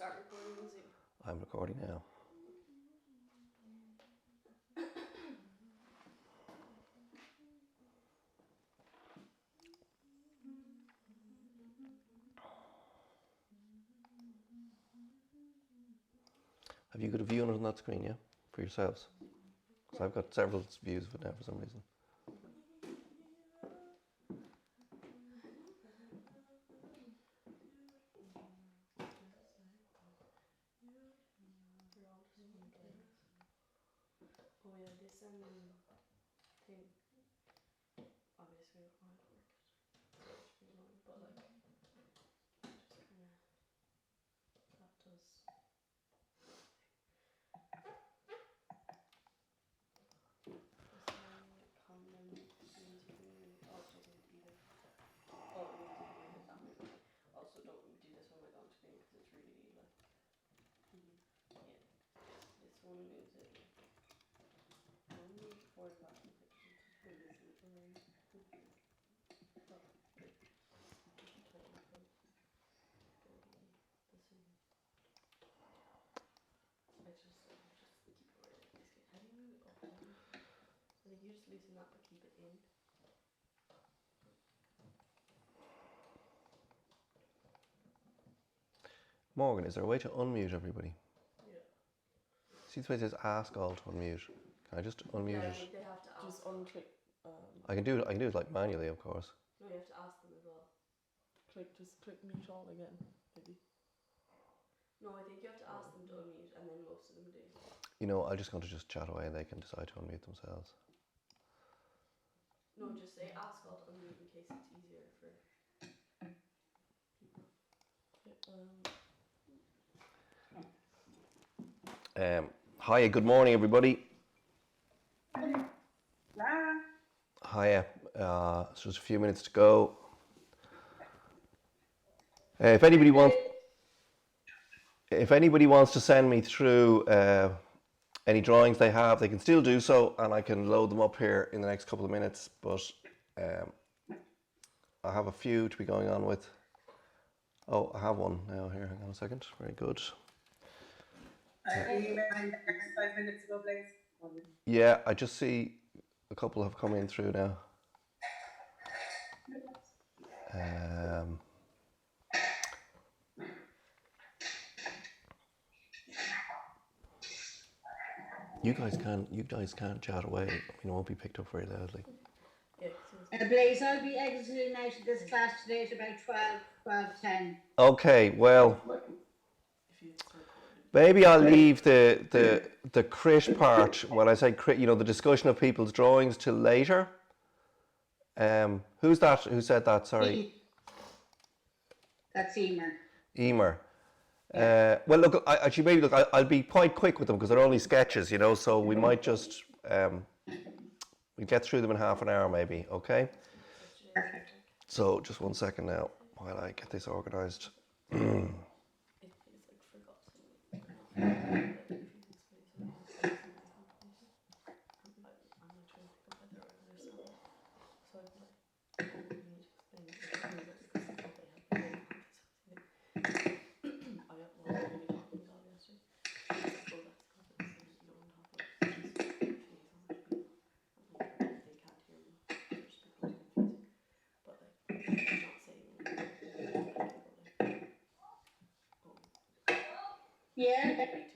start recording on Zoom? I'm recording now. Have you got a view on it on that screen, yeah? For yourselves? Because I've got several views of it now for some reason. Oh yeah, this thing, obviously it might work. So it should be annoying, but like, just kind of, that does. Condom means you can move. Oh, it doesn't either. Oh, it means you can move it that way. Also, don't do this one like on screen because it's really like. Yeah, this one moves it. Only 45 pictures. Wait, is it around? Oh, good. Totally cool. I just keep it where it is. Basically, how do you move it up? I think you just loosen that but keep it in. Morgan, is there a way to unmute everybody? Yeah. See the way it says ask all to unmute. Can I just unmute Yeah, I it? think they have to ask. Just unclick. I can do it like manually, of course. No, you have to ask them as well. Just click mute all again, maybe. No, I think you have to ask them to unmute, and then most of them do. You know, I'm just going to just chat away and they can decide to unmute themselves. No, just say ask all to unmute in case it's easier for people. Hiya, good morning, everybody. Hiya. It's just a few minutes to go. If anybody wants to send me through any drawings they have, they can still do so, and I can load them up here in the next couple of minutes. But I have a few to be going on with. Oh, I have one now here. Hang on a second. Very good. I emailed 5 minutes ago, please. Yeah, I just see a couple have come in through now. You guys can't chat away. I mean, it won't be picked up very loudly. Blaze, I'll be exiting out of this class today at about 12:10. Okay, well, maybe I'll leave the crit part, when I say crit, the discussion of people's drawings till later. Who's that? Who said that? Sorry. That's Emer. Emer. Well, look, I'll be quite quick with them because they're only sketches, so we might just we get through them in half an hour maybe, okay? Perfect. So just 1 second now while I get this organised. Yeah. To explain it.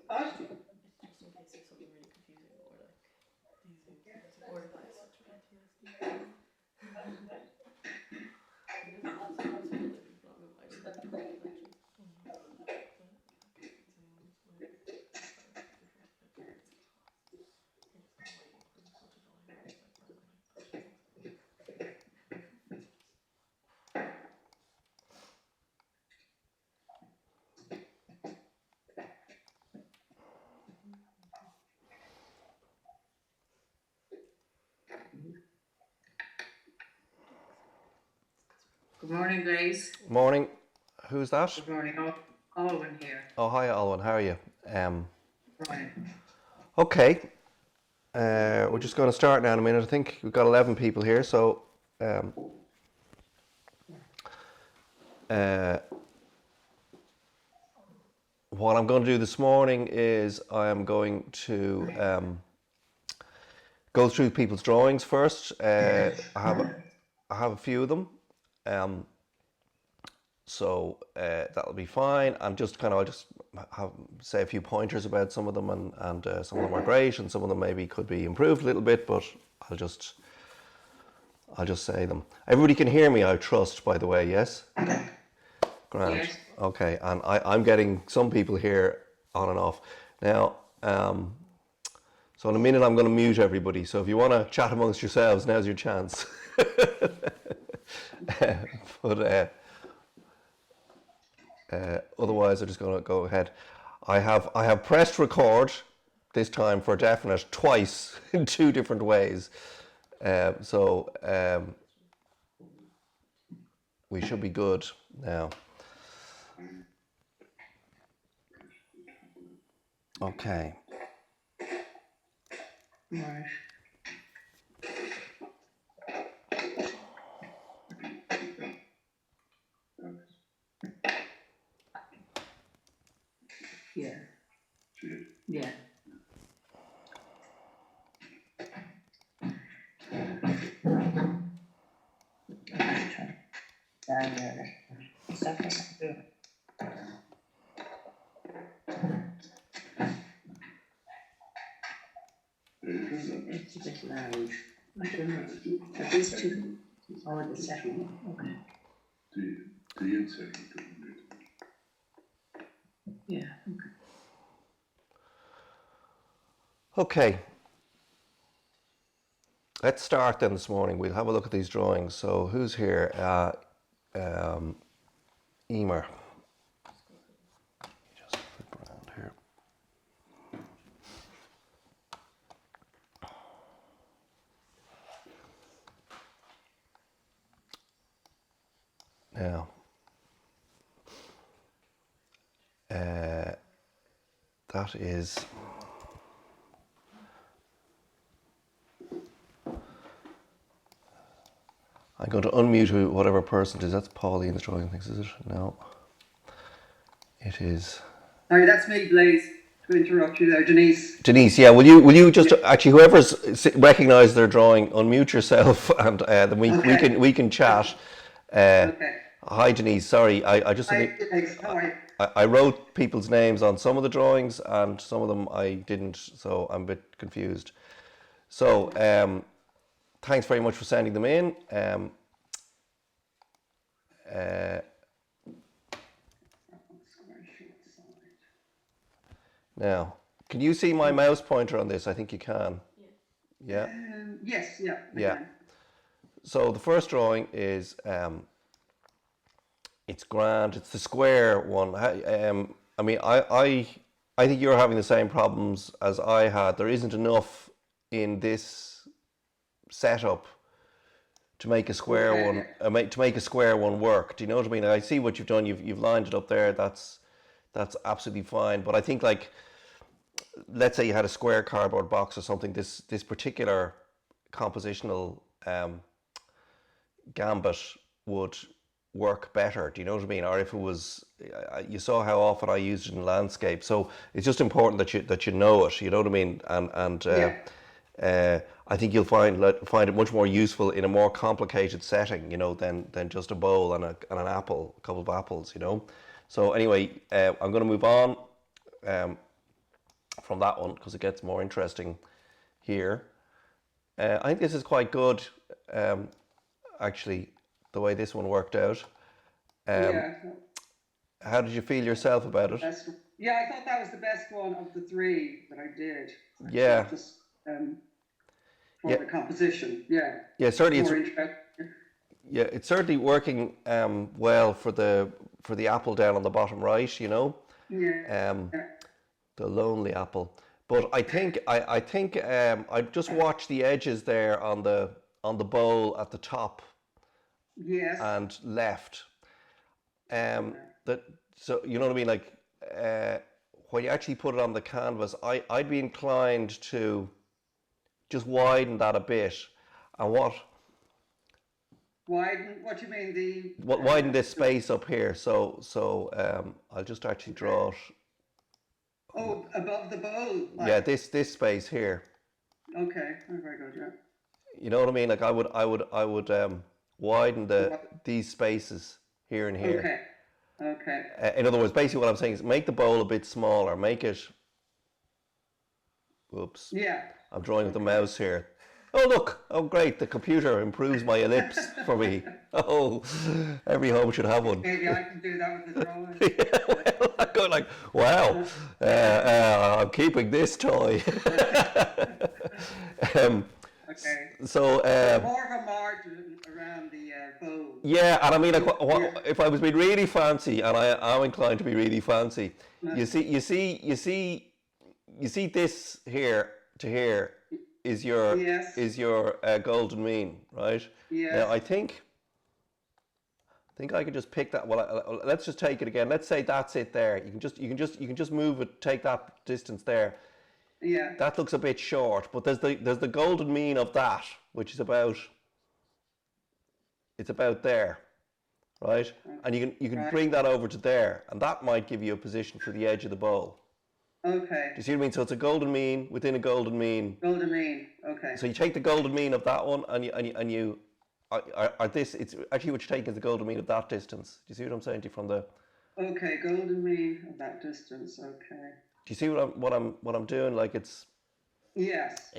What? Just in case there's something really confusing or like or if I have such PTSD. Good morning, Blaze. Morning. Who's that? Good morning. Alwyn here. Oh, hi, Alwyn. How are you? Morning. Okay. We're just going to start now in a minute. I think we've got 11 people here, so what I'm going to do this morning is I am going to go through people's drawings first. I have a few of them, so that'll be fine. And I'll just say a few pointers about some of them, and some of them are great, and some of them maybe could be improved a little bit. But I'll just say them. Everybody can hear me, I trust. By the way, yes. Grand. Yes. Okay, and I'm getting some people here on and off now. So in a minute I'm going to mute everybody. So if you want to chat amongst yourselves, now's your chance. But otherwise, I'm just going to go ahead. I have pressed record this time for definite twice in two different ways. So we should be good now. Okay. Right. Yeah. Yeah. It's a bit loud. I don't know. Are these two or the second one? Okay. Yeah. Okay. Let's start then this morning. We'll have a look at these drawings. So who's here? Emer. Just flip around here. Now, that is I'm going to unmute whatever person it is. That's Pauline's drawing, thinks, is it? No. It is. Sorry, that's me, Blaze. To interrupt you there, Denise. Denise, yeah. Will you just actually whoever's recognised their drawing, unmute yourself, and then we can chat. Okay. Hi, Denise. Sorry, I just Hi, Denise. How are you? I wrote people's names on some of the drawings, and some of them I didn't, so I'm a bit confused. So, thanks very much for sending them in. Now, can you see my mouse pointer on this? I think you can. Yeah. Yes, yeah. Yeah. So the first drawing is it's grand. It's the square one. I mean, I think you're having the same problems as I had. There isn't enough in this setup to make a square one. To make a square one work. Do you know what I mean? I see what you've done. You've lined it up there. That's absolutely fine. But I think, like, let's say you had a square cardboard box or something. This particular compositional gambit would work better. Do you know what I mean? Or if it was, you saw how often I used it in landscape. So it's just important that you know it. You know what I mean? And I think you'll find it much more useful in a more complicated setting, you know, than just a bowl and an apple, a couple of apples, you know. So anyway, I'm going to move on from that one because it gets more interesting here. I think this is quite good, actually, the way this one worked out. How did you feel yourself about it? Yeah, I thought that was the best one of the three that I did. Yeah. Just, for the composition, yeah. Yeah, certainly It's certainly working well for the apple down on the bottom right, you know. Yeah. The lonely apple. But I think I just watched the edges there on the bowl at the top. Yes. And left. So you know what I mean? Like when you actually put it on the canvas, I'd be inclined to just widen that a bit. And Widen? What do you mean? Widen this space up here. So I'll just actually draw it Oh, above the bowl. Like, Yeah, this space here. Okay, oh, very good. Yeah. You know what I mean? Like I would widen these spaces here and here. Okay. Okay. In other words, basically what I'm saying is make the bowl a bit smaller. Make it. Whoops. Yeah. I'm drawing with the mouse here. Oh look! Oh great! The computer improves my ellipse for me. Oh, every home should have one. Maybe I can do that with the drawing. Well, I go like, wow! I'm keeping this toy. Okay. So More of a margin around the bowl. yeah, and I mean, like, if I was being really fancy, and I am inclined to be really fancy, you see this here to here is your Yes. golden mean, right? Yes. Now I think I could just pick that. Well, let's just take it again. Let's say that's it there. You can just move it. Take that distance there. Yeah. That looks a bit short, but there's the golden mean of that, which is about. It's about there, right? And you can bring that over to there, and that might give you a position for the edge of the bowl. Okay. Do you see what I mean? So it's a golden mean within a golden mean. Golden mean. Okay. So you take the golden mean of that one, and you are this. It's actually what you're taking is the golden mean of that distance. Do you see what I'm saying to you from the? Okay, golden mean of that distance. Okay. Do you see what I'm doing? Like it's Yes.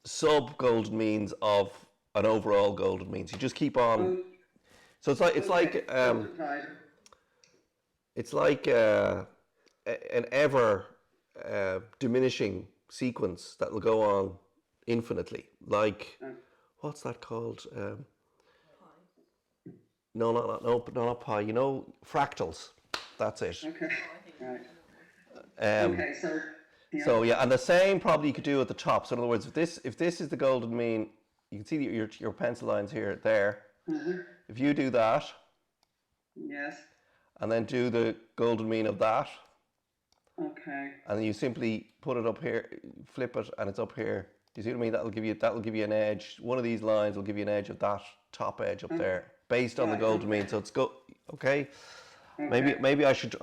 sub golden means of an overall golden mean. So you just keep on. So it's like an ever diminishing sequence that will go on infinitely. Like what's that called? No, not pi. You know, fractals. That's it. Okay. Right. Okay, so. Yeah. So yeah, and the same probably you could do at the top. So in other words, if this is the golden mean, you can see your pencil lines here there. Mm-hmm. If you do that, Yes. and then do the golden mean of that, Okay. and then you simply put it up here, flip it, and it's up here. Do you see what I mean? That'll give you an edge. One of these lines will give you an edge of that top edge up there, based on the golden mean. So it's okay. Maybe I should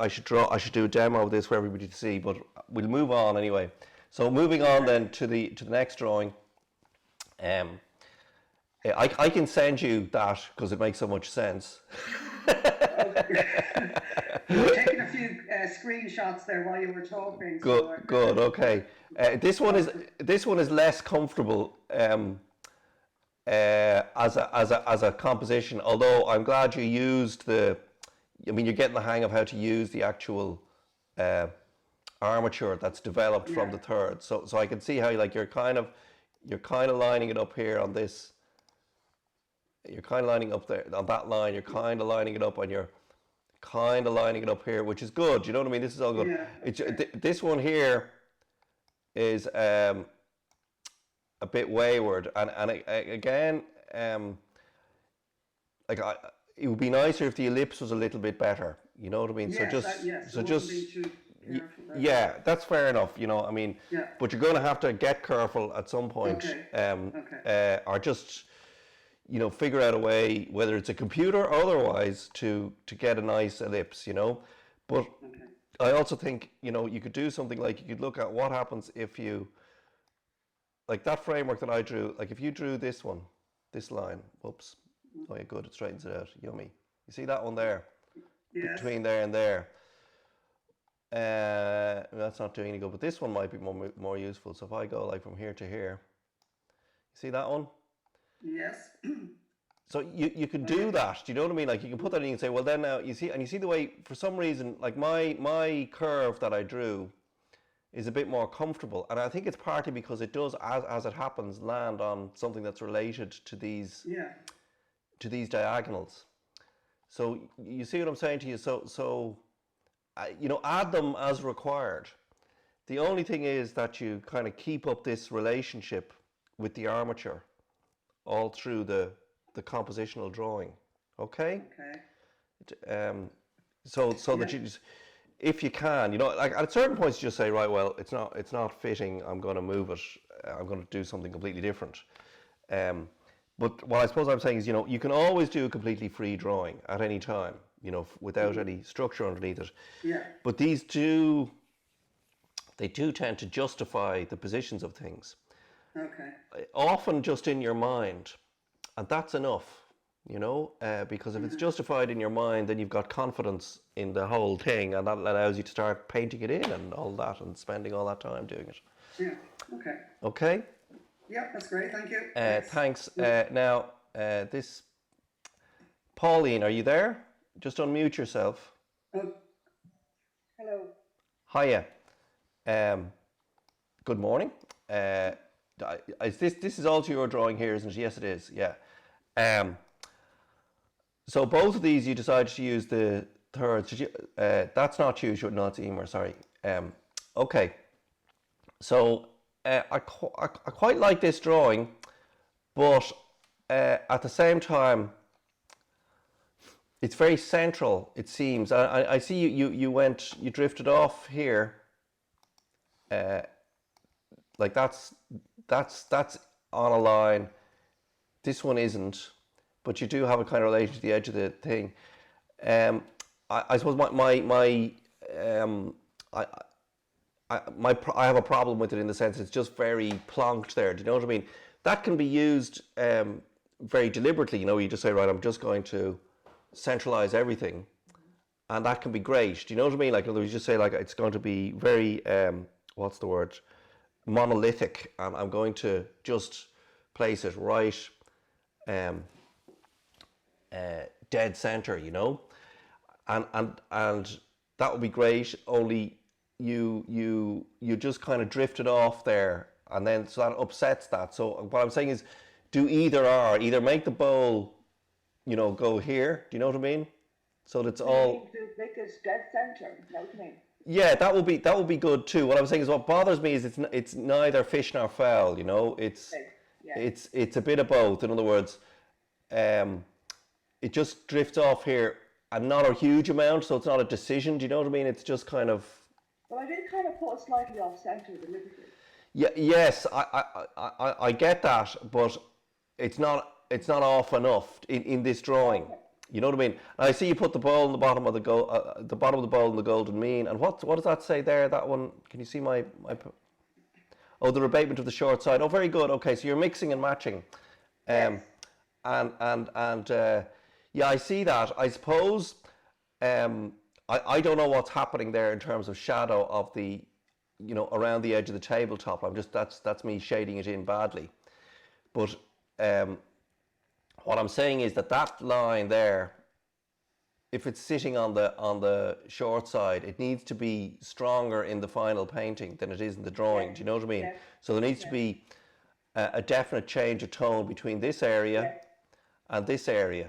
do a demo of this for everybody to see, but we'll move on anyway. So moving on then to the next drawing. I can send you that because it makes so much sense. You were taking a few screenshots there while you were talking. Good. Okay. This one is less comfortable as a composition. Although I'm glad you used the. I mean, you're getting the hang of how to use the actual armature that's developed from the third. So I can see how you're kind of lining it up here on this. You're kind of lining up there on that line. You're kind of lining it up, and you're kind of lining it up here, which is good. You know what I mean? This is all good. Yeah. This one here is a bit wayward, and again, it would be nicer if the ellipse was a little bit better. You know what I mean? Yeah, that's fair enough. You know, I mean, but you're going to have to get careful at some point, or just. You know, figure out a way, whether it's a computer or otherwise, to get a nice ellipse, you know. But I also think, you know, you could do something like you could look at what happens if you, like that framework that I drew, like if you drew this one, this line, whoops, oh yeah, good, it straightens it out, yummy. You see that one there? Yes. Between there and there. That's not doing any good, but this one might be more useful. So if I go like from here to here, you see that one? Yes. So you could do that. Do you know what I mean? Like you can put that in and say, well, then now you see the way for some reason, like my curve that I drew is a bit more comfortable, and I think it's partly because it does, as it happens, land on something that's related to these diagonals. So you see what I'm saying to you? So you know, add them as required. The only thing is that you kind of keep up this relationship with the armature all through the compositional drawing, okay? So that you just, if you can, you know, like at certain points you just say, right, well, it's not fitting, I'm going to move it, I'm going to do something completely different. But what I suppose I'm saying is, you know, you can always do a completely free drawing at any time. you know, without any structure underneath it. Yeah. But they do tend to justify the positions of things. Okay. Often just in your mind, and that's enough, you know, because if it's justified in your mind, then you've got confidence in the whole thing, and that allows you to start painting it in and all that, and spending all that time doing it. Yeah. Okay. Okay. Yeah, that's great. Thank you. Thanks. Now, this Pauline, are you there? Just unmute yourself. Oh, hello. Hiya. Good morning. This is also your drawing here, isn't it? Yes, it is. Yeah. So both of these, you decided to use the thirds. Did you? That's not you. No, it's Emer. Sorry. Okay. So I quite like this drawing, but at the same time, it's very central. It seems. I see you drifted off here. Like that's on a line. This one isn't, but you do have a kind of relation to the edge of the thing. I suppose I have a problem with it in the sense it's just very plonked there. Do you know what I mean? That can be used very deliberately. You know, you just say, right, I'm just going to centralize everything, and that can be great. Do you know what I mean? Like, you just say, like, it's going to be very what's the word? Monolithic, and I'm going to just place it right dead center, you know, and that would be great. Only you just kind of drifted off there, and then so that upsets that. So what I'm saying is, do either or. Either make the bowl, you know, go here. Do you know what I mean? So that's all. Make it dead center. You know what I mean? Yeah, that would be good too. What I'm saying is, what bothers me is it's neither fish nor fowl. You know, it's a bit of both. In other words, it just drifts off here, and not a huge amount, so it's not a decision. Do you know what I mean? It's just kind of. Well, I did kind of put it slightly off center deliberately. Yeah. Yes, I get that, but it's not off enough in this drawing. Okay. You know what I mean? And I see you put the ball in the bottom of the the bottom of the bowl in the golden mean. And what does that say there? That one? Can you see my? Oh, the rebatement of the short side. Oh, very good. Okay, so you're mixing and matching. Yes. And yeah, I see that. I suppose I don't know what's happening there in terms of shadow of the, you know, around the edge of the tabletop. I'm just that's me shading it in badly. But what I'm saying is that line there, if it's sitting on the short side, it needs to be stronger in the final painting than it is in the drawing. Yes. Do you know what I mean? Yes. So there needs to be a definite change of tone between this area and this area.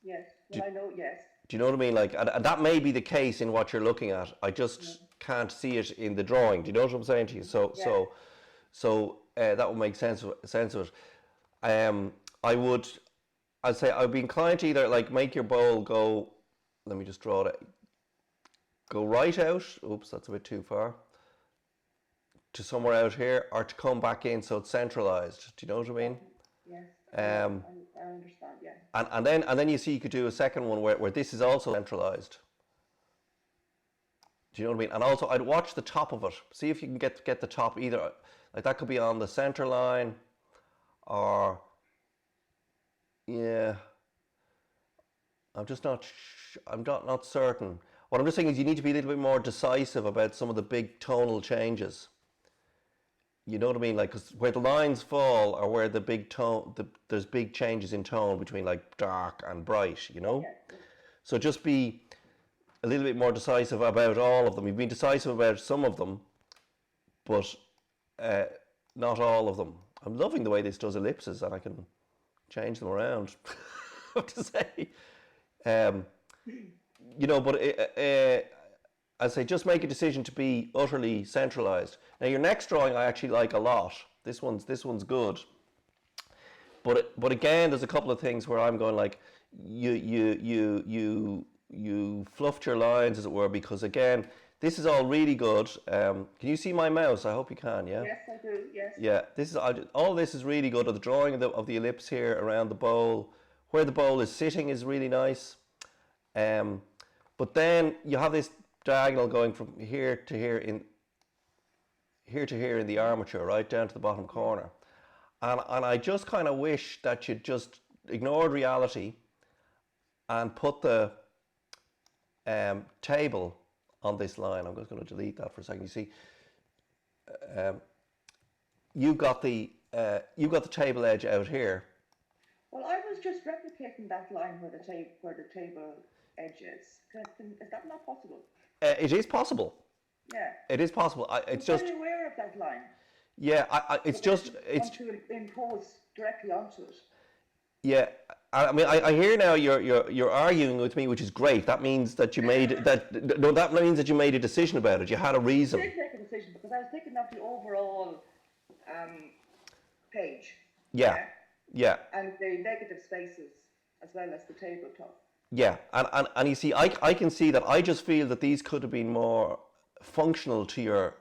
Yes. Well, I know. Yes. Do you know what I mean? Like, and that may be the case in what you're looking at. I just can't see it in the drawing. Do you know what I'm saying to you? So that would make sense of it. I'd say I'd be inclined to either like make your bowl go. Let me just draw it. Go right out. Oops, that's a bit too far. To somewhere out here, or to come back in so it's centralized. Do you know what I mean? Yes. I understand. Yeah. And then you see you could do a second one where this is also centralized. Do you know what I mean? And also I'd watch the top of it. See if you can get the top either. Like that could be on the center line, or yeah. I'm not certain. What I'm just saying is you need to be a little bit more decisive about some of the big tonal changes. You know what I mean? Like, 'cause where the lines fall or where the big tone, there's big changes in tone between like dark and bright, you know? Yeah. So just be a little bit more decisive about all of them. You've been decisive about some of them, but not all of them. I'm loving the way this does ellipses, and I can change them around. I have to say. You know, but I say just make a decision to be utterly centralized. Now your next drawing I actually like a lot. This one's good. But again, there's a couple of things where I'm going like you fluffed your lines, as it were, because again, this is all really good. Can you see my mouse? I hope you can. Yeah. Yes, I do. Yes. Yeah. All this is really good. The drawing of the ellipse here around the bowl, where the bowl is sitting, is really nice. But then you have this diagonal going from here to here in the armature, right down to the bottom corner. And I just kind of wish that you'd just ignored reality and put the table on this line. I'm just going to delete that for a second. You see, you got the table edge out here. Well, I was just replicating that line where the table edge is. Is that not possible? It is possible. Yeah. It is possible. It's I'm just very aware of that line. yeah. It's just Want to impose directly onto it. yeah. I mean, I hear now you're arguing with me, which is great. That means that you made that. No, that means that you made a decision about it. You had a reason. I did make a decision because I was thinking of the overall page. Yeah. Yeah. And the negative spaces as well as the tabletop. Yeah, and you see, I can see that. I just feel that these could have been more functional to your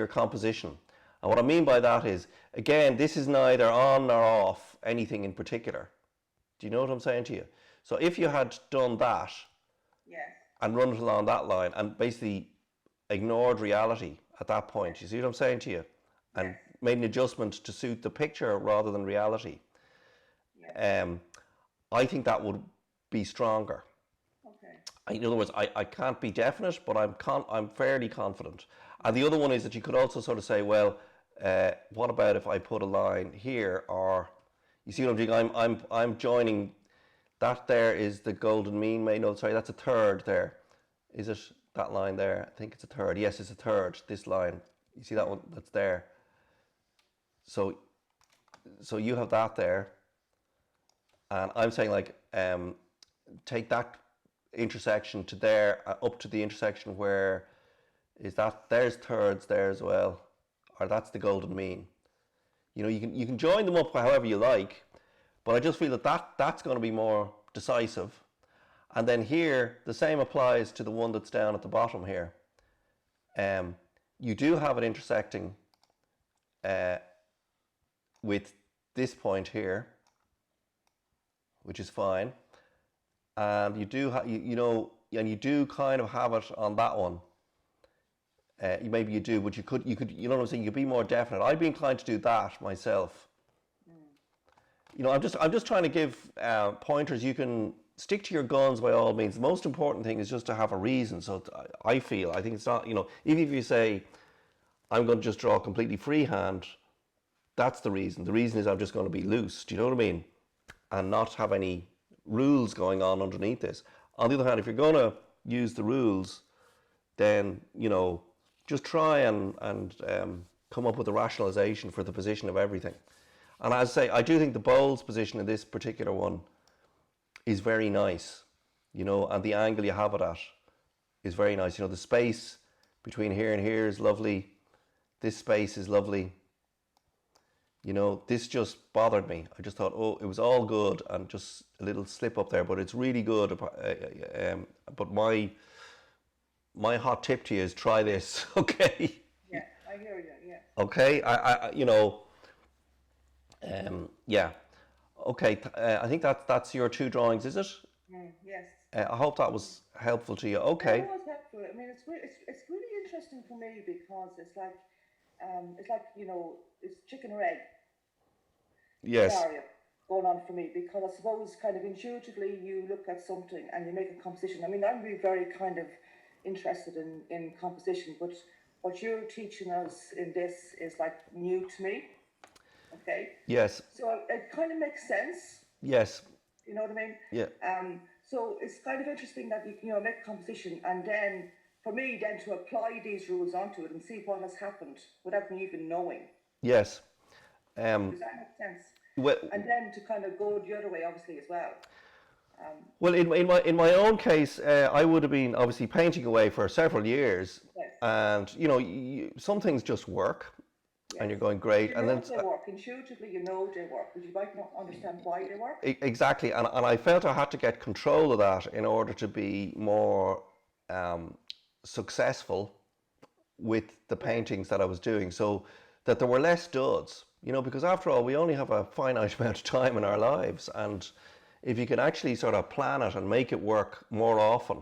composition. And what I mean by that is, again, this is neither on nor off anything in particular. Do you know what I'm saying to you? So if you had done that Yes. and run it along that line and basically ignored reality at that point, you see what I'm saying to you? And made an adjustment to suit the picture rather than reality. Yes. I think that would be stronger. Okay. In other words, I can't be definite, but I'm fairly confident. And the other one is that you could also sort of say, well, what about if I put a line here, or you see what I'm doing? I'm joining. That there is the golden mean. No, sorry, that's a third there. Is it that line there? I think it's a third. Yes, it's a third. This line. You see that one? That's there. So you have that there, and I'm saying like take that intersection to there, up to the intersection where is that? There's thirds there as well, or that's the golden mean. You know, you can join them up however you like, but I just feel that's going to be more decisive. And then here, the same applies to the one that's down at the bottom here. You do have it intersecting with this point here, which is fine, and you do and you do kind of have it on that one. Maybe you do, but you could, you know what I'm saying? You could be more definite. I'd be inclined to do that myself. You know, I'm just trying to give pointers. You can stick to your guns by all means. The most important thing is just to have a reason. So I think it's not, you know, even if you say, I'm going to just draw completely freehand, that's the reason. The reason is I'm just going to be loose. Do you know what I mean? And not have any rules going on underneath this. On the other hand, if you're going to use the rules, then, you know, just try and come up with a rationalization for the position of everything. And as I say, I do think the bowls position in this particular one is very nice, you know, and the angle you have it at is very nice. You know, the space between here and here is lovely. This space is lovely. You know, this just bothered me. I just thought, oh, it was all good and just a little slip up there, but it's really good. But my hot tip to you is try this, okay? Yeah, I hear you. Yeah. Okay, I you know, yeah, okay. I think that's your two drawings, is it? Yes. I hope that was helpful to you. Okay. That was helpful. I mean, it's really interesting for me because it's like you know, it's chicken or egg. Yes. Scenario going on for me, because I suppose kind of intuitively you look at something and you make a composition. I mean, I'm really very kind of interested in composition, but what you're teaching us in this is like new to me. Okay. Yes. So it kind of makes sense. Yes. You know what I mean? Yeah. So it's kind of interesting that you know, make a composition and then for me then to apply these rules onto it and see what has happened without me even knowing. Yes. Does that make sense? Well, And then to kind of go the other way, obviously, as well. well, in my own case, I would have been obviously painting away for several years, Yes. and you know, some things just work, and you're going great, You and know then they work. Intuitively, you know they work, but you might not understand why they work. exactly, and I felt I had to get control of that in order to be more successful with the paintings that I was doing, so that there were less duds, you know, because after all, we only have a finite amount of time in our lives, and if you can actually sort of plan it and make it work more often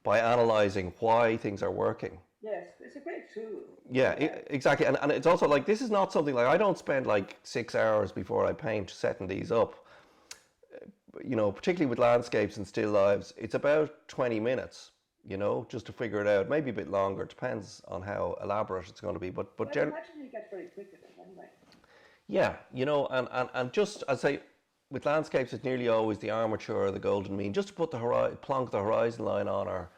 by analysing why things are working. Yes, it's a great tool. Yeah, exactly. And it's also like, this is not something like, I don't spend like 6 hours before I paint setting these up. You know, particularly with landscapes and still lives, it's about 20 minutes, you know, just to figure it out. Maybe a bit longer, depends on how elaborate it's going to be. But I can imagine you get very quick at it anyway. yeah, you know, and just, I'd say, with landscapes, it's nearly always the armature or the golden mean, just to put the plonk the horizon line on, or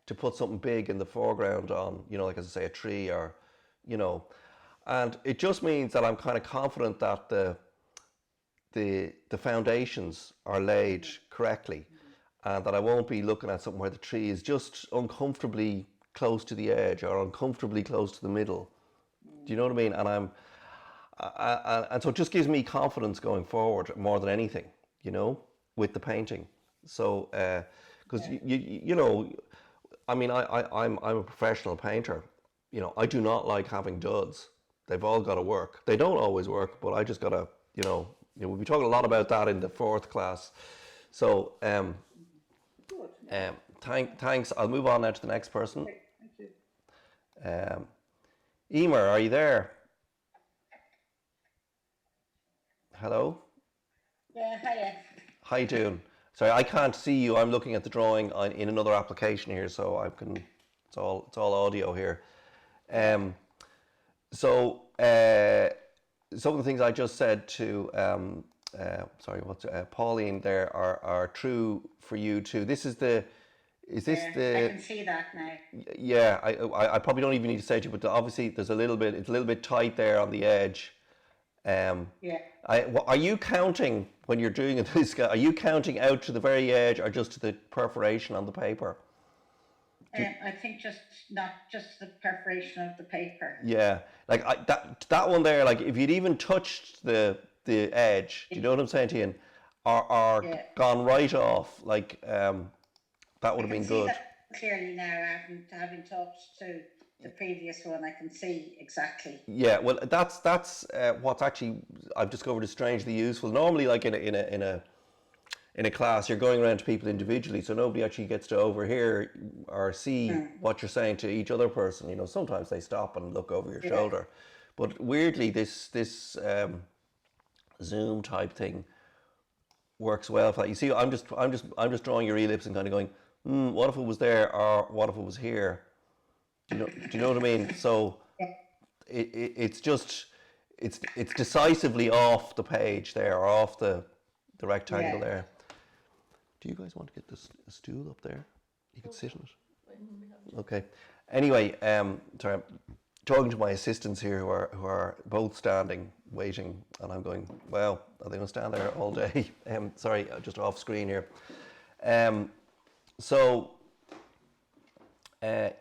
to put something big in the foreground on, you know, like, as I say, a tree, or, you know, and it just means that I'm kind of confident that the foundations are laid correctly, and that I won't be looking at something where the tree is just uncomfortably close to the edge or uncomfortably close to the middle. Do you know what I mean? And and so it just gives me confidence going forward more than anything, you know, with the painting. So because you know, I mean, I'm a professional painter. You know, I do not like having duds. They've all got to work. They don't always work, but I just got to, you know, we'll be talking a lot about that in the 4th class. So thanks. I'll move on now to the next person. Okay, thank you. Emer, are you there? Hello? Yeah, hiya. How you doing? Sorry, I can't see you. I'm looking at the drawing in another application here, so I can. It's all audio here. So some of the things I just said to Pauline there are true for you too. This is the. Is this I can see that now. Yeah, I probably don't even need to say to you, but obviously there's a little bit. It's a little bit tight there on the edge. Yeah. Are you counting when you're doing this? Are you counting out to the very edge, or just to the perforation on the paper? I think not just the perforation of the paper. Yeah, like that one there. Like, if you'd even touched the edge, do you know what I'm saying to you? Or gone right off, like that would have been good. That clearly now, having talked to the previous one, I can see exactly. Yeah, well, that's what's actually I've discovered is strangely useful. Normally, like in a class, you're going around to people individually, so nobody actually gets to overhear or see what you're saying to each other person. You know, sometimes they stop and look over your shoulder, but weirdly, this Zoom type thing works well for that. You see, I'm just drawing your ellipse and kind of going, what if it was there, or what if it was here? Do you know what I mean? So it's decisively off the page there, or off the rectangle there. Do you guys want to get this stool up there? You could sit on it. Okay. Anyway, sorry, I'm talking to my assistants here who are both standing, waiting, and I'm going, well, are they going to stand there all day? Sorry, just off screen here. So you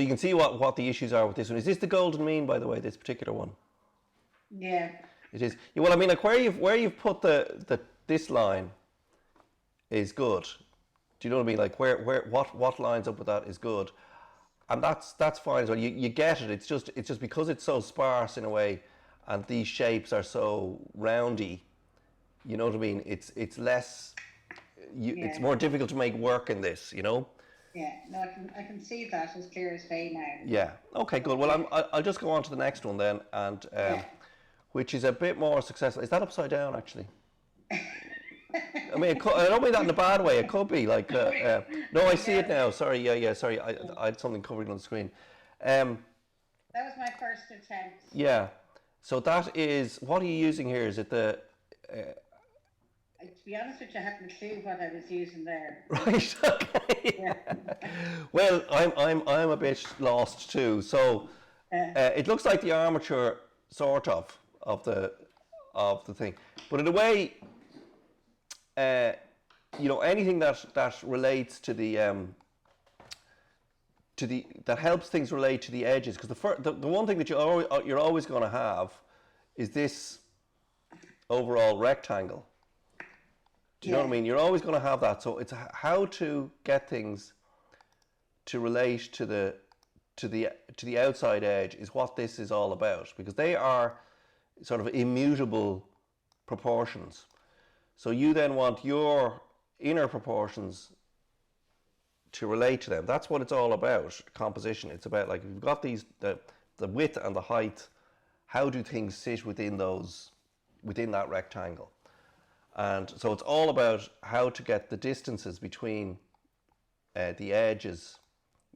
can see what the issues are with this one. Is this the golden mean, by the way, this particular one? Yeah. It is. Yeah, well, I mean, like, where you've put this line is good. Do you know what I mean? Like, what lines up with that is good, and that's fine as well. You get it. It's just because it's so sparse in a way, and these shapes are so roundy. You know what I mean? It's less. It's more difficult to make work in this. You know. Yeah, no, I can see that as clear as day now. Yeah. Okay. Good. Well, I'll just go on to the next one then, and which is a bit more successful. Is that upside down actually? I mean, I don't mean that in a bad way. It could be like. No, I see it now. Sorry. Yeah. Sorry, I had something covered on the screen. That was my first attempt. Yeah. So that is. What are you using here? Is it the? To be honest with you, I hadn't a clue what I was using there. Right. Okay. Yeah. Well, I'm a bit lost too. So it looks like the armature sort of the thing, but in a way, you know, anything that relates to the that helps things relate to the edges, because the one thing that you're always going to have is this overall rectangle. Do you know what I mean? You're always going to have that. So it's how to get things to relate to the outside edge is what this is all about, because they are sort of immutable proportions. So you then want your inner proportions to relate to them. That's what it's all about, composition. It's about, like, if you've got these, the width and the height, how do things sit within that rectangle? And so it's all about how to get the distances between the edges,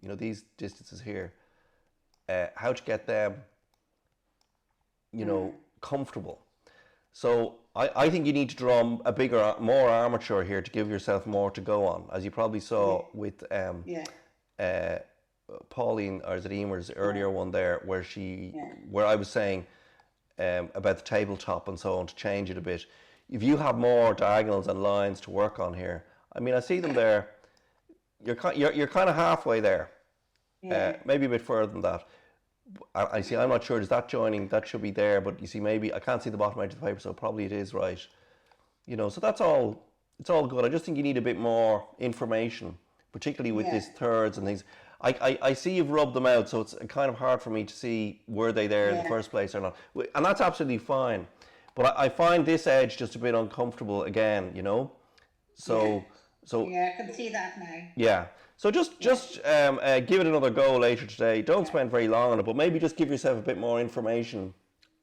these distances here, how to get them, comfortable. So I think you need to draw more armature here to give yourself more to go on, as you probably saw with Pauline, or is it Emer's earlier one there, where I was saying about the tabletop and so on, to change it a bit. If you have more diagonals and lines to work on here, I mean, I see them there. You're kind of halfway there, maybe a bit further than that. I see. I'm not sure. Is that joining? That should be there, but you see, maybe I can't see the bottom edge of the paper, so probably it is right. So that's all. It's all good. I just think you need a bit more information, particularly with these thirds and things. I see you've rubbed them out, so it's kind of hard for me to see were they there in the first place or not, and that's absolutely fine. But I find this edge just a bit uncomfortable again, So I can see that now. Yeah. So just give it another go later today. Don't spend very long on it, but maybe just give yourself a bit more information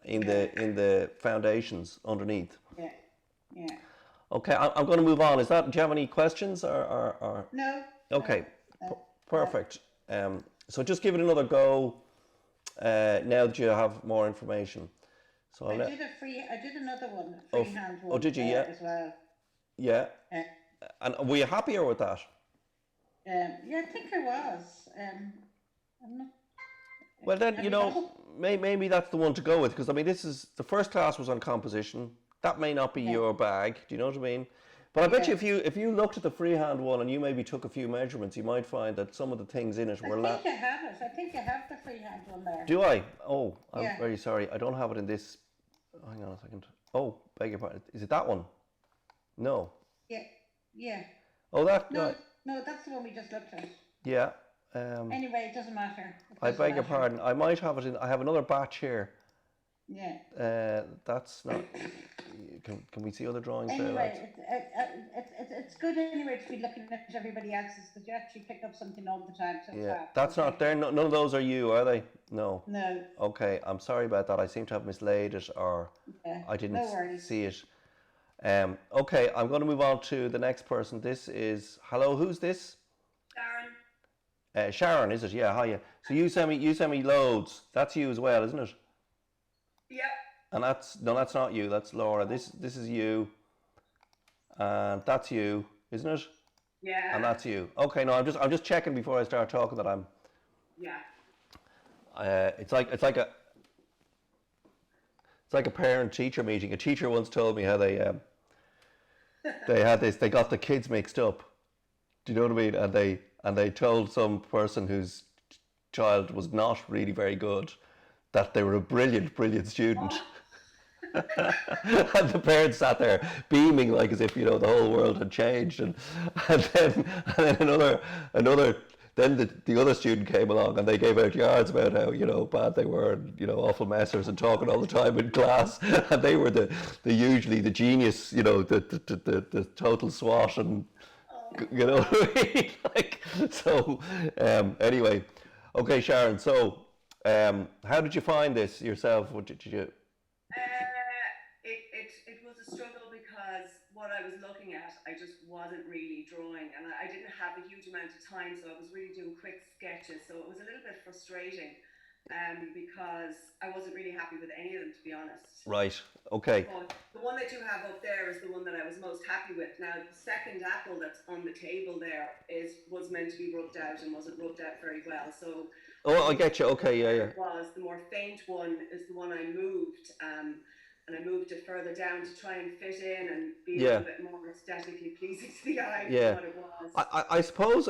in the foundations underneath. Yeah. Yeah. Okay, I'm going to move on. Do you have any questions or? No. Okay. Perfect. So just give it another go now that you have more information. So I did another one, freehand one. Oh, did you? Yeah. As well. Yeah. And were you happier with that? Yeah, I think I was. I'm not. Well, then maybe that's the one to go with, because I mean, this is the first class was on composition. That may not be your bag. Do you know what I mean? But I bet you if you looked at the freehand one and you maybe took a few measurements, you might find that some of the things in it were. I think I have it. I think I have the freehand one there. Do I? Oh, I'm very sorry. I don't have it in this. Hang on a second. Oh, beg your pardon. Is it that one? No. Yeah. Yeah. Oh, that. No, that's the one we just looked at. Yeah. Anyway, it doesn't matter. I beg your pardon. I might have it in. I have another batch here. Yeah. That's not. Can we see other drawings anyway, it's good anyway to be looking at everybody else's, because you actually pick up something all the time. So that's not there. None of those are you, are they? No. No. Okay, I'm sorry about that. I seem to have mislaid it, or I didn't see it. Okay, I'm going to move on to the next person. This is hello. Who's this? Sharon. Sharon, is it? Yeah. Hiya. So you sent me loads. That's you as well, isn't it? Yep. And that's not you. That's Laura. This is you, and that's you, isn't it? Yeah. And that's you. Okay. No, I'm just checking before I start talking that I'm. Yeah. It's like a parent-teacher meeting. A teacher once told me how they had this. They got the kids mixed up. Do you know what I mean? And they told some person whose child was not really very good that they were a brilliant student. And the parents sat there beaming, like as if the whole world had changed, and then the other student came along and they gave out yards about how bad they were, and awful messers and talking all the time in class, and they were usually the genius, the total swat, and like so. Anyway, okay, Sharon. So, how did you find this yourself? What did you? It was a struggle, because what I was looking at, I just wasn't really drawing, and I didn't have a huge amount of time, so I was really doing quick sketches. So it was a little bit frustrating, because I wasn't really happy with any of them, to be honest. Right. Okay. But the one that you have up there is the one that I was most happy with. Now, the second apple that's on the table there was meant to be rubbed out and wasn't rubbed out very well. So. Oh, I get you. Okay, yeah. Was the more faint one is the one I moved, and I moved it further down to try and fit in and be a little bit more aesthetically pleasing to the eye than what it was. I suppose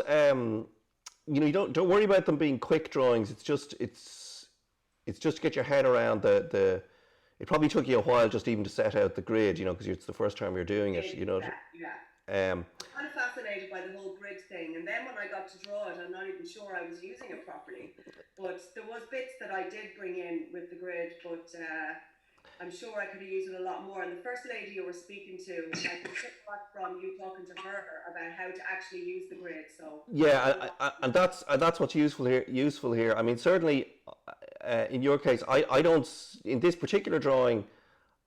you don't worry about them being quick drawings. It's just to get your head around the. It probably took you a while just even to set out the grid, because it's the first time you're doing it. Yeah. I'm kind of fascinated by the whole grid thing, and then when I got to draw it, I'm not even sure I was using it properly. But there was bits that I did bring in with the grid, but I'm sure I could have used it a lot more. And the first lady you were speaking to, I could pick up from you talking to her about how to actually use the grid. So Yeah, and that's what's useful here. Useful here. I mean, certainly, in your case, I don't in this particular drawing,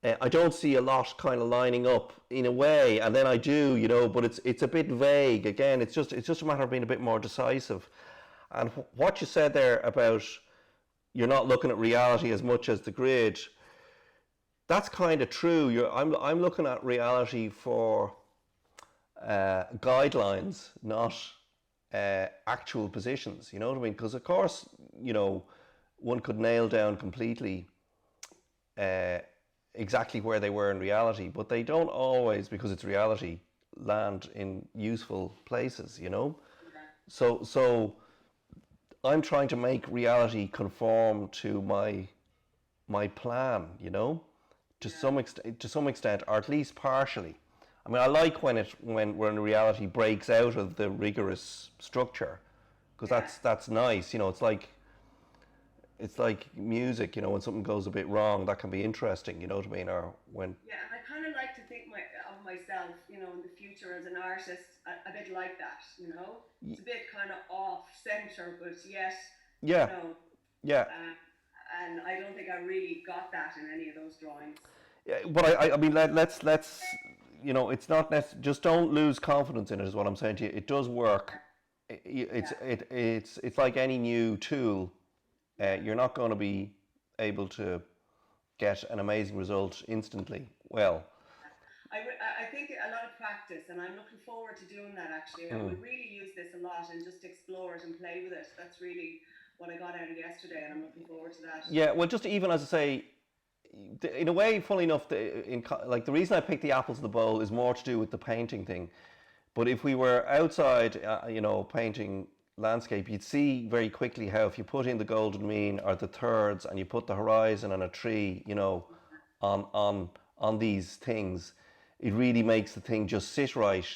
I don't see a lot kind of lining up in a way, and then I do, you know, but it's a bit vague. Again, it's just a matter of being a bit more decisive. And what you said there about you're not looking at reality as much as the grid, that's kind of true. I'm looking at reality for guidelines, not actual positions. You know what I mean? Because of course, you know, one could nail down completely exactly where they were in reality, but they don't always, because it's reality, land in useful places. You know, so I'm trying to make reality conform to my plan. You know, to some extent, or at least partially. I mean, I like when reality breaks out of the rigorous structure, because that's nice. You know, it's like music. You know, when something goes a bit wrong, that can be interesting. You know what I mean? Or when yeah, and I kind of like to think of myself, you know, in the future as an artist, a bit like that. You know, it's a bit kind of off center, but yet, yeah, you know, yeah. and I don't think I really got that in any of those drawings. Yeah, but I mean, let's, you know, it's not just don't lose confidence in it. Is what I'm saying to you. It does work. It's like any new tool. You're not going to be able to get an amazing result instantly. Well, I think a lot of practice, and I'm looking forward to doing that actually. I will really use this a lot and just explore it and play with it. That's really what I got out of yesterday, and I'm looking forward to that. yeah. Well, just even as I say, in a way, funny enough, like the reason I picked the apples of the bowl is more to do with the painting thing. But if we were outside, you know, painting landscape, you'd see very quickly how if you put in the golden mean or the thirds and you put the horizon and a tree, you know, on these things, it really makes the thing just sit right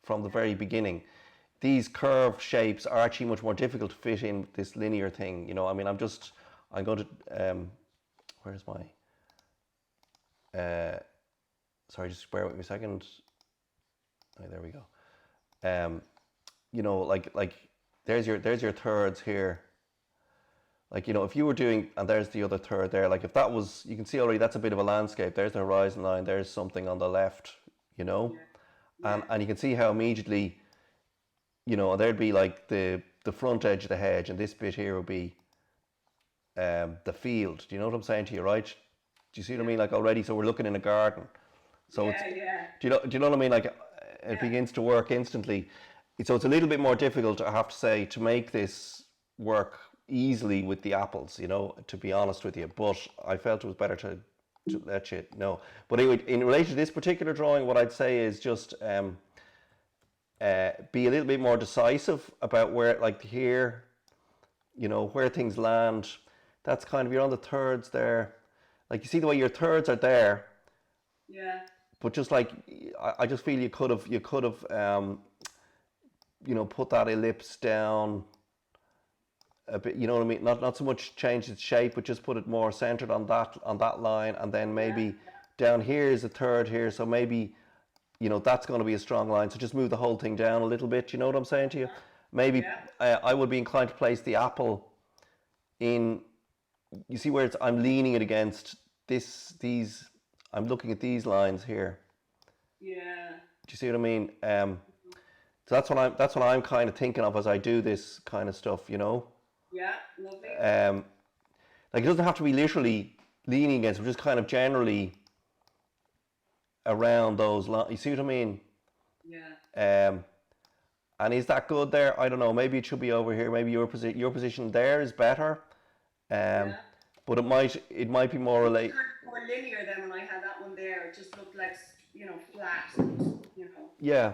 from the very beginning. These curved shapes are actually much more difficult to fit in this linear thing. You know, I mean, I'm going to, where's my, sorry, just bear with me a second. Oh, there we go. You know, like there's your thirds here. Like, you know, if you were doing, and there's the other third there, like if that was, you can see already that's a bit of a landscape. There's the horizon line, there's something on the left, you know, and you can see how immediately, you know, there'd be like the front edge of the hedge, and this bit here would be the field. Do you know what I'm saying to you, right? Do you see what I mean? Like already, so we're looking in a garden. So it's, do you know what I mean? Like it begins to work instantly. So it's a little bit more difficult, I have to say, to make this work easily with the apples, you know, to be honest with you. But I felt it was better to let you know. But anyway, in relation to this particular drawing, what I'd say is just be a little bit more decisive about where, like here, you know, where things land. That's kind of, you're on the thirds there. Like you see the way your thirds are there. Yeah. But just like, I just feel you could have, you know, put that ellipse down a bit, you know what I mean? Not so much change its shape, but just put it more centered on that line, and then maybe down here is a third here, so maybe, you know, that's going to be a strong line. So just move the whole thing down a little bit. You know what I'm saying to you? Maybe I would be inclined to place the apple in. You see where I'm leaning it against these. I'm looking at these lines here. Yeah. Do you see what I mean? So that's what I'm kind of thinking of as I do this kind of stuff, you know. Yeah, lovely. Like it doesn't have to be literally leaning against, but just kind of generally around those lines. You see what I mean? Yeah. And is that good there? I don't know. Maybe it should be over here. Maybe your position there is better. But it might be more related. Kind of more linear than when I had that one there. It just looked like, you know, flat and, you know. Yeah.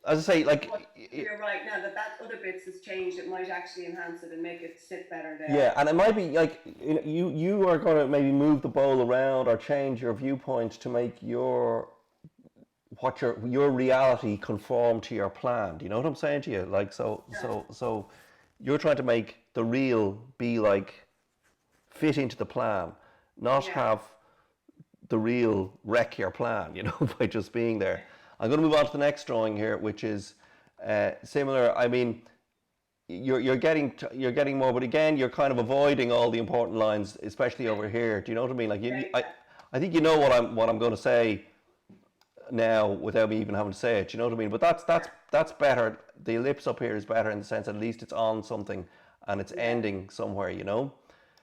As I say, like you're right. Now that other bits has changed, it might actually enhance it and make it sit better there. Yeah, and it might be like you are going to maybe move the bowl around or change your viewpoint to make your reality conform to your plan. Do you know what I'm saying to you? Like so you're trying to make the real be like fit into the plan, not have the real wreck your plan, you know, by just being there. I'm going to move on to the next drawing here, which is similar. I mean, you're getting more, but again, you're kind of avoiding all the important lines, especially over here. Do you know what I mean? Like, I think you know what I'm going to say now without me even having to say it. Do you know what I mean? But that's better. The ellipse up here is better in the sense at least it's on something and it's ending somewhere. You know.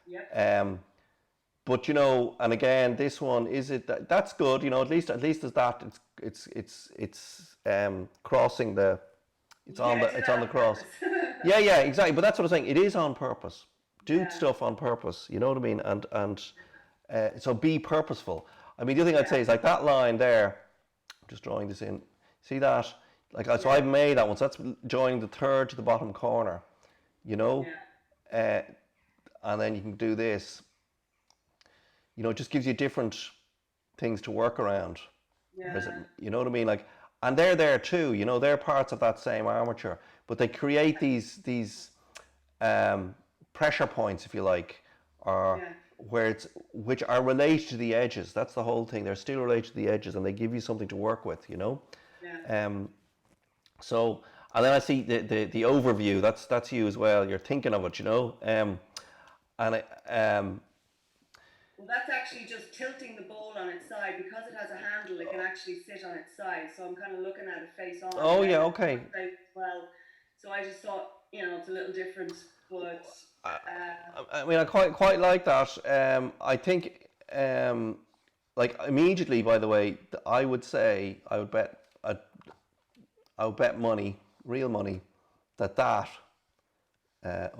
Yep. But you know, and again, this one that's good. You know, at least there's that. It's crossing the. It's on the cross. Yeah, exactly. But that's what I'm saying. It is on purpose. Do stuff on purpose. You know what I mean? And so be purposeful. I mean, the other thing I'd say is like that line there. I'm just drawing this in. See that? Like, so I've made that one. So that's joining the third to the bottom corner. You know, and then you can do this. You know, it just gives you different things to work around. Yeah. You know what I mean? Like, and they're there too. You know, they're parts of that same armature, but they create these pressure points, if you like, or which are related to the edges. That's the whole thing. They're still related to the edges, and they give you something to work with. You know. Yeah. So, and then I see the overview. That's you as well. You're thinking of it. You know. Well, that's actually just tilting the bowl on its side. Because it has a handle, it can actually sit on its side. So I'm kind of looking at it face on. Oh yeah, okay. Well, so I just thought, you know, it's a little different, but I mean, I quite like that. I think, like immediately, by the way, I would say I would bet money, real money, that.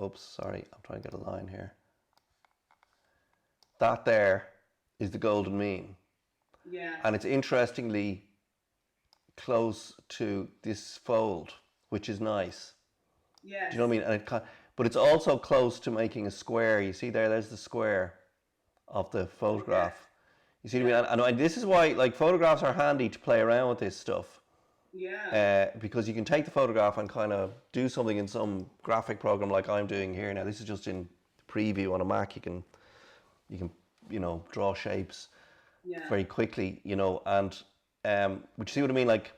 Oops, sorry, I'm trying to get a line here. That there is the golden mean. Yeah. And it's interestingly close to this fold, which is nice. Yes. Do you know what I mean? And but it's also close to making a square. You see there's the square of the photograph. You see what I mean? And this is why, like, photographs are handy to play around with this stuff. Yeah. Because you can take the photograph and kind of do something in some graphic program like I'm doing here now. This is just in preview on a Mac. You can you know, draw shapes very quickly, you know, and but you see what I mean? Like,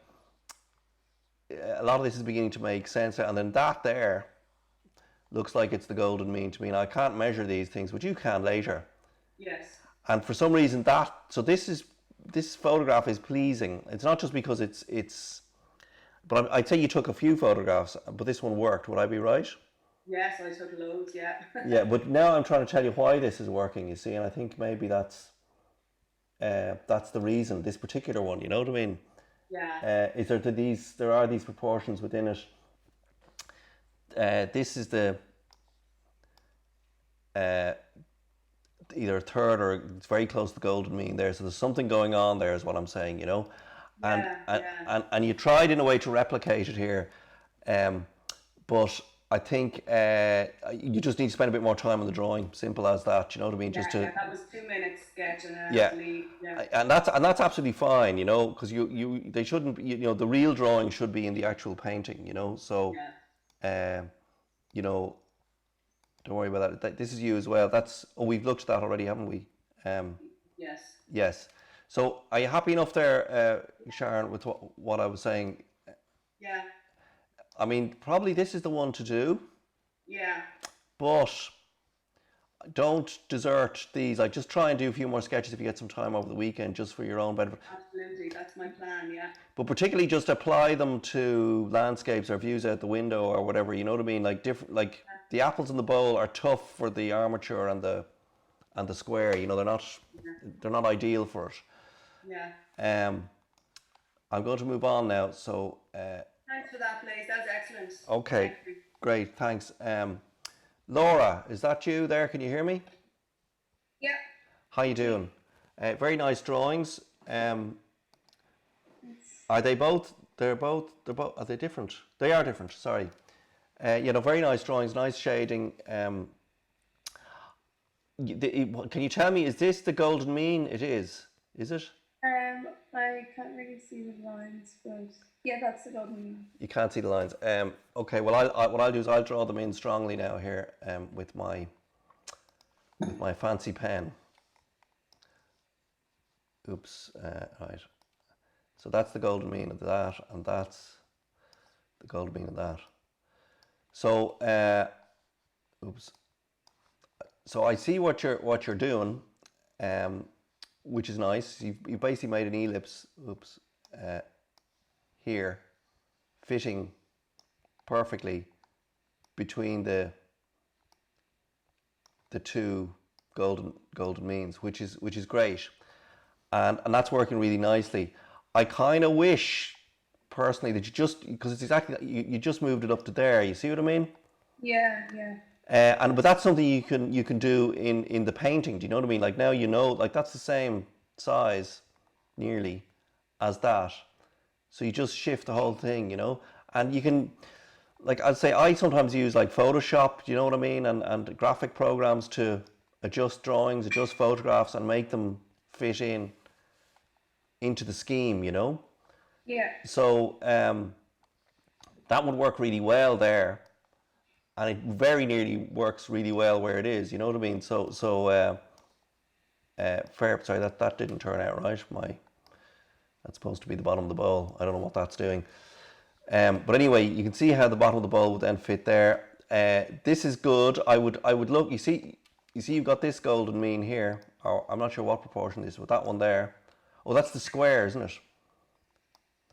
a lot of this is beginning to make sense, and then that there looks like it's the golden mean to me. And I can't measure these things, but you can later. Yes. And for some reason this photograph is pleasing. It's not just because it's but I'd say you took a few photographs, but this one worked. Would I be right? Yes, I took loads, yeah. Yeah, but now I'm trying to tell you why this is working, you see, and I think maybe that's the reason, this particular one, you know what I mean? Yeah. Is there are these proportions within it. This is the either third or it's very close to the golden mean there, so there's something going on there is what I'm saying, you know? And you tried in a way to replicate it here, but I think you just need to spend a bit more time on the drawing. Simple as that. You know what I mean? That was 2 minutes sketch, and and that's absolutely fine. You know, because they shouldn't. You know, the real drawing should be in the actual painting. You know, so you know, don't worry about that. This is you as well. We've looked at that already, haven't we? Yes. Yes. So are you happy enough there, Sharon, with what I was saying? Yeah. I mean, probably this is the one to do. Yeah. But don't desert these. Like, just try and do a few more sketches if you get some time over the weekend, just for your own benefit. Absolutely, that's my plan. Yeah. But particularly, just apply them to landscapes or views out the window or whatever. You know what I mean? Like the apples in the bowl are tough for the armature and the square. You know, they're not ideal for it. Yeah. I'm going to move on now. So. Thanks for that, Blaze. That was excellent. Okay, great, thanks. Laura, is that you there? Can you hear me? Yeah. How you doing? Very nice drawings. Are they both? They're both. Are they different? They are different. Sorry. You know, very nice drawings, nice shading. Can you tell me? Is this the golden mean? It is. Is it? I can't really see the lines, but yeah, that's the golden mean. You can't see the lines. Okay, well, what I'll do is I'll draw them in strongly now here with my fancy pen. oops, right. So that's the golden mean of that, and that's the golden mean of that. So, oops. So I see what you're doing, which is nice. You've basically made an ellipse, oops, here, fitting perfectly between the two golden means, which is great, and that's working really nicely. I kind of wish personally that you just, because it's exactly, you just moved it up to there. You see what I mean? Yeah, yeah. But that's something you can do in the painting. Do you know what I mean? Like now you know, like that's the same size, nearly, as that. So you just shift the whole thing, you know, and you can, like I'd say, I sometimes use like Photoshop. Do you know what I mean? And graphic programs to adjust drawings, adjust photographs, and make them fit into the scheme, you know. Yeah. So that would work really well there, and it very nearly works really well where it is. You know what I mean? So fair. Sorry, that didn't turn out right. That's supposed to be the bottom of the bowl. I don't know what that's doing. But anyway, you can see how the bottom of the bowl would then fit there. This is good. I would look. You see, you've got this golden mean here. Or I'm not sure what proportion this is, but that one there. Oh, that's the square, isn't it?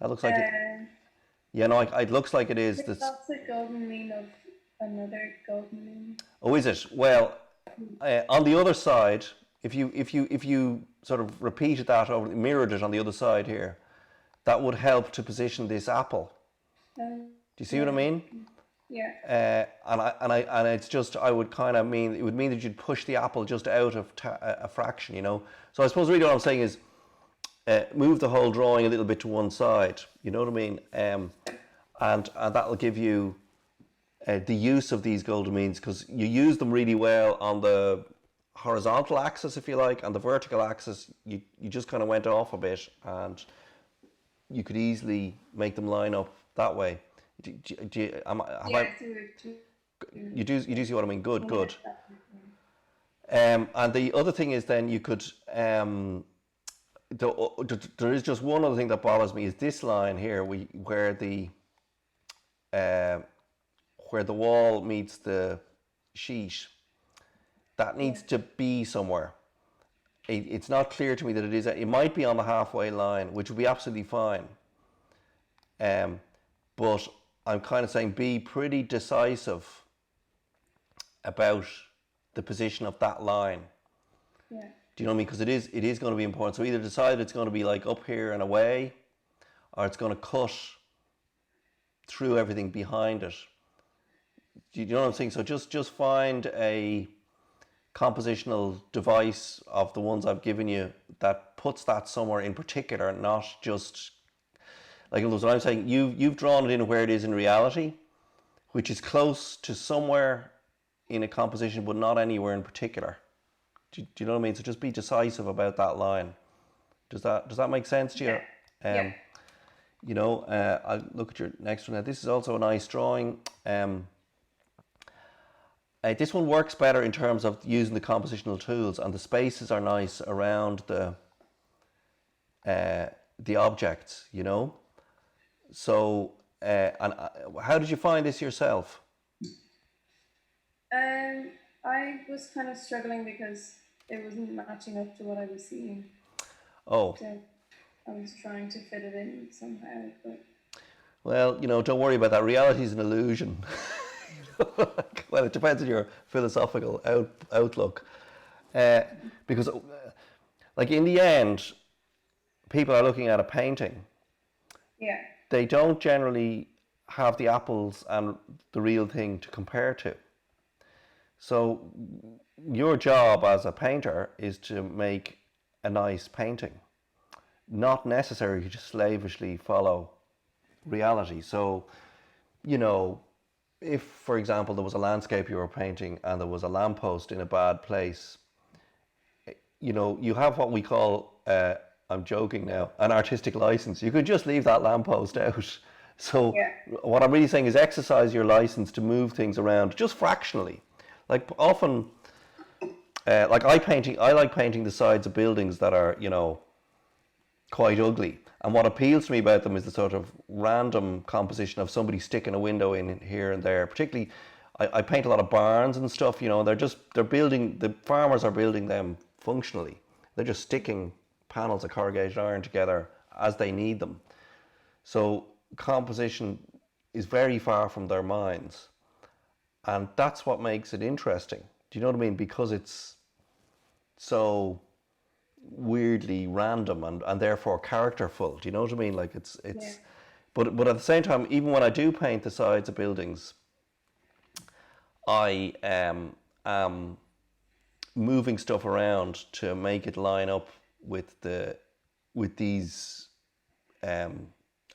That looks like it. Yeah, no, it looks like it is. That's the golden mean of another golden mean. Oh, is it? Well, on the other side, if you sort of repeated that or mirrored it on the other side here, that would help to position this apple. Do you see what I mean? Yeah. And it's just, I would kind of mean, it would mean that you'd push the apple just out of a fraction, you know. So I suppose really what I'm saying is move the whole drawing a little bit to one side, you know what I mean? And that'll give you the use of these golden means, because you use them really well on the horizontal axis, if you like, and the vertical axis you just kind of went off a bit, and you could easily make them line up that way. You do see what I mean? Good. And the other thing is then you could there is just one other thing that bothers me, is this line here where the wall meets the sheet. That needs to be somewhere. It's not clear to me that it is. It might be on the halfway line, which would be absolutely fine. But I'm kind of saying be pretty decisive about the position of that line. Yeah. Do you know what I mean? Because it is going to be important. So either decide it's going to be like up here and away, or it's going to cut through everything behind it. Do you know what I'm saying? So just find a compositional device of the ones I've given you that puts that somewhere in particular, not just like what I'm saying. You've drawn it in where it is in reality, which is close to somewhere in a composition, but not anywhere in particular. Do you know what I mean? So just be decisive about that line. Does that make sense to you? Yeah. You know, I'll look at your next one now. This is also a nice drawing. This one works better in terms of using the compositional tools, and the spaces are nice around the objects, you know. So, and how did you find this yourself? I was kind of struggling because it wasn't matching up to what I was seeing. Oh. So I was trying to fit it in somehow, but... Well, you know, don't worry about that. Reality is an illusion. Well, it depends on your philosophical outlook. Because, like, in the end, people are looking at a painting. Yeah. They don't generally have the apples and the real thing to compare to. So your job as a painter is to make a nice painting, not necessarily to slavishly follow reality. So, you know, if, for example, there was a landscape you were painting and there was a lamppost in a bad place, you know, you have what we call, I'm joking now, an artistic license. You could just leave that lamppost out. So what I'm really saying is exercise your license to move things around just fractionally. Like often, like I like painting the sides of buildings that are, you know, quite ugly. And what appeals to me about them is the sort of random composition of somebody sticking a window in here and there. Particularly, I paint a lot of barns and stuff, you know, they're building, the farmers are building them functionally. They're just sticking panels of corrugated iron together as they need them. So composition is very far from their minds. And that's what makes it interesting. Do you know what I mean? Because it's so weirdly random and therefore characterful. Do you know what I mean? Like it's Yeah. but at the same time, even when I do paint the sides of buildings, I am moving stuff around to make it line up with these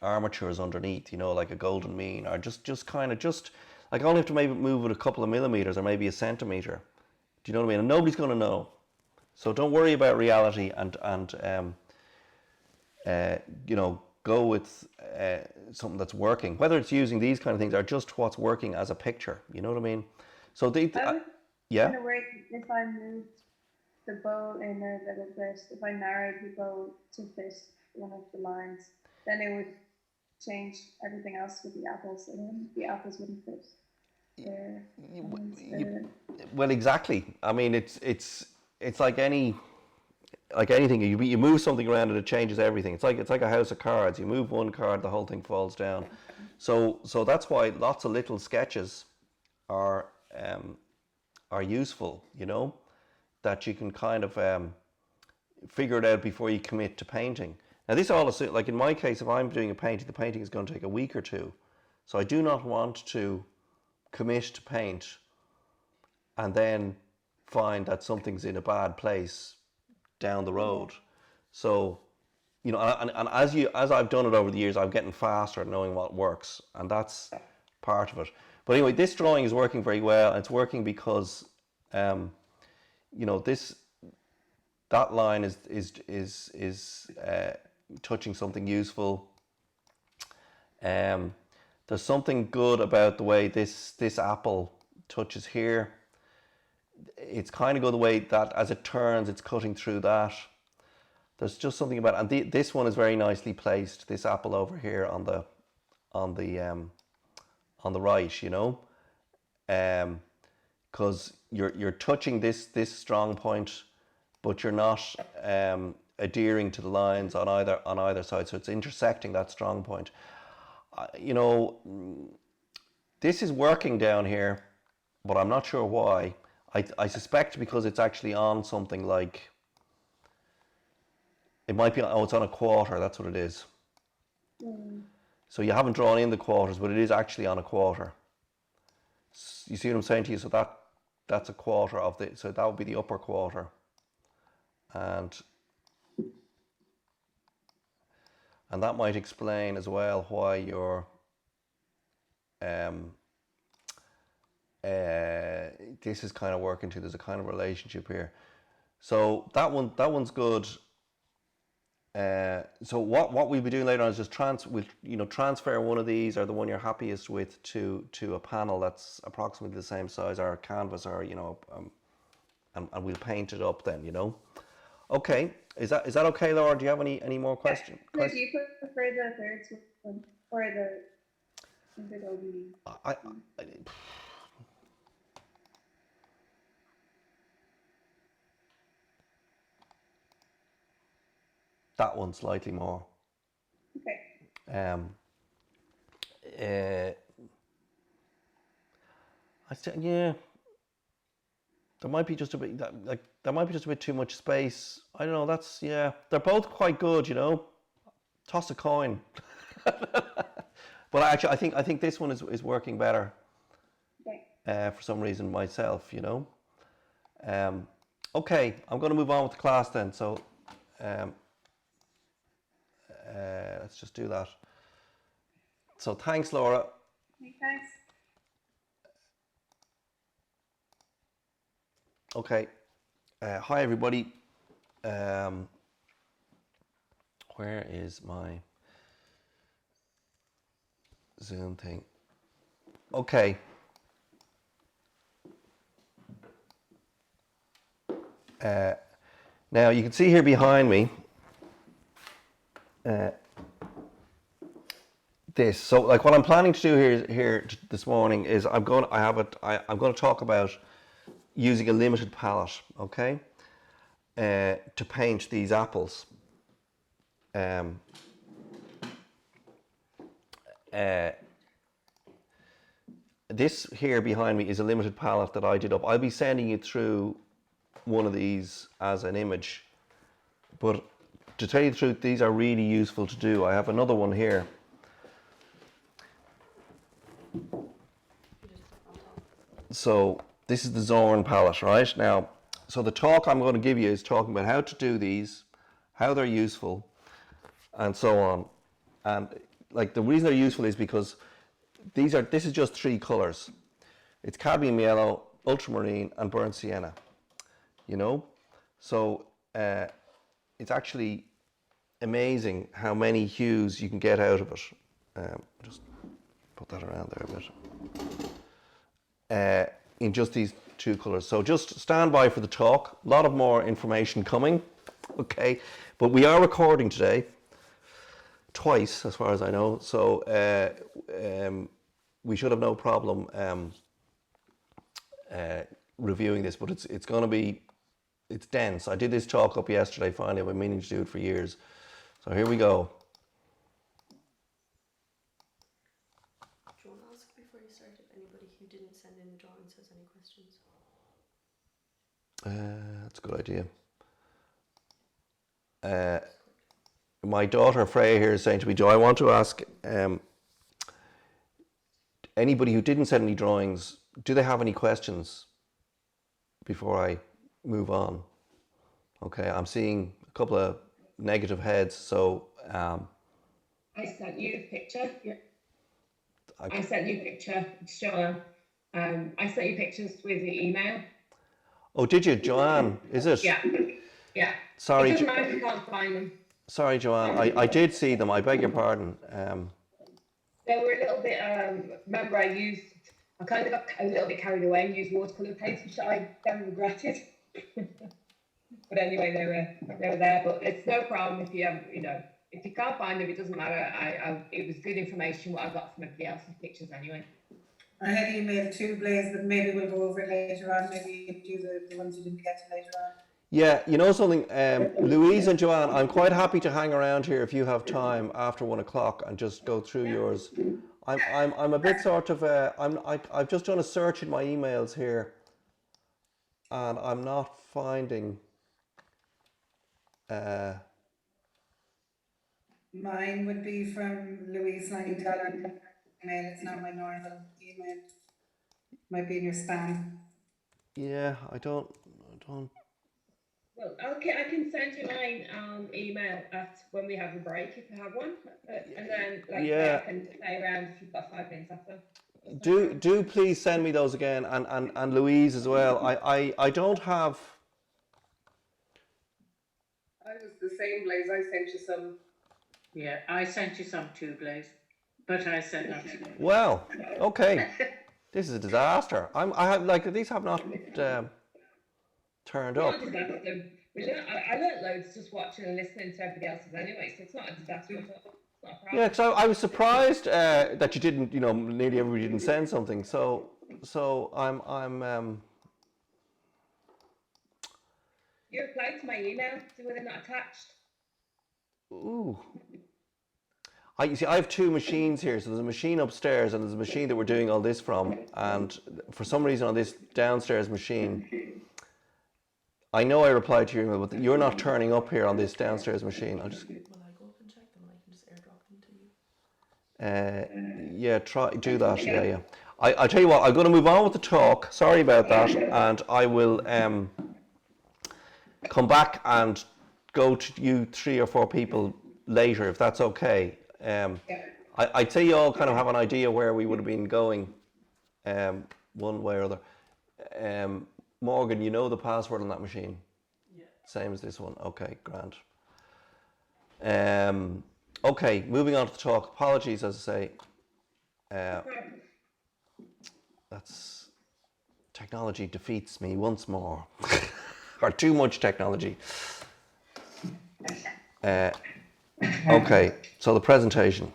armatures underneath, you know, like a golden mean, or just kind of just like I only have to maybe move it a couple of millimeters or maybe a centimeter. Do you know what I mean? And nobody's going to know. So don't worry about reality and you know, go with something that's working, whether it's using these kind of things or just what's working as a picture. You know what I mean? So I would yeah. kind of worry if I moved the bow in a little bit, if I narrowed the bow to fit one of the lines, then it would change everything else with the apples, and then the apples wouldn't fit there. Well, exactly. I mean, it's like anything. You move something around and it changes everything. It's like a house of cards. You move one card, the whole thing falls down. So that's why lots of little sketches are useful. You know, that you can kind of figure it out before you commit to painting. Now, this all assumes, like in my case, if I'm doing a painting, the painting is going to take a week or two. So I do not want to commit to paint and then find that something's in a bad place down the road. So, you know, and as I've done it over the years, I'm getting faster at knowing what works, and that's part of it. But anyway, this drawing is working very well, and it's working because, you know, that line is touching something useful. There's something good about the way this apple touches here. It's kind of good the way that as it turns, it's cutting through that. There's just something about it. And this one is very nicely placed. This apple over here on the right, you know, because you're touching this strong point, but you're not adhering to the lines on either side. So it's intersecting that strong point. You know, this is working down here, but I'm not sure why. I suspect because it's actually on something like, it might be, it's on a quarter, that's what it is. So you haven't drawn in the quarters, but it is actually on a quarter. You see what I'm saying to you? So that's a quarter of the, so that would be the upper quarter. And that might explain as well why you're this is kind of working too. There's a kind of relationship here. So that one's good. So what we'll be doing later on is just transfer one of these, or the one you're happiest with, to a panel that's approximately the same size, or a canvas, or you know, and we'll paint it up then. You know. Okay, is that okay, Laura? Do you have any more questions? Do you prefer the third one or the I that one slightly more. Okay. I said, yeah. There might be just a bit there might be just a bit too much space. I don't know. That's yeah. They're both quite good, you know. Toss a coin. But actually, I think this one is working better. Okay. For some reason myself, you know. Okay, I'm going to move on with the class then. So, let's just do that. So thanks, Laura. Okay, thanks. Okay. Hi, everybody. Where is my Zoom thing? Okay. Now you can see here behind me, this. So like what I'm planning to do this morning is I'm going to talk about using a limited palette, okay, to paint these apples. This here behind me is a limited palette that I did up. I'll be sending you through one of these as an image, but to tell you the truth, these are really useful to do. I have another one here. So this is the Zorn palette, right? Now, so the talk I'm going to give you is talking about how to do these, how they're useful, and so on. And like the reason they're useful is because this is just 3 colors. It's cadmium yellow, ultramarine, and burnt sienna. You know, so it's actually amazing how many hues you can get out of it. Just put that around there a bit. In just these 2 colors. So just stand by for the talk. A lot of more information coming. Okay, but we are recording today. Twice, as far as I know. So we should have no problem reviewing this, but it's going to be, it's dense. I did this talk up yesterday, finally. I've been meaning to do it for years. So here we go. Do you want to ask before you start if anybody who didn't send in the drawings has any questions? That's a good idea. My daughter Freya here is saying to me, do I want to ask anybody who didn't send any drawings, do they have any questions before I move on? Okay, I'm seeing a couple of negative heads, so I sent you a picture. Yeah. I sent you a picture, Joanne. I sent you pictures with the email. Oh, did you, Joanne? Is it? Yeah. Yeah. Sorry. It doesn't matter if you can't find them. Sorry, Joanne. I did see them. I beg your pardon. They were a little bit. Remember, I kind of got a little bit carried away and used watercolor paints, which I then regretted. But anyway, they were there. But it's no problem if you if you can't find them. It doesn't matter. It was good information what I got from everybody else's pictures anyway. I had emailed 2 Blaze, but maybe we'll go over it later on. Maybe do the ones you didn't get to later on. Yeah, you know something, Louise and Joanne, I'm quite happy to hang around here if you have time after 1 o'clock and just go through yours. I'm a bit sort of I've just done a search in my emails here, and I'm not finding. Mine would be from Louise Langdell email. It's not my normal email. Might be in your spam. Yeah, I don't. Well, okay, I can send you mine email at when we have a break if you have one, and then I can play around if you've got 5 minutes after. Do please send me those again, and Louise as well. I don't have. I was the same, Blaze. I sent you some. Yeah, I sent you some too, Blaze. But I sent that to you. Well, okay. This is a disaster. I have these have not turned up. I learned loads just watching and listening to everybody else's anyway, so it's not a disaster at all. It's not a problem. Yeah, because I was surprised that you didn't, nearly everybody didn't send something. So I'm. You replied to my email, so were they not attached? Ooh. You see, I have 2 machines here. So there's a machine upstairs and there's a machine that we're doing all this from. And for some reason on this downstairs machine, I know I replied to your email, but you're not turning up here on this downstairs machine. Will I go up and check them? I can just airdrop them to you. Yeah, do that. Yeah. I'll tell you what, I'm going to move on with the talk. Sorry about that. And I will come back and go to you 3 or 4 people later, if that's okay. I'd say you all kind of have an idea where we would have been going one way or other. Morgan, you know the password on that machine? Yeah. Same as this one. Okay, grand. Okay, moving on to the talk. Apologies, as I say. That's technology defeats me once more. Or too much technology. Okay, so the presentation.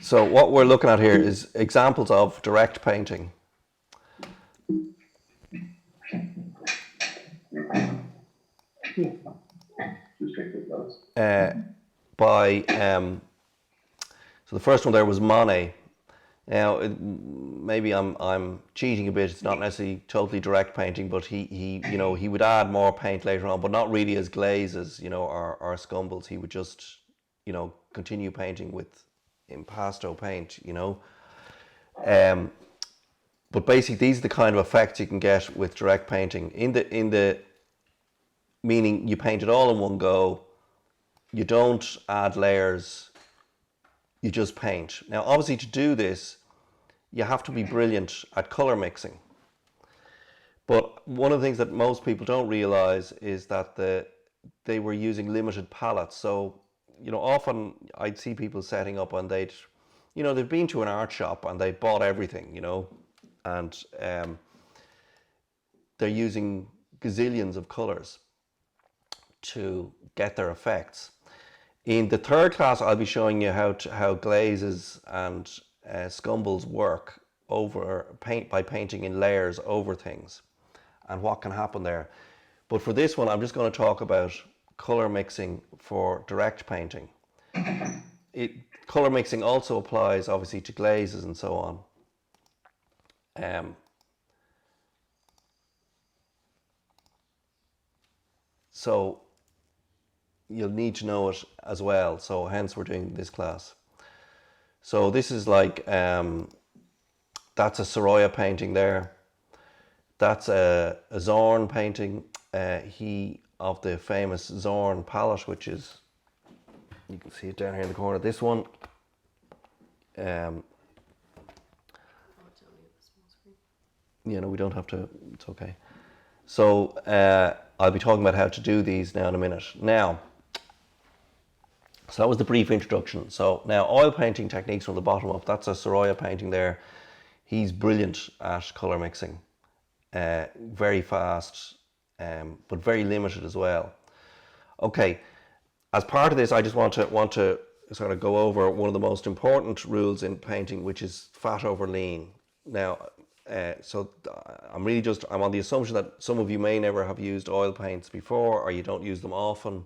So what we're looking at here is examples of direct painting. By so the first one there was Monet. Now maybe I'm cheating a bit. It's not necessarily totally direct painting, but he you know, he would add more paint later on, but not really as glazes, you know, or scumbles. He would just, you know, continue painting with impasto paint, you know. But basically these are the kind of effects you can get with direct painting. In the meaning you paint it all in one go. You don't add layers, you just paint. Now obviously to do this, you have to be brilliant at colour mixing. But one of the things that most people don't realise is that they were using limited palettes. So, you know, often I'd see people setting up and they've been to an art shop and they bought everything, you know, and they're using gazillions of colours to get their effects. In the third class, I'll be showing you how glazes and scumbles work by painting in layers over things and what can happen there. But for this one, I'm just going to talk about colour mixing for direct painting. Colour mixing also applies obviously to glazes and so on. So you'll need to know it as well, so hence we're doing this class. So this is like, that's a Sorolla painting there. That's a Zorn painting, of the famous Zorn palette, which is, you can see it down here in the corner, this one. You know, we don't have to, it's okay. So I'll be talking about how to do these now in a minute. Now, so that was the brief introduction. So now oil painting techniques from the bottom up. That's a Sorolla painting there. He's brilliant at colour mixing. Very fast, but very limited as well. Okay, as part of this, I just want to sort of go over one of the most important rules in painting, which is fat over lean. Now, so I'm on the assumption that some of you may never have used oil paints before, or you don't use them often.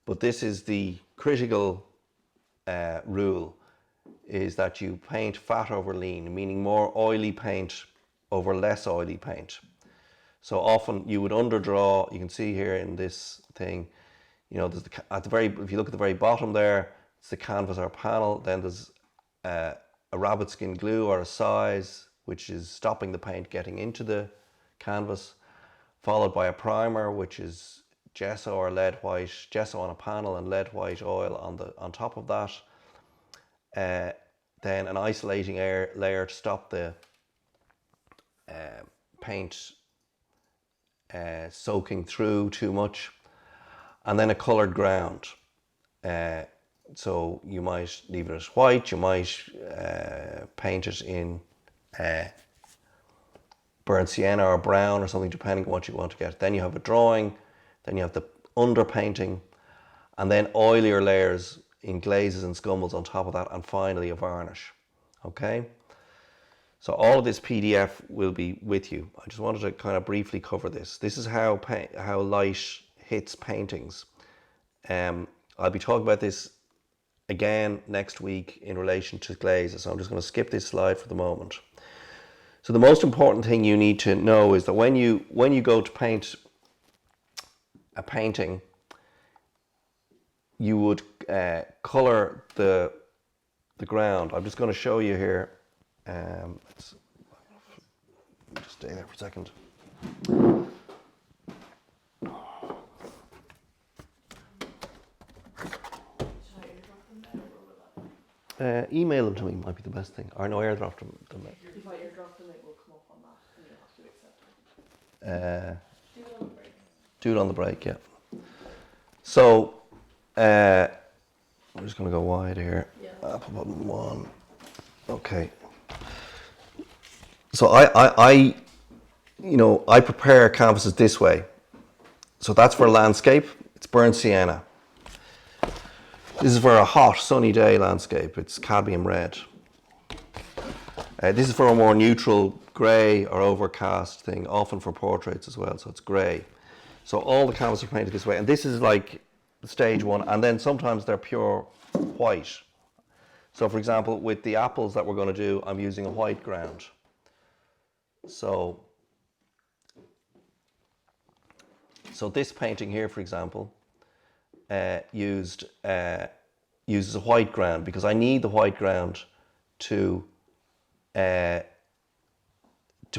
But this is the critical rule, is that you paint fat over lean, meaning more oily paint over less oily paint. So often you would underdraw. You can see here in this thing, you know, there's if you look at the very bottom there, it's the canvas or panel. Then there's a rabbit skin glue or a size, which is stopping the paint getting into the canvas, followed by a primer, which is gesso or lead white, gesso on a panel and lead white oil on top of that. Then an isolating layer to stop the paint soaking through too much, and then a coloured ground. So you might leave it as white, you might paint it in burnt sienna or brown or something, depending on what you want to get. Then you have a drawing, then you have the underpainting, and then oilier layers in glazes and scumbles on top of that, and finally a varnish. Okay? So all of this PDF will be with you. I just wanted to kind of briefly cover this. This is how light hits paintings. I'll be talking about this again next week in relation to glazes. So I'm just going to skip this slide for the moment. So the most important thing you need to know is that when you go to paint a painting, you would colour the ground. I'm just going to show you here. Let's just stay there for a second. Email them to me might be the best thing. Or no, airdrop them. If I airdrop them, it will come up on that, and you'll have to accept it. Do it on the break. Do it on the break, yeah. So, I'm just going to go wide here. Yeah. Apple button 1. Okay. So I prepare canvases this way. So that's for landscape. It's burnt sienna. This is for a hot, sunny day landscape. It's cadmium red. This is for a more neutral grey or overcast thing, often for portraits as well, so it's grey. So all the canvases are painted this way, and this is like stage one, and then sometimes they're pure white. So for example, with the apples that we're going to do, I'm using a white ground. So this painting here, for example, uses a white ground because I need the white ground to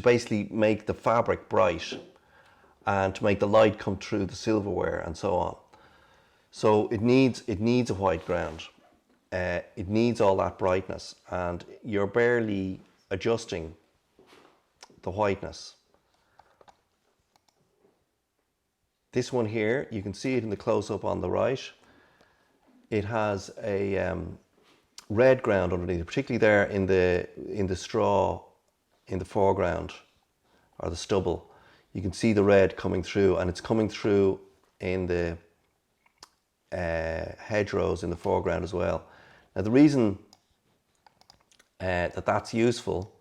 basically make the fabric bright and to make the light come through the silverware and so on. So it needs a white ground. It needs all that brightness, and you're barely adjusting the whiteness. This one here, you can see it in the close-up on the right. It has a red ground underneath, particularly there in the straw in the foreground, or the stubble. You can see the red coming through, and it's coming through in the hedgerows in the foreground as well. Now the reason that's useful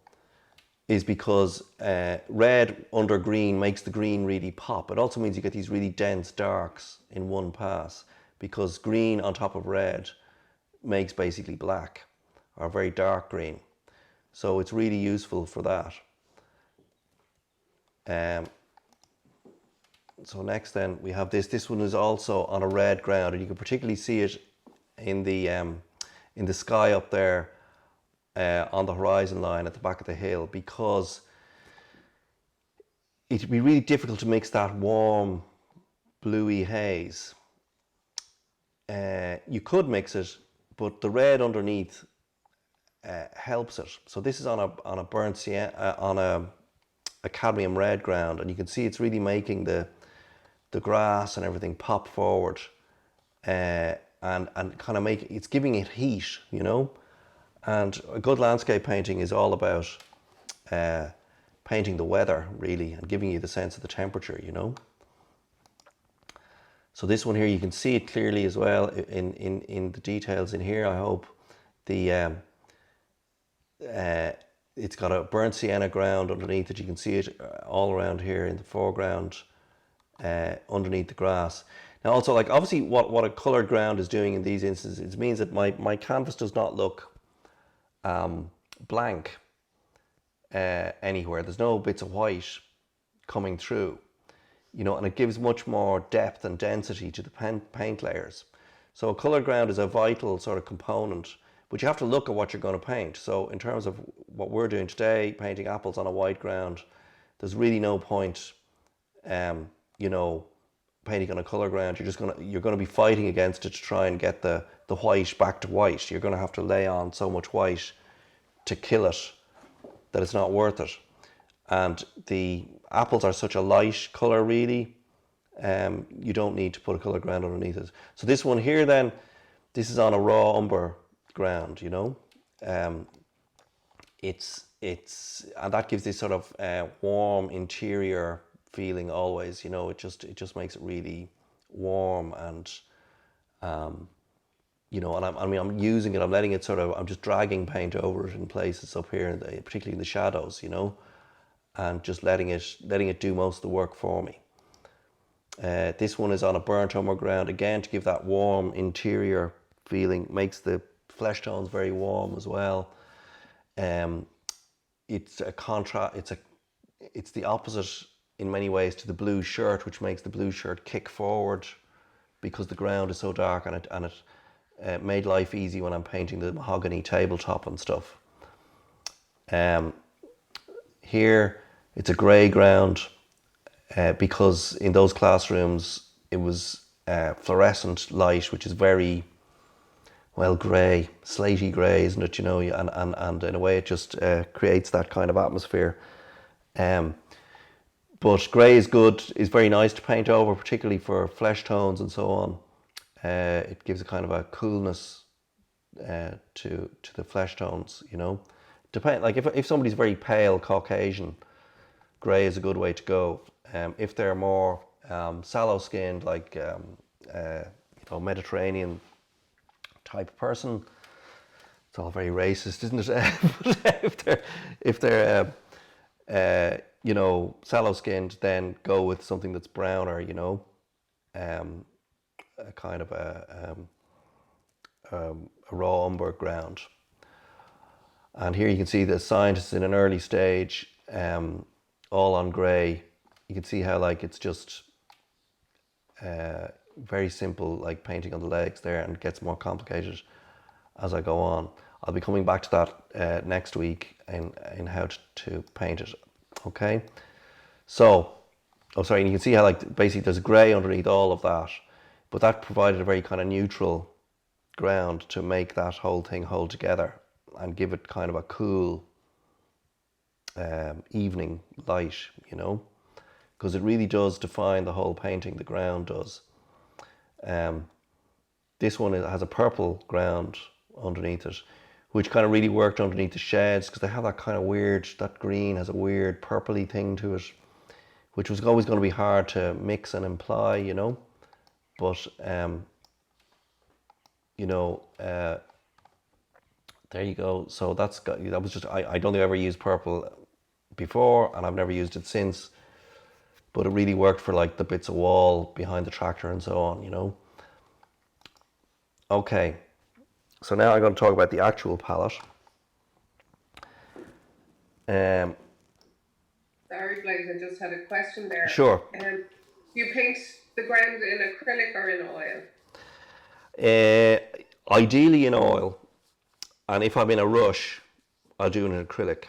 is because red under green makes the green really pop. It also means you get these really dense darks in one pass, because green on top of red makes basically black, or very dark green. So it's really useful for that. So next then we have this. This one is also on a red ground, and you can particularly see it in the sky up there on the horizon line at the back of the hill, because it'd be really difficult to mix that warm bluey haze. You could mix it, but the red underneath helps it. So this is on a burnt sienna, on a cadmium red ground, and you can see it's really making the grass and everything pop forward, and kind of it's giving it heat, you know. And a good landscape painting is all about painting the weather, really, and giving you the sense of the temperature, you know. So this one here, you can see it clearly as well in the details in here, I hope. It's got a burnt sienna ground underneath it. You can see it all around here in the foreground, underneath the grass. Now also, like, obviously what a coloured ground is doing in these instances, it means that my canvas does not look blank anywhere. There's no bits of white coming through, you know, and it gives much more depth and density to the paint layers. So a coloured ground is a vital sort of component, but you have to look at what you're going to paint. So in terms of what we're doing today, painting apples on a white ground, there's really no point, you know, painting on a colour ground. You're going to be fighting against it to try and get the white back to white. You're going to have to lay on so much white to kill it that it's not worth it. And the apples are such a light colour, really. You don't need to put a colour ground underneath it. So this one here then, this is on a raw umber ground, you know. And that gives this sort of warm interior feeling always, you know. It just makes it really warm, and you know, and I'm using it, I'm letting it I'm just dragging paint over it in places up here, particularly in the shadows, you know, and just letting it do most of the work for me. This one is on a burnt umber ground, again, to give that warm interior feeling, makes the flesh tones very warm as well. It's a contrast, it's the opposite in many ways to the blue shirt, which makes the blue shirt kick forward because the ground is so dark, and it made life easy when I'm painting the mahogany tabletop and stuff. Here it's a grey ground, because in those classrooms it was fluorescent light, which is very, well, grey, slatey grey, isn't it, you know, and in a way it just creates that kind of atmosphere. But grey is good, is very nice to paint over, particularly for flesh tones and so on. It gives a kind of a coolness to the flesh tones, you know. Like if somebody's very pale Caucasian, grey is a good way to go. If they're more sallow skinned, like you know, Mediterranean type of person. It's all very racist, isn't it? But if they're you know, sallow skinned, then go with something that's browner, you know, a kind of a raw umber ground. And here you can see the scientists in an early stage, all on grey. You can see how like it's just very simple, like painting on the legs there, and it gets more complicated as I go on. I'll be coming back to that next week in how to paint it. Okay, so, oh sorry, and you can see how like basically there's grey underneath all of that, but that provided a very kind of neutral ground to make that whole thing hold together and give it kind of a cool evening light, you know, because it really does define the whole painting, the ground does. This one has a purple ground underneath it, which kind of really worked underneath the sheds because they have that kind of weird, that green has a weird purpley thing to it, which was always going to be hard to mix and imply, you know. But, you know, there you go. So that was just, I don't think I ever used purple before, and I've never used it since. But it really worked for like the bits of wall behind the tractor and so on, you know. Okay. So now I'm going to talk about the actual palette. Sorry, Blaise, I just had a question there. Sure. You paint the ground in acrylic or in oil? Ideally in oil, and if I'm in a rush, I'll do it in acrylic.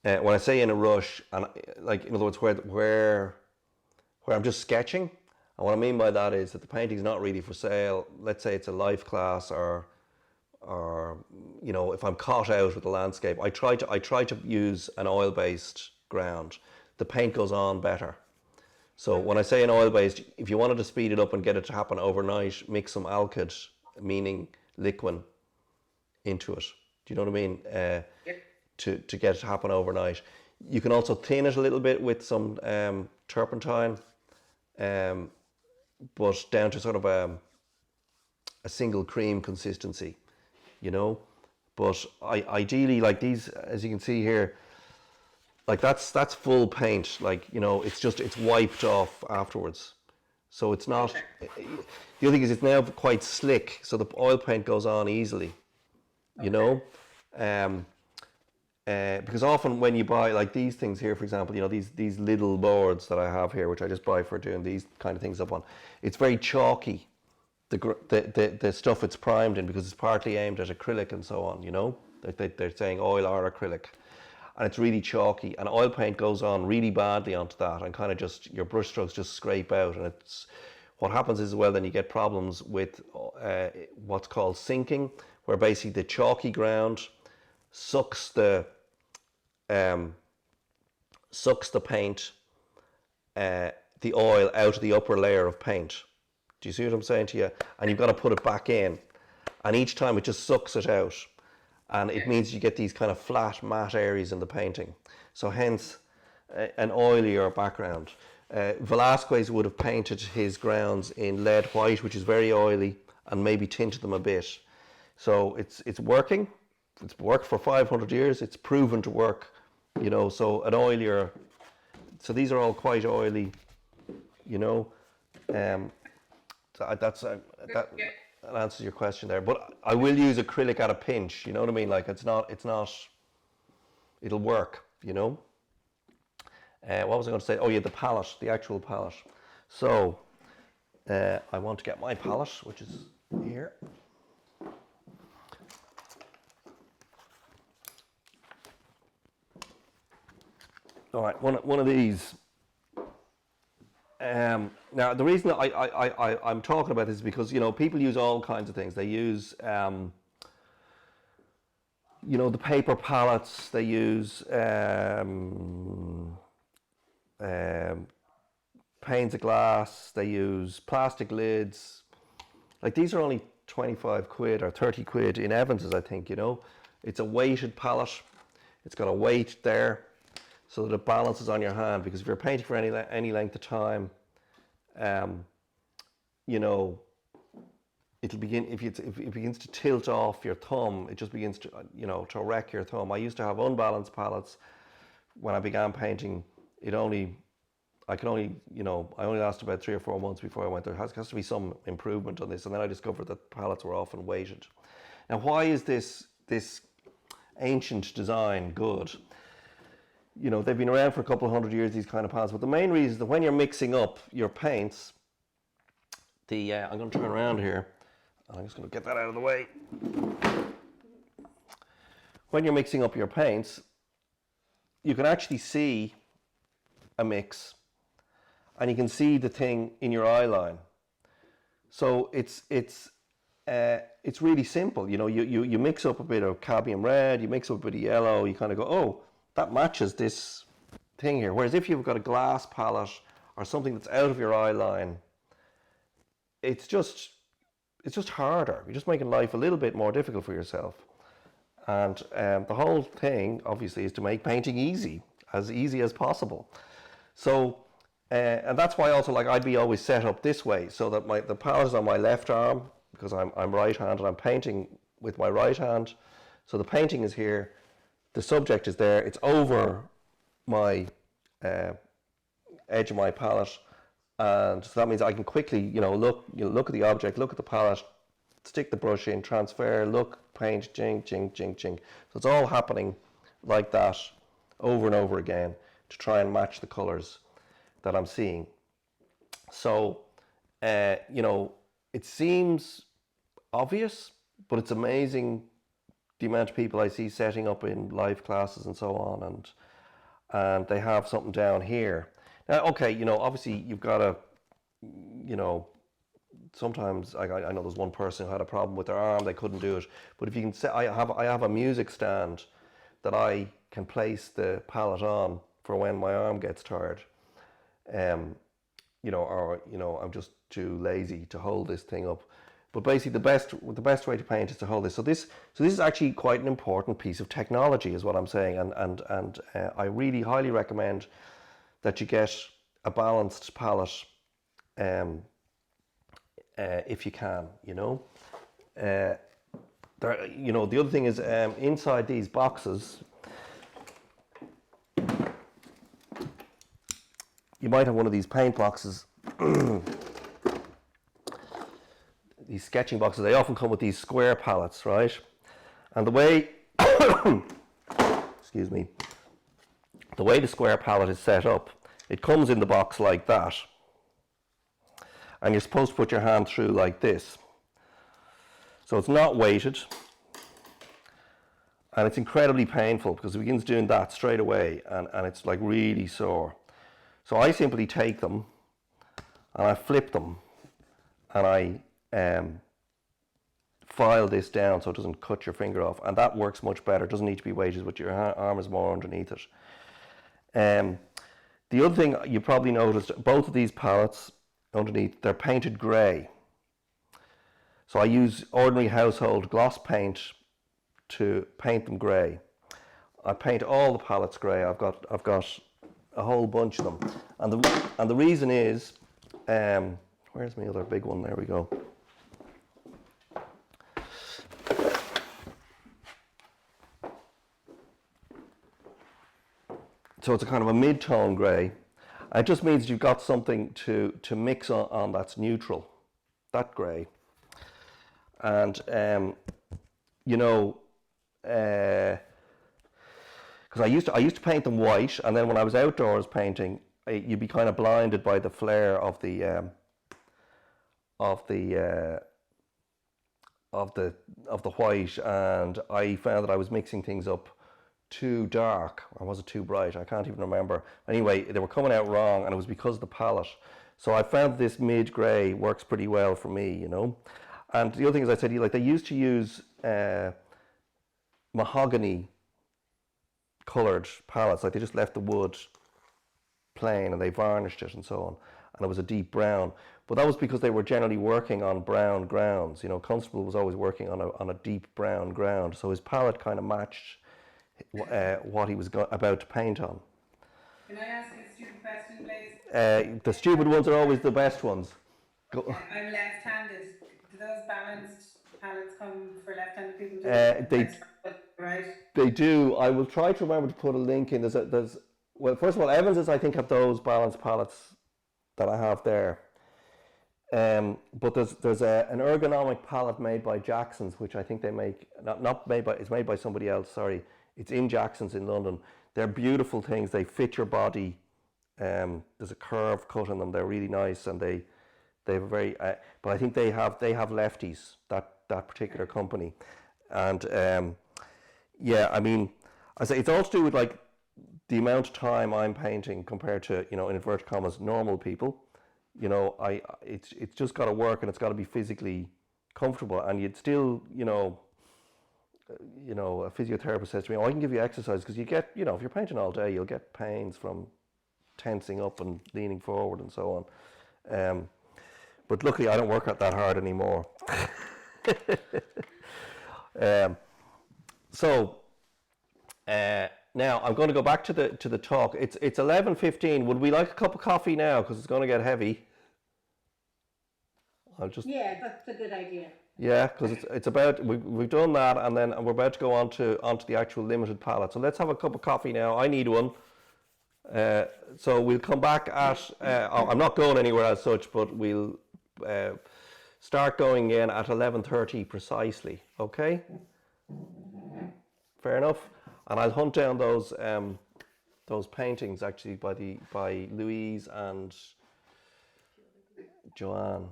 When I say in a rush, and like in other words, where I'm just sketching, and what I mean by that is that the painting's not really for sale. Let's say it's a life class, or you know, if I'm caught out with the landscape, I try to use an oil-based ground. The paint goes on better. So when I say an oil-based, if you wanted to speed it up and get it to happen overnight, mix some alkyd, meaning liquid, into it. Do you know what I mean? To get it to happen overnight. You can also thin it a little bit with some turpentine, but down to sort of a single cream consistency, you know. But ideally, like these, as you can see here, like that's full paint. Like, you know, it's wiped off afterwards. So it's not. The other thing is it's now quite slick, so the oil paint goes on easily, you know. Because often when you buy like these things here, for example, you know, these little boards that I have here, which I just buy for doing these kind of things up on, it's very chalky. The stuff it's primed in, because it's partly aimed at acrylic and so on, you know. They're saying oil or acrylic, and it's really chalky, and oil paint goes on really badly onto that, and kind of just your brush strokes just scrape out, and it's what happens is, well, then you get problems with what's called sinking, where basically the chalky ground sucks the paint, the oil out of the upper layer of paint. Do you see what I'm saying to you? And you've got to put it back in, and each time it just sucks it out, and it means you get these kind of flat matte areas in the painting. So hence an oilier background. Velázquez would have painted his grounds in lead white, which is very oily, and maybe tinted them a bit. So it's working. It's worked for 500 years. It's proven to work, you know. So an oilier. So these are all quite oily, you know. So that answers your question there. But I will use acrylic at a pinch. You know what I mean? Like it's not. It'll work, you know. What was I going to say? Oh yeah, the palette, the actual palette. So I want to get my palette, which is here. All right, one of these. Now the reason I'm talking about this is because, you know, people use all kinds of things. They use you know, the paper palettes. They use panes of glass. They use plastic lids. Like these are only 25 quid or 30 quid in Evans's, I think, you know. It's a weighted palette. It's got a weight there, so that it balances on your hand, because if you're painting for any length of time, you know, it'll begin, if it begins to tilt off your thumb, it just begins to, to wreck your thumb. I used to have unbalanced palettes when I began painting. I only lasted about 3 or 4 months before I went, there has to be some improvement on this. And then I discovered that palettes were often weighted. Now, why is this ancient design good? They've been around for a couple of hundred years, these kind of palettes, but the main reason is that when you're mixing up your paints, I'm going to turn around here, and I'm just going to get that out of the way. When you're mixing up your paints, you can actually see a mix, and you can see the thing in your eye line. So it's really simple. You mix up a bit of cadmium red, you mix up a bit of yellow, you kind of go, oh, that matches this thing here. Whereas if you've got a glass palette or something that's out of your eye line, it's just harder. You're just making life a little bit more difficult for yourself. And the whole thing, obviously, is to make painting easy as possible. So, and that's why also, like, I'd be always set up this way, so that the palette is on my left arm, because I'm right-handed. I'm painting with my right hand, so the painting is here. The subject is there. It's over my edge of my palette, and so that means I can quickly, look at the object, look at the palette, stick the brush in, transfer, look, paint, jing, jing, jing, jing. So it's all happening like that over and over again to try and match the colors that I'm seeing. So, it seems obvious, but it's amazing the amount of people I see setting up in live classes and so on, and they have something down here. Now, okay, obviously you've got to, sometimes I know there's one person who had a problem with their arm, they couldn't do it. But if you can say, I have a music stand that I can place the palette on for when my arm gets tired. I'm just too lazy to hold this thing up. But basically, the best way to paint is to hold this. So this is actually quite an important piece of technology, is what I'm saying. And I really highly recommend that you get a balanced palette, if you can. The other thing is, inside these boxes, you might have one of these paint boxes. These sketching boxes, they often come with these square palettes, right? And the way, excuse me, the way the square palette is set up, it comes in the box like that. And you're supposed to put your hand through like this. So it's not weighted. And it's incredibly painful because it begins doing that straight away, and it's like really sore. So I simply take them and I flip them and I file this down so it doesn't cut your finger off, and that works much better. It doesn't need to be weighted, but your arm is more underneath it. The other thing you probably noticed, both of these palettes underneath, they're painted grey. So I use ordinary household gloss paint to paint them grey. I paint all the palettes grey. I've got a whole bunch of them, and the reason is, where's my other big one? There we go. So it's a kind of a mid-tone grey. It just means you've got something to mix on that's neutral, that grey. And, because I used to paint them white, and then when I was outdoors painting, you'd be kind of blinded by the flare of the white, and I found that I was mixing things up too dark, or was it too bright? I can't even remember. Anyway, they were coming out wrong, and it was because of the palette. So I found this mid-grey works pretty well for me, And the other thing is, I said, like, they used to use mahogany coloured palettes, like they just left the wood plain and they varnished it and so on, and it was a deep brown. But that was because they were generally working on brown grounds. Constable was always working on a deep brown ground, so his palette kind of matched what he was about to paint on. Can I ask you a stupid question, please? The stupid ones are always the best ones. Go. Yeah, I'm left-handed. Do those balanced palettes come for left-handed people too? Right. They do. I will try to remember to put a link in. Well, first of all, Evans's I think have those balanced palettes that I have there. But there's an ergonomic palette made by Jackson's, which I think they make, not made by, it's made by somebody else, sorry. It's in Jackson's in London. They're beautiful things. They fit your body. There's a curve cut in them. They're really nice, and they have a very, but I think they have lefties, that particular company. And yeah, I mean, I say it's all to do with like the amount of time I'm painting compared to, in inverted commas, normal people. It's just got to work, and it's got to be physically comfortable. And you'd still, a physiotherapist says to me, "Oh, I can give you exercise," because you get, if you're painting all day, you'll get pains from tensing up and leaning forward and so on. But luckily, I don't work out that hard anymore. Now I'm going to go back to the talk. It's 11:15. Would we like a cup of coffee now, because it's going to get heavy? Yeah, that's a good idea. Yeah, because it's about we've done that, and then we're about to go onto the actual limited palette. So let's have a cup of coffee now. I need one. So we'll come back at. I'm not going anywhere as such, but we'll start going in at 11:30 precisely. Okay. Fair enough. And I'll hunt down those paintings actually by Louise and Joanne.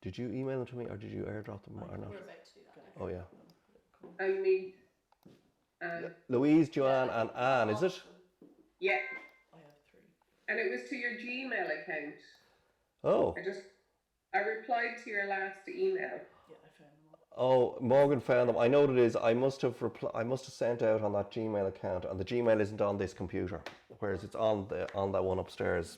Did you email them to me, or did you airdrop them or not? We're about to do that. Oh yeah. I mean, Louise, Joanne, and Anne, is it? yeah, I have 3. and it was to your Gmail account. Oh. I replied to your last email. Yeah, I found them all. Oh, Morgan found them. I know what it is. I must have sent out on that Gmail account, and the Gmail isn't on this computer, whereas it's on that one upstairs.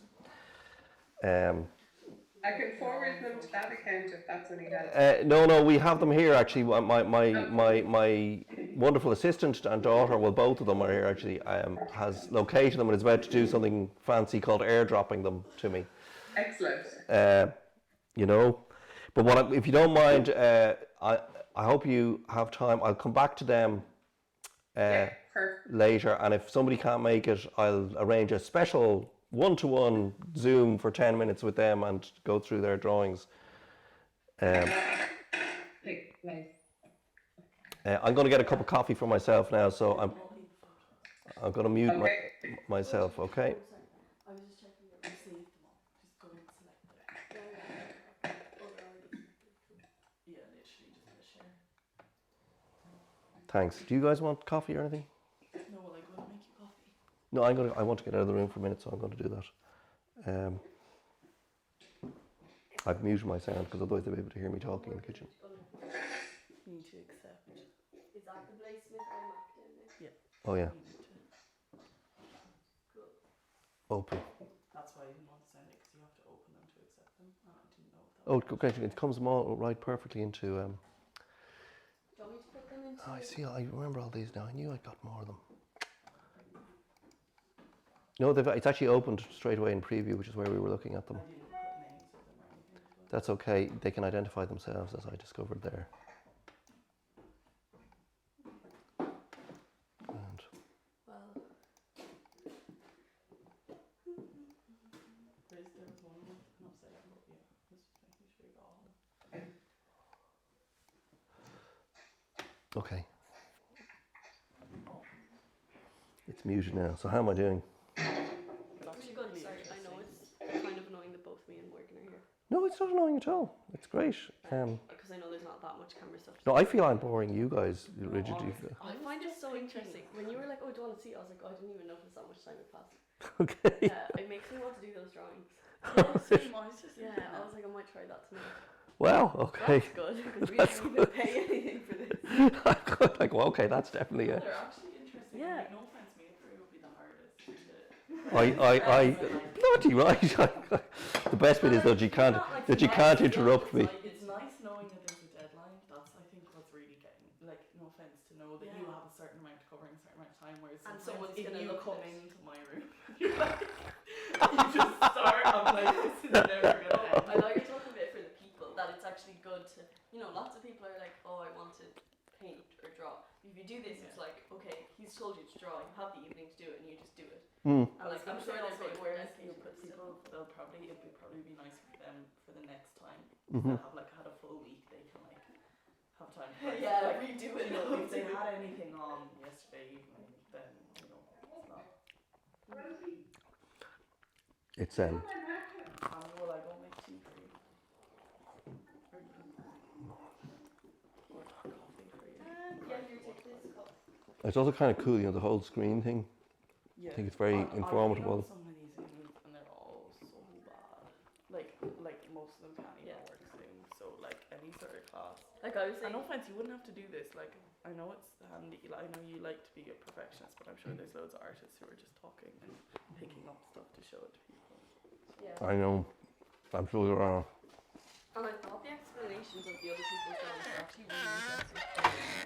I can forward them to that account if that's any help. No, we have them here actually. My wonderful assistant and daughter, well, both of them are here actually. Has located them and is about to do something fancy called airdropping them to me. Excellent. But if you don't mind, I hope you have time. I'll come back to them later, and if somebody can't make it, I'll arrange a special one-to-one Zoom for 10 minutes with them and go through their drawings. I'm going to get a cup of coffee for myself now, so I'm going to mute myself, okay? I was just checking that we saved them all. Just go and select them. Yeah, literally just gonna share. Thanks. Do you guys want coffee or anything? No, well, I go and make you coffee. No, I want to get out of the room for a minute, so I'm going to do that. I've muted my sound because otherwise they'll be able to hear me talking in the kitchen. You need to accept. Is that the placement I marked in there? Oh yeah. Cool. Open. That's why I didn't want to send it, because you have to open them to accept them. And I didn't know if that Oh, okay. It comes all right perfectly into. Do you want me to put them into? I see. I remember all these now. I knew I got more of them. No, it's actually opened straight away in preview, which is where we were looking at them. I didn't put names of them or anything. But That's okay. They can identify themselves, as I discovered there. And Well, there was one with an upside down, but yeah, just making sure you got all of them. okay. It's muted now. So how am I doing? pretty good. Sorry, I know it's kind of annoying that both me and Morgan are here. No, it's not annoying at all. It's great. Because I know there's not that much camera stuff. No, I feel I'm boring you guys. Rigidly. I find it so interesting. When you were like, "Oh, do you want to see?" I was like, "Oh, I didn't even notice that much time had passed." Okay. It makes me want to do those drawings. Same, I was just Yeah, I was like, I might try that tonight. Well, okay. That's good, because we didn't even pay anything for this. I'm good. Like, well, okay, that's definitely it. They're actually interesting. Yeah. Like, no offense, me, it would be the hardest to. Bloody right. The best bit is that you can't interrupt me. It's nice knowing that there's a deadline. That's, I think, what's really getting, like, no offense, to know that you have a certain amount to cover in a certain amount of time, whereas And sometimes someone's if gonna you look come at it. into my room, you're like, you just start, I'm like, this is never gonna end. I know you're talking about it for the good to, you know, lots of people are like, oh, I want to paint or draw. If you do this, it's like, okay, he's told you to draw, you have the evening to do it, and you just do it. Mm. And like, I'm sure also, there's whereas dedication you put still. people, it'd probably be nicer for them for the next time. Mhm. They'll have like had a full week, they can like have time to practice. Yeah, like redo it. you know, if they had anything on yesterday evening, then you know it's not. It's Will I go make tea for you? Or coffee for you? Yeah, here, take this cup. it's also kind of cool, you know, the whole screen thing. Yeah. I think it's very informative. I've been on some of these Zooms and they're all so bad. Like most of them can't even work Zoom. So like any sort of class. Like I was saying, no offense, you wouldn't have to do this. Like I know it's handy. I know you like to be a perfectionist, but I'm sure there's loads of artists who are just talking and picking up stuff to show it to people. yeah. I know. I'm sure there are. And I thought the explanations of the other people's drawings were actually really interesting.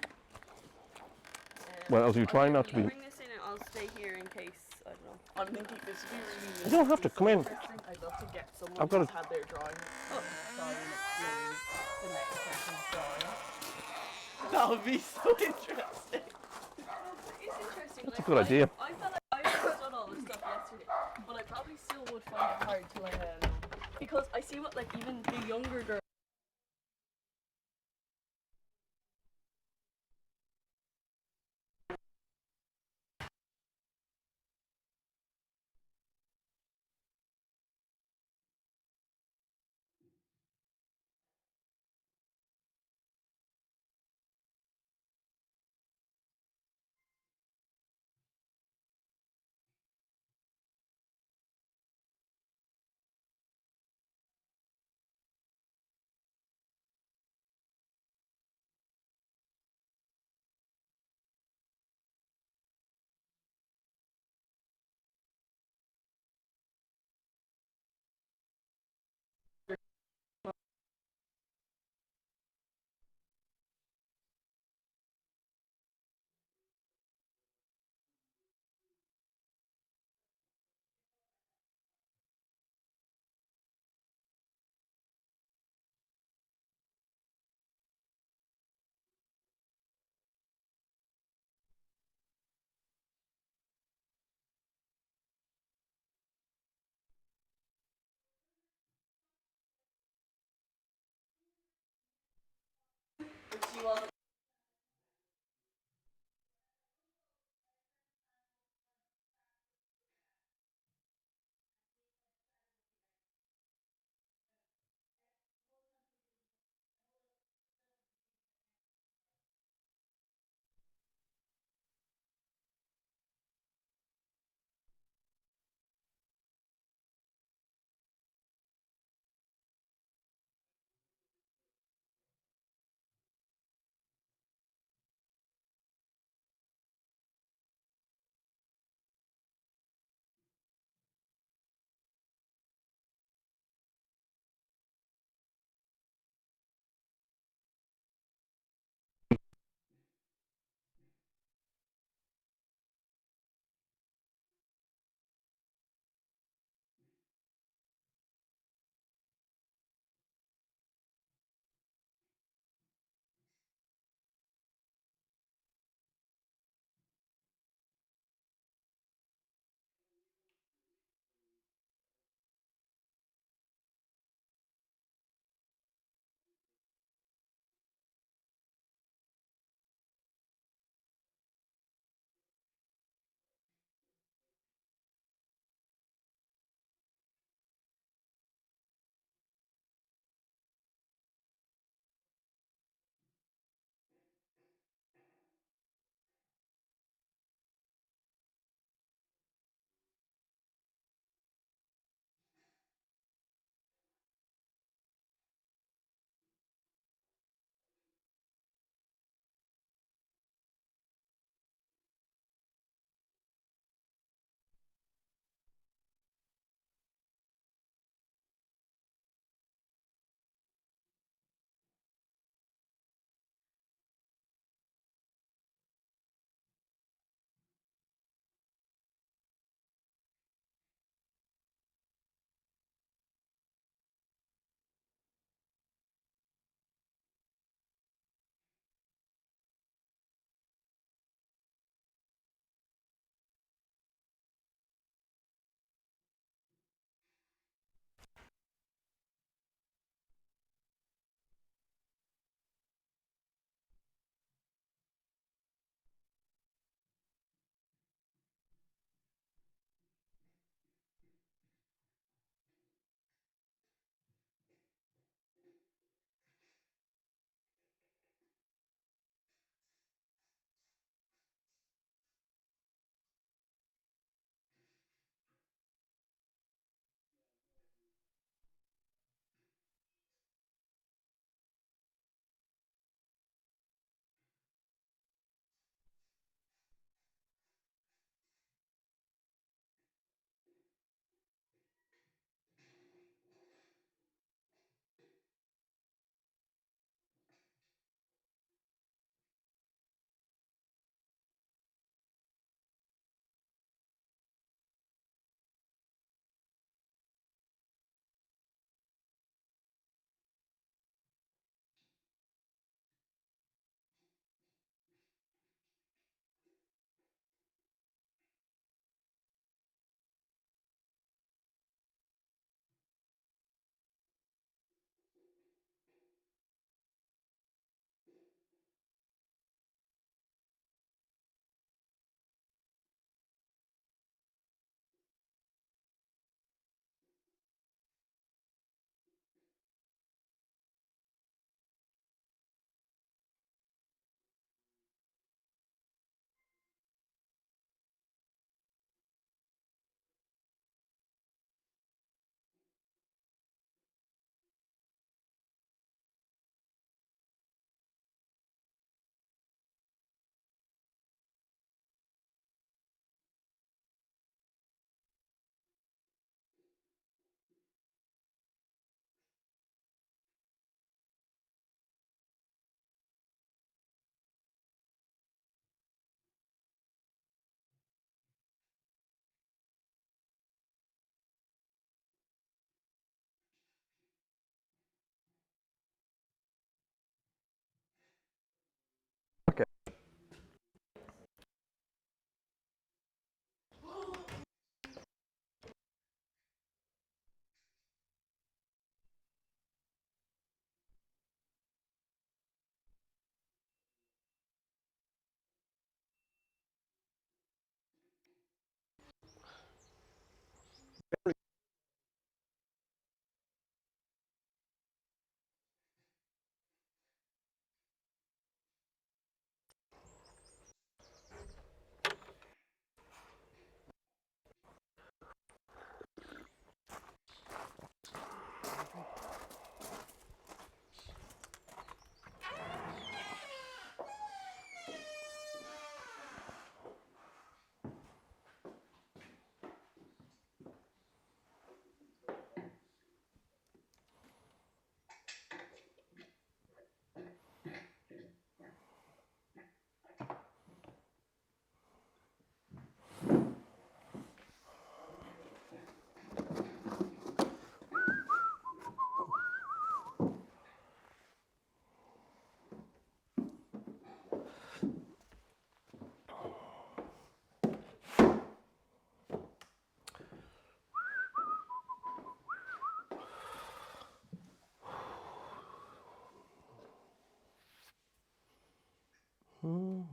Well, as you try not to be. You bring this in and I'll stay here in case, I don't know. I'm thinking this would be really. You don't have to come in. I'd love to get someone I've got who's a- had their drawing try and explain the next person's drawing. That would be so interesting. It's interesting. That's a good idea. I felt like I understood all this stuff yesterday, but I probably still would find it hard to like, because I see what like even the younger girls. But she wasn't.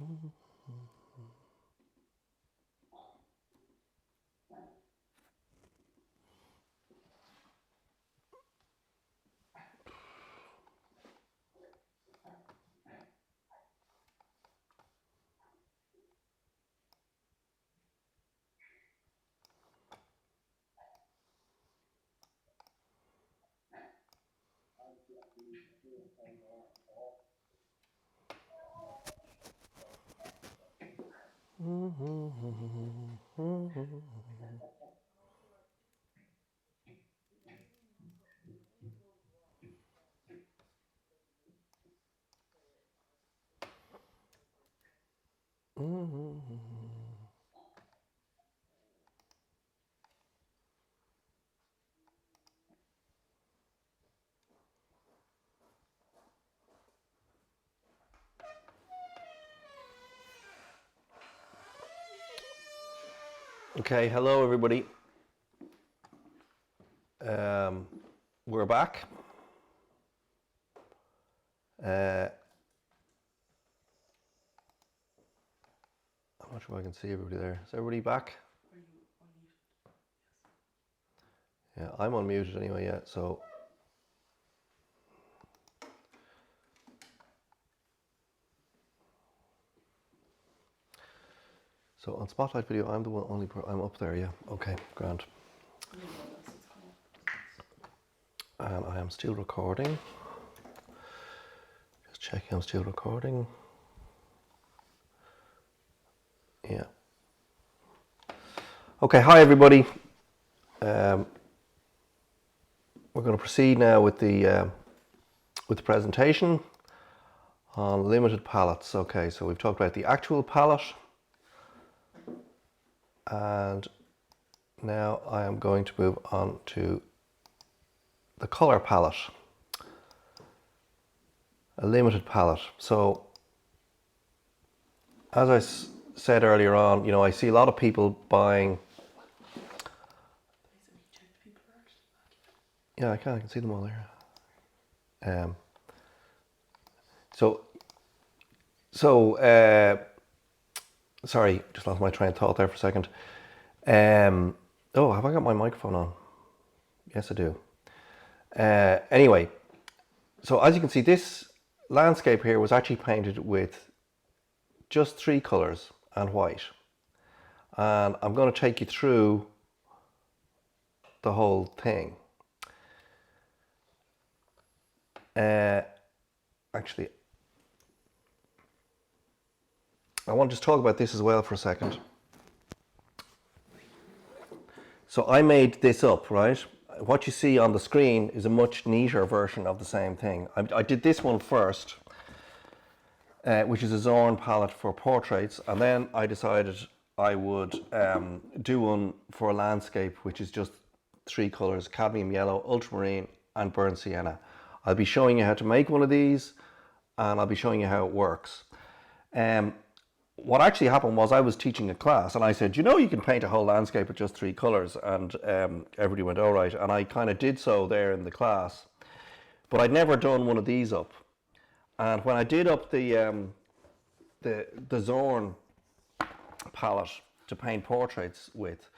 Okay, hello everybody. We're back. I'm not sure if I can see everybody there. Is everybody back? Yeah, I'm unmuted anyway, yeah, so. So on Spotlight Video, I'm the only I'm up there, yeah. Okay, grand. And I am still recording. Just checking I'm still recording. Yeah. Okay, hi everybody. We're going to proceed now with the presentation on limited palettes. Okay, so we've talked about the actual palette, and now I am going to move on to the color palette, a limited palette. So, as I said earlier on, you know, I see a lot of people buying. Yeah, I can see them all there. Sorry, just lost my train of thought there for a second. Oh, have I got my microphone on? Yes, I do. Anyway, so as you can see, this landscape here was actually painted with just 3 colours and white. And I'm going to take you through the whole thing. Actually, I want to just talk about this as well for a second. So I made this up, right? What you see on the screen is a much neater version of the same thing. I did this one first, which is a Zorn palette for portraits, and then I decided I would do one for a landscape, which is just 3 colours: cadmium yellow, ultramarine, and burnt sienna. I'll be showing you how to make one of these, and I'll be showing you how it works. What actually happened was I was teaching a class, and I said, you know, you can paint a whole landscape with just 3 colours, and everybody went, all right, and I kind of did so there in the class, but I'd never done one of these up. And when I did up the Zorn palette to paint portraits with,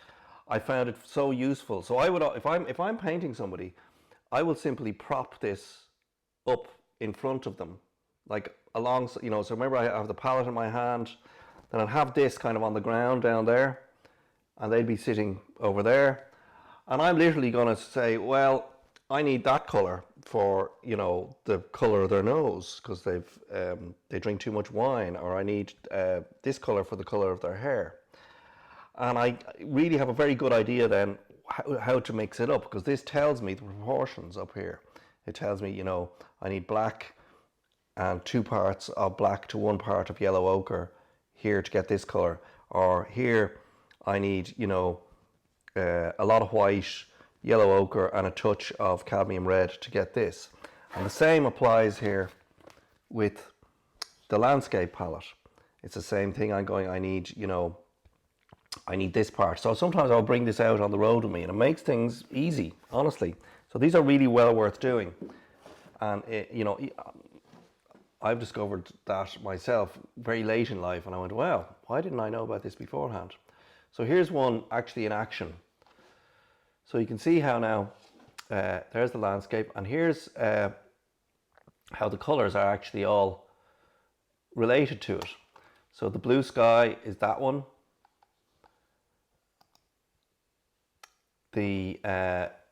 I found it so useful. So I would, if I'm painting somebody, I will simply prop this up in front of them, like along, you know. So remember, I have the palette in my hand, then I'd have this kind of on the ground down there, and they'd be sitting over there, and I'm literally going to say, well, I need that color for, you know, the color of their nose because they drink too much wine, or I need this color for the color of their hair. And I really have a very good idea then how to mix it up, because this tells me the proportions up here. It tells me, you know, I need black and 2 parts of black to 1 part of yellow ochre here to get this color, or here I need, you know, a lot of white, yellow ochre, and a touch of cadmium red to get this. And the same applies here with the landscape palette. It's the same thing. I need, you know, I need this part. So sometimes I'll bring this out on the road with me, and it makes things easy, honestly. So these are really well worth doing. And, you know, I've discovered that myself very late in life, and I went, wow, why didn't I know about this beforehand? So here's one actually in action. So you can see how now, there's the landscape, and here's how the colours are actually all related to it. So the blue sky is that one. The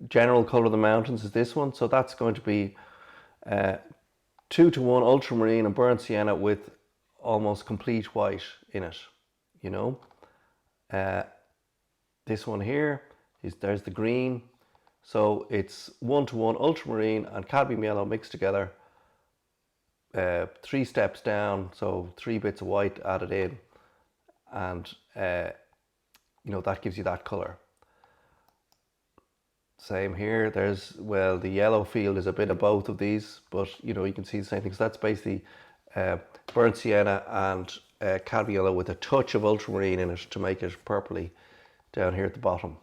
general colour of the mountains is this one. So that's going to be 2-to-1 ultramarine and burnt sienna with almost complete white in it, you know. This one here there's the green. So it's 1-to-1 ultramarine and cadmium yellow mixed together. 3 steps down, so 3 bits of white added in, and you know, that gives you that colour. Same here, there's, well, the yellow field is a bit of both of these, but you know, you can see the same thing. So that's basically burnt sienna and cadmium yellow with a touch of ultramarine in it to make it purpley down here at the bottom.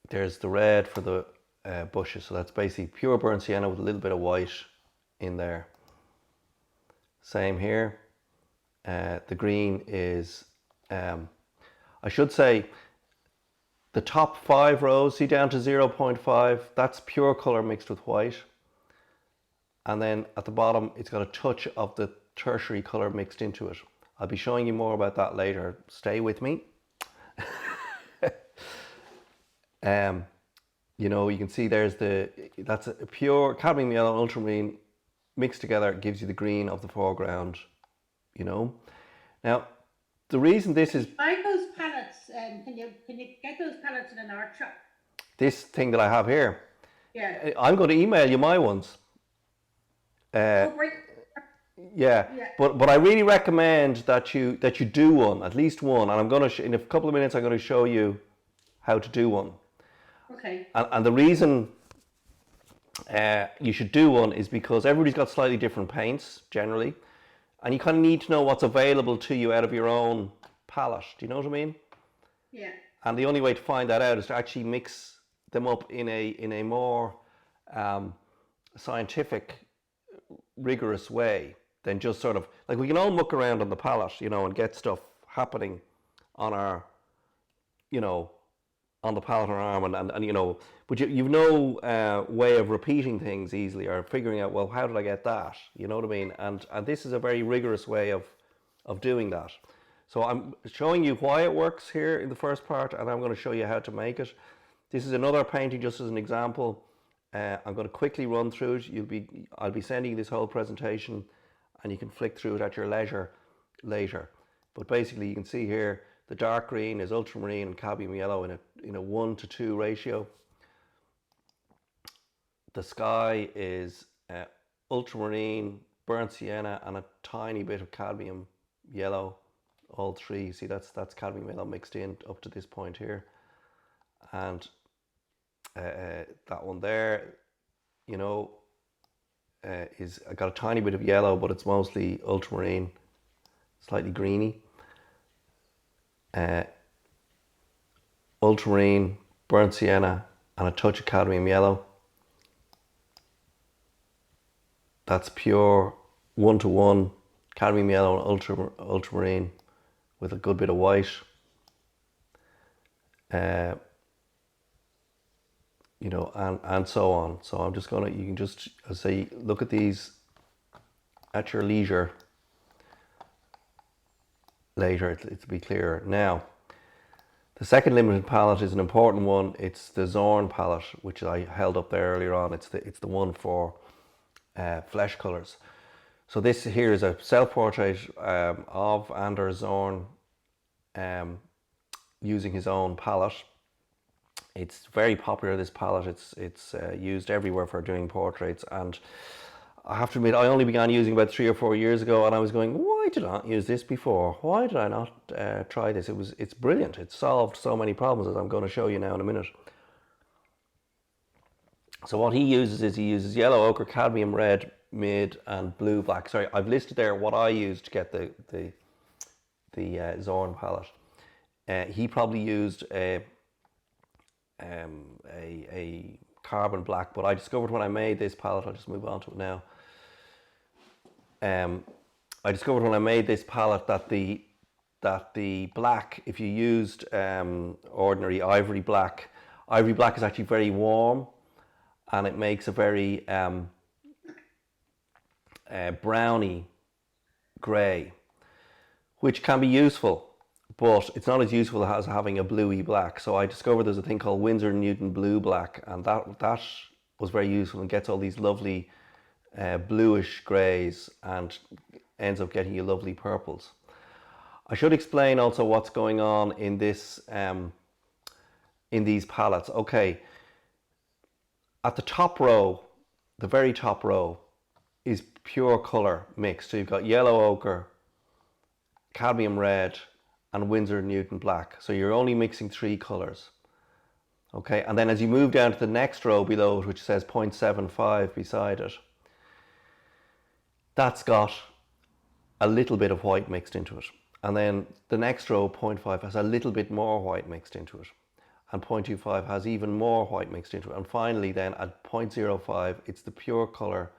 There's the red for the bushes, so that's basically pure burnt sienna with a little bit of white in there. Same here. The green is, I should say, the top 5 rows, see down to 0.5, that's pure colour mixed with white. And then at the bottom, it's got a touch of the tertiary colour mixed into it. I'll be showing you more about that later. Stay with me. You know, you can see that's a pure cadmium yellow and ultramarine mixed together, gives you the green of the foreground, you know. Now, the reason this is... Buy those palettes, can you get those palettes in an art shop? This thing that I have here. Yeah. I'm going to email you my ones. Oh, great. Yeah, but I really recommend that you do one, at least one, and I'm going to in a couple of minutes I'm going to show you how to do one. Okay. And the reason you should do one is because everybody's got slightly different paints generally, and you kind of need to know what's available to you out of your own palette. Do you know what I mean? Yeah. And the only way to find that out is to actually mix them up in a more scientific, rigorous way than just sort of like, we can all muck around on the palette, you know, and get stuff happening on our, you know, on the palette or arm, and you know, but you've no way of repeating things easily or figuring out, well, how did I get that? You know what I mean? And this is a very rigorous way of doing that. So I'm showing you why it works here in the first part, and I'm going to show you how to make it. This is another painting just as an example. I'm going to quickly run through it. I'll be sending you this whole presentation, and you can flick through it at your leisure later. But basically, you can see here the dark green is ultramarine and cadmium yellow in a 1-to-2 ratio. The sky is ultramarine, burnt sienna, and a tiny bit of cadmium yellow. All three. See, that's cadmium yellow mixed in up to this point here, and that one there, you know, is I got a tiny bit of yellow, but it's mostly ultramarine, slightly greeny. Ultramarine, burnt sienna, and a touch of cadmium yellow. That's pure 1-to-1 cadmium yellow and ultramarine with a good bit of white. You know, and so on. So I'm just gonna, you can just say, look at these at your leisure later, it'll be clearer. Now, the second limited palette is an important one. It's the Zorn palette, which I held up there earlier on. It's the one for flesh colours. So this here is a self-portrait of Anders Zorn using his own palette. It's very popular, this palette. It's used everywhere for doing portraits, and I have to admit, I only began using about 3 or 4 years ago, and I was going, why did I not use this before? Why did I not try this? It's brilliant. It solved so many problems, as I'm going to show you now in a minute. So what he uses is, he uses yellow ochre, cadmium red, mid, and blue black. Sorry, I've listed there what I used to get the Zorn palette. He probably used a carbon black, but I discovered when I made this palette, I'll just move on to it now. I discovered when I made this palette that the black, if you used ordinary ivory black is actually very warm, and it makes a very browny grey, which can be useful, but it's not as useful as having a bluey black. So I discovered there's a thing called Winsor Newton blue black, and that was very useful and gets all these lovely bluish greys and ends up getting you lovely purples. I should explain also what's going on in this in these palettes. Okay, at the top row, the very top row, is pure colour mixed. So you've got yellow ochre, cadmium red, and Winsor Newton black. So you're only mixing 3 colours. Okay, and then as you move down to the next row below it, which says 0.75 beside it, that's got a little bit of white mixed into it. And then the next row, 0.5, has a little bit more white mixed into it. And 0.25 has even more white mixed into it. And finally then at 0.05, it's the pure colour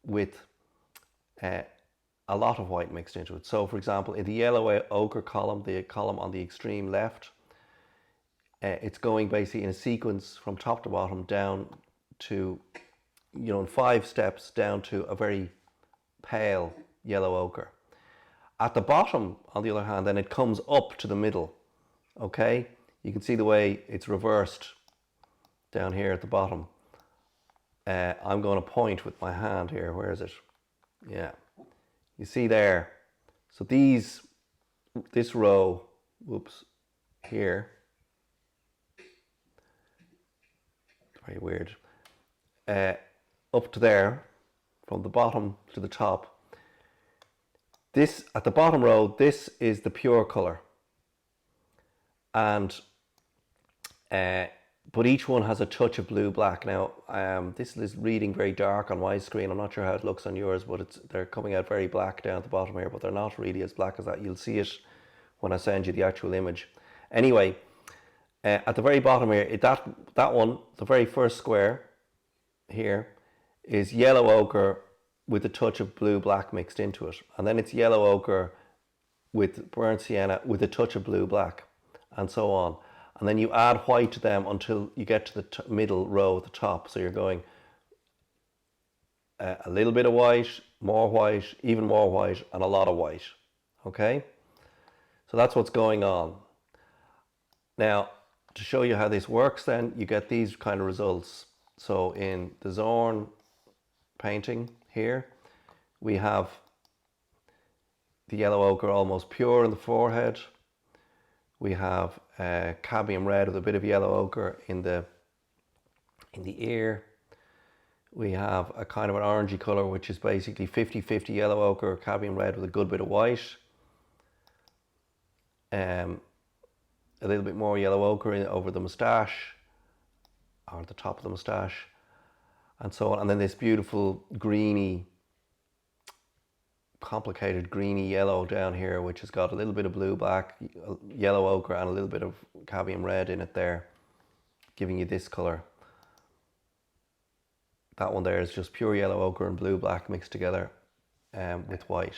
with a lot of white mixed into it. So for example, in the yellow ochre column, the column on the extreme left, it's going basically in a sequence from top to bottom down to, you know, in 5 steps down to a very pale yellow ochre. At the bottom, on the other hand, then it comes up to the middle. Okay, you can see the way it's reversed down here at the bottom. I'm going to point with my hand here. Where is it? Yeah, you see there. So this row, whoops, here, very weird, up to there, from the bottom to the top. This, at the bottom row, this is the pure colour. And, but each one has a touch of blue black. Now, this is reading very dark on my screen. I'm not sure how it looks on yours, but they're coming out very black down at the bottom here, but they're not really as black as that. You'll see it when I send you the actual image. Anyway, at the very bottom here, that one, the very first square here, is yellow ochre with a touch of blue black mixed into it, and then it's yellow ochre with burnt sienna with a touch of blue black, and so on. And then you add white to them until you get to the middle row at the top. So you're going a little bit of white, more white, even more white, and a lot of white. Okay, so that's what's going on. Now, to show you how this works, then you get these kind of results. So in the Zorn painting here, we have the yellow ochre almost pure in the forehead. We have cadmium red with a bit of yellow ochre in the ear. We have a kind of an orangey colour, which is basically 50-50 yellow ochre, cadmium red with a good bit of white. A little bit more yellow ochre over the moustache, or at the top of the moustache, and so on. And then this beautiful greeny, complicated greeny yellow down here, which has got a little bit of blue black, yellow ochre, and a little bit of cadmium red in it there, giving you this colour. That one there is just pure yellow ochre and blue black mixed together with white.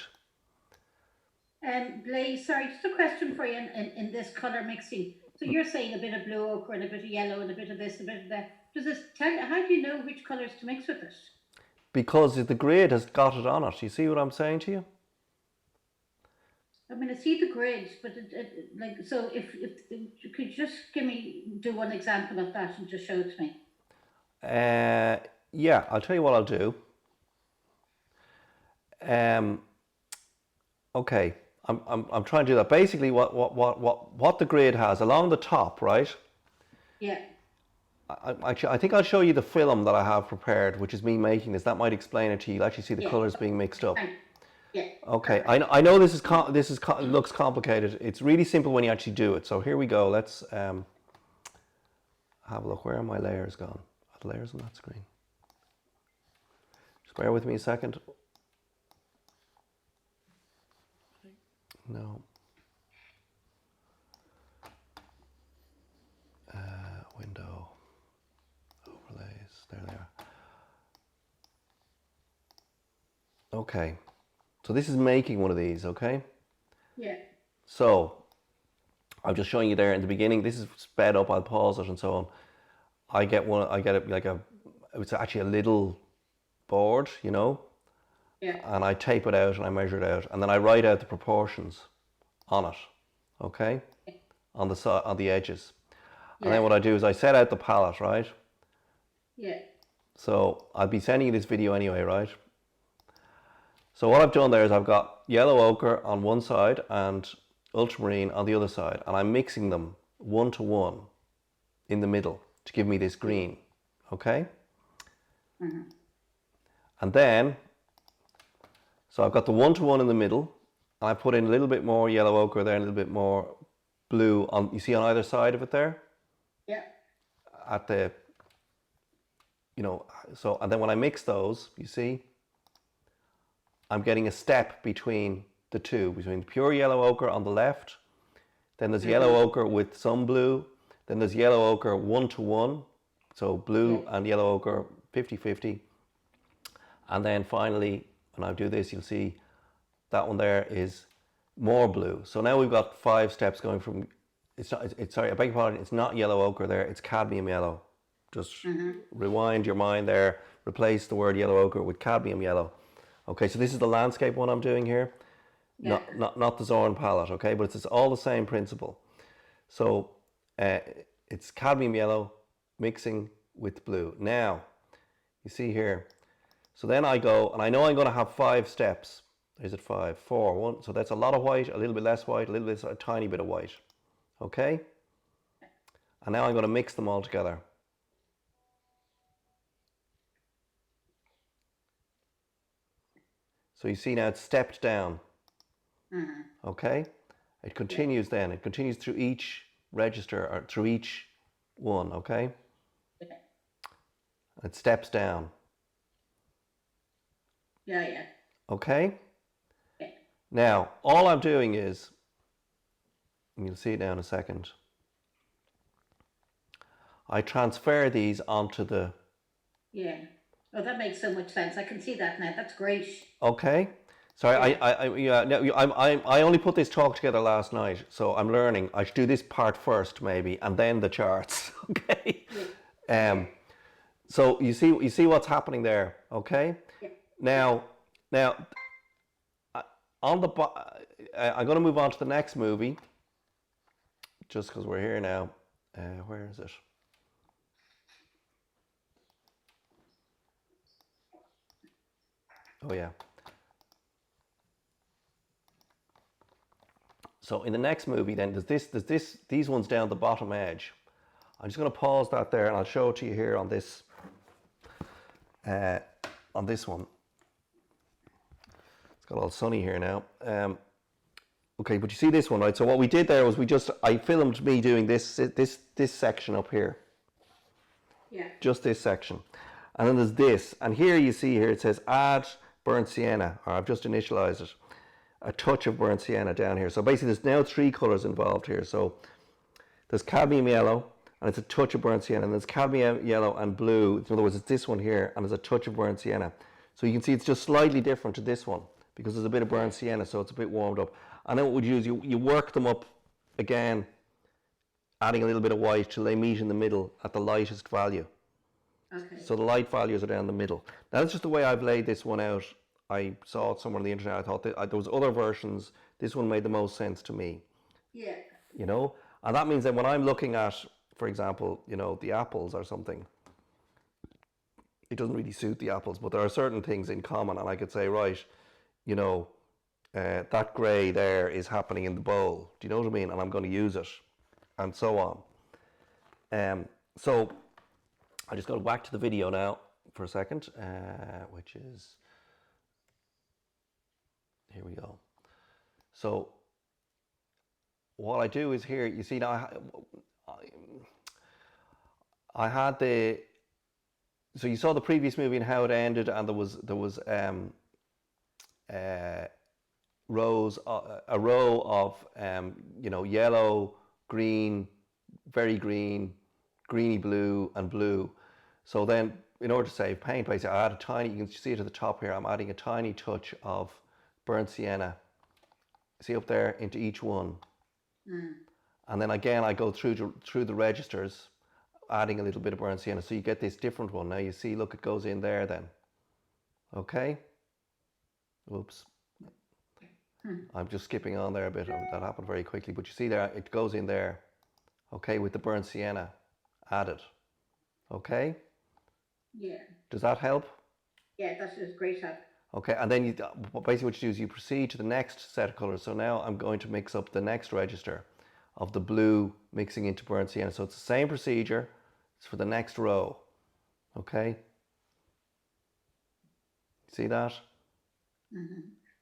Blaise, sorry, just a question for you in this colour mixing. So you're saying a bit of blue ochre and a bit of yellow and a bit of this, a bit of that. Does this tell you, how do you know which colours to mix with it? Because the grid has got it on it. You see what I'm saying to you? I mean, I see the grid, but like, so if you could just do one example of that and just show it to me. Yeah, I'll tell you what I'll do. Okay, I'm trying to do that. Basically, what the grid has along the top, right? Yeah. I think I'll show you the film that I have prepared, which is me making this. That might explain it to you. You'll actually see the colours being mixed up. Yeah. Okay, I know this looks complicated. It's really simple when you actually do it. So here we go. Let's have a look. Where are my layers gone? Are the layers on that screen? Just bear with me a second. No. Window. Overlay. There they are. Okay, so this is making one of these, okay? Yeah. So, I'm just showing you there in the beginning. This is sped up, I'll pause it and so on. I get it like it's actually a little board, you know? Yeah. And I tape it out and I measure it out. And then I write out the proportions on it, okay? On the edges. And then what I do is I set out the palette, right? Yeah. So I'll be sending you this video anyway, right? So what I've done there is I've got yellow ochre on one side and ultramarine on the other side, and I'm mixing them 1 to 1 in the middle to give me this green, okay? And then, so I've got the 1 to 1 in the middle, and I put in a little bit more yellow ochre there, and a little bit more blue on, you see on either side of it there? Yeah. At the, you know, so, and then when I mix those, you see, I'm getting a step between the two, between pure yellow ochre on the left, then there's yellow ochre with some blue, then there's yellow ochre 1 to 1, so blue and yellow ochre 50-50. And then finally, when I do this, you'll see that one there is more blue. So now we've got 5 steps going from, sorry, I beg your pardon, it's not yellow ochre there, it's cadmium yellow. Just rewind your mind there, replace the word yellow ochre with cadmium yellow. Okay, so this is the landscape one I'm doing here, not the Zorn palette, okay, but it's all the same principle. So it's cadmium yellow mixing with blue. Now, you see here, so then I go, and I know I'm going to have 5 steps. Is it 5, 4, 1? So that's a lot of white, a little bit less white, a tiny bit of white, okay? And now I'm going to mix them all together. So you see now it's stepped down, okay? It continues then, it continues through each register or through each one, okay? It steps down. Yeah. Okay? Now, all I'm doing is, and you'll see it now in a second, I transfer these onto the... Yeah. Oh, that makes so much sense. I can see that now. That's great. Okay. Sorry, I only put this talk together last night, so I'm learning. I should do this part first, maybe, and then the charts. Okay. So you see what's happening there. Okay. Now, on the I'm going to move on to the next movie, just because we're here now. Where is it? Oh yeah. So in the next movie, then there's these ones down the bottom edge. I'm just going to pause that there, and I'll show it to you here on this one. It's got all sunny here now. Okay, but you see this one, right? So what we did there was I filmed me doing this section up here. Yeah. Just this section, and then there's this, and here you see here it says add burnt sienna, or I've just initialized it. A touch of burnt sienna down here. So basically there's now 3 colours involved here. So there's cadmium yellow, and it's a touch of burnt sienna, and there's cadmium yellow and blue. In other words, it's this one here, and there's a touch of burnt sienna. So you can see it's just slightly different to this one, because there's a bit of burnt sienna, so it's a bit warmed up. And then what would you do is you work them up again, adding a little bit of white till they meet in the middle at the lightest value. Okay. So the light values are down the middle. Now that's just the way I've laid this one out. I saw it somewhere on the internet. I thought that there was other versions. This one made the most sense to me. Yeah. You know, and that means that when I'm looking at, for example, you know, the apples or something, it doesn't really suit the apples, but there are certain things in common, and I could say, right, you know, that grey there is happening in the bowl. Do you know what I mean? And I'm going to use it, and so on. So I just got to back to the video now for a second, which is. Here we go. So what I do is here, you see now I had so you saw the previous movie and how it ended, and there was a row of you know, yellow, green, very green, greeny blue and blue. So then in order to save paint, basically, I add a tiny, you can see it at the top here, I'm adding a tiny touch of burnt sienna. See up there into each one. And then again, I go through the registers, adding a little bit of burnt sienna. So you get this different one. Now you see, look, it goes in there then. Okay? Oops. I'm just skipping on there a bit. That happened very quickly. But you see there, it goes in there. Okay, with the burnt sienna added. Okay? Yeah. Does that help? Yeah, that is great help. Okay, and then basically what you do is you proceed to the next set of colours. So now I'm going to mix up the next register of the blue mixing into burnt sienna. So it's the same procedure. It's for the next row. Okay? See that?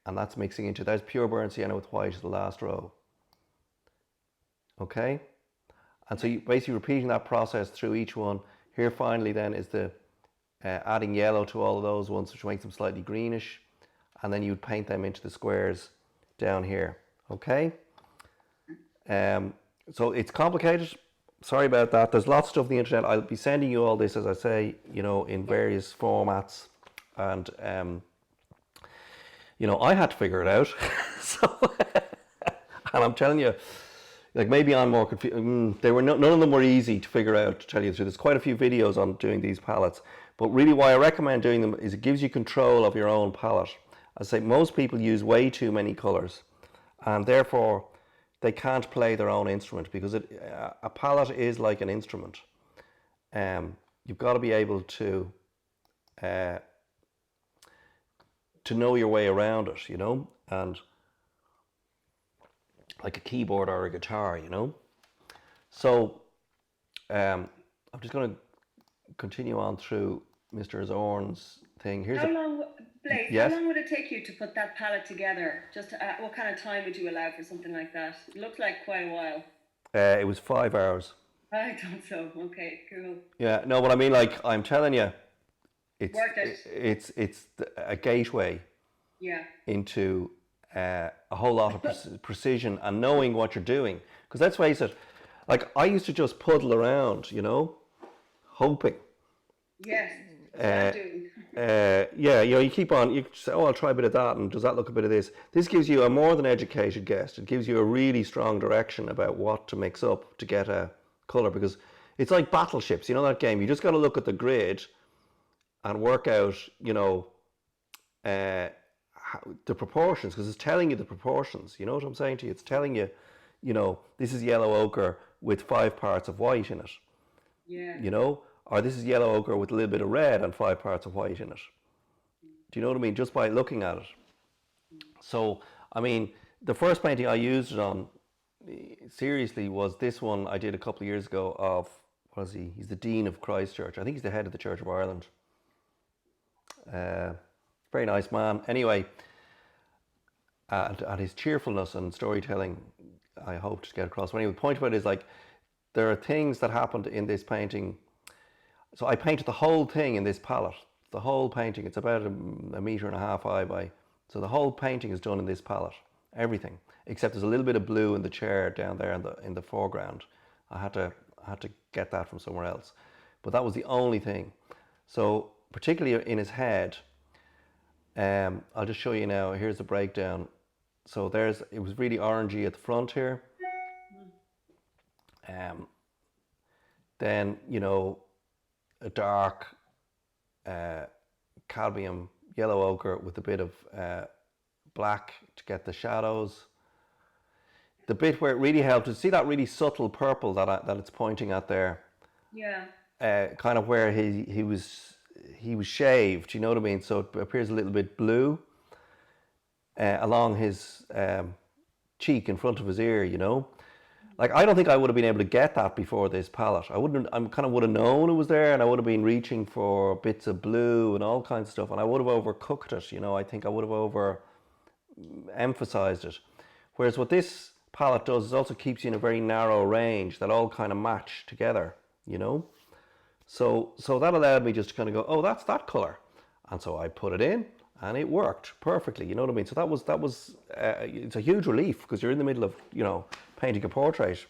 And that's mixing into, there's pure burnt sienna with white as the last row. Okay? And so you basically repeating that process through each one. Here finally then is the adding yellow to all of those ones, which makes them slightly greenish, and then you'd paint them into the squares down here. Okay? So it's complicated. Sorry about that. There's lots of stuff on the internet. I'll be sending you all this, as I say, you know, in various formats, and you know, I had to figure it out. So, and I'm telling you, like, maybe I'm more confused. They were none of them were easy to figure out, to tell you the truth. There's quite a few videos on doing these palettes. But really why I recommend doing them is it gives you control of your own palette. I say most people use way too many colours, and therefore they can't play their own instrument, because a palette is like an instrument. You've got to be able to know your way around it, you know, and like a keyboard or a guitar, you know. So I'm just going to continue on through Mr. Zorn's thing. Here's how long, Blake, yes? how long would it take you to put that palette together? Just what kind of time would you allow for something like that? It looks like quite a while. It was 5 hours. I thought so. Okay, cool. Yeah, no, but I mean, like, I'm telling you, it's worth it. It's a gateway into a whole lot of precision and knowing what you're doing. Because let's face it, like, I used to just puddle around, you know, hoping. Yes. Yeah, you know, you keep on, you say, oh, I'll try a bit of that, and does that look a bit of this? This gives you a more than educated guess. It gives you a really strong direction about what to mix up to get a colour, because it's like battleships, you know, that game. You just got to look at the grid and work out, you know, the proportions, because it's telling you the proportions. You know what I'm saying to you? It's telling you, you know, this is yellow ochre with 5 parts of white in it. Yeah. You know? Or this is yellow ochre with a little bit of red and 5 parts of white in it. Do you know what I mean? Just by looking at it. So, I mean, the first painting I used it on, seriously, was this one I did a couple of years ago of, what is he? He's the Dean of Christchurch. I think he's the head of the Church of Ireland. Very nice man. Anyway, and his cheerfulness and storytelling, I hope to get across. But anyway, the point about it is, like, there are things that happened in this painting. So I painted the whole thing in this palette. The whole painting, it's about a metre and a half high by. So the whole painting is done in this palette. Everything, except there's a little bit of blue in the chair down there in the foreground. I had to get that from somewhere else, but that was the only thing. So particularly in his head, I'll just show you now. Here's the breakdown. So it was really orangey at the front here. Then, you know, a dark cadmium yellow ochre with a bit of black to get the shadows. The bit where it really helped is, see that really subtle purple that it's pointing at there. Yeah. Kind of where he was shaved. You know what I mean? So it appears a little bit blue along his cheek in front of his ear. You know. Like, I don't think I would have been able to get that before this palette. I would have known it was there, and I would have been reaching for bits of blue and all kinds of stuff, and I would have overcooked it, you know. I think I would have over-emphasized it. Whereas what this palette does is also keeps you in a very narrow range that all kind of match together, you know. So that allowed me just to kind of go, oh, that's that colour. And so I put it in, and it worked perfectly, you know what I mean? So that was it's a huge relief, because you're in the middle of, you know, painting a portrait.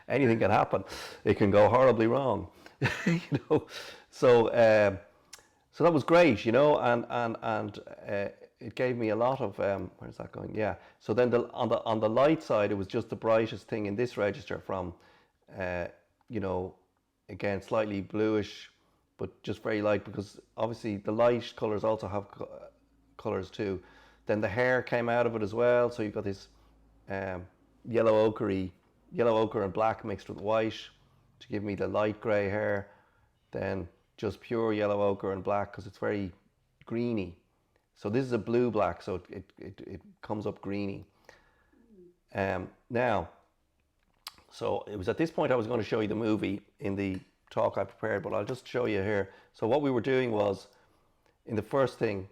Anything can happen. It can go horribly wrong, you know. So so that was great, you know, and it gave me a lot of where's that going? Yeah. So then on the light side, it was just the brightest thing in this register from, you know, again slightly bluish, but just very light, because obviously the light colors also have colors too. Then the hair came out of it as well, so you've got this yellow ochre and black mixed with white to give me the light grey hair. Then just pure yellow ochre and black because it's very greeny. So this is a blue black, so it comes up greeny. Now, so it was at this point I was going to show you the movie in the talk I prepared, but I'll just show you here. So what we were doing was, in the first thing,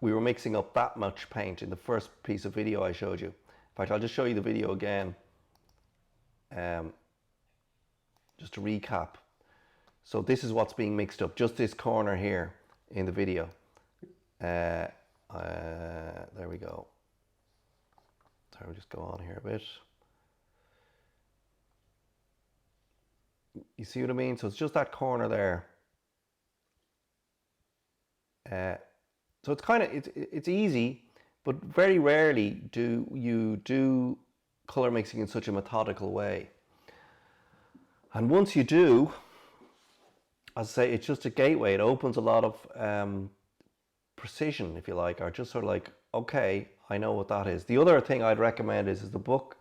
we were mixing up that much paint in the first piece of video I showed you. In fact, I'll just show you the video again, just to recap. So this is what's being mixed up, just this corner here in the video. There we go. So we'll just go on here a bit. You see what I mean? So it's just that corner there. So it's kind of, it's easy, but very rarely do you do color mixing in such a methodical way. And once you do, as I say, it's just a gateway. It opens a lot of precision, if you like, or just sort of like, okay, I know what that is. The other thing I'd recommend is the book.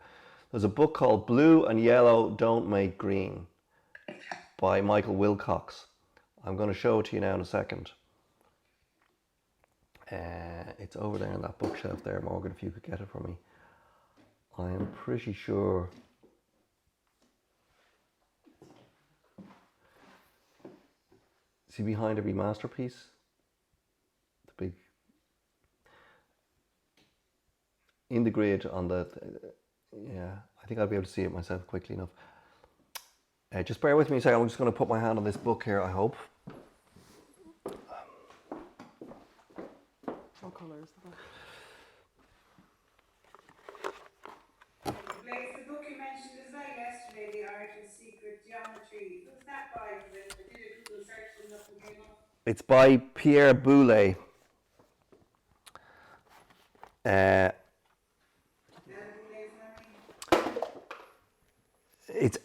There's a book called Blue and Yellow Don't Make Green by Michael Wilcox. I'm going to show it to you now in a second. It's over there on that bookshelf there, Morgan, if you could get it for me. I am pretty sure. See behind every masterpiece? The big... In the grid on the... yeah, I think I'll be able to see it myself quickly enough. Just bear with me a second. I'm just going to put my hand on this book here, I hope. What colour is the book? Blaise, the book you mentioned as well yesterday, The Art of Secret Geometry. Who's that by? Because I did a Google search and nothing came up. It's by Pierre Boulez.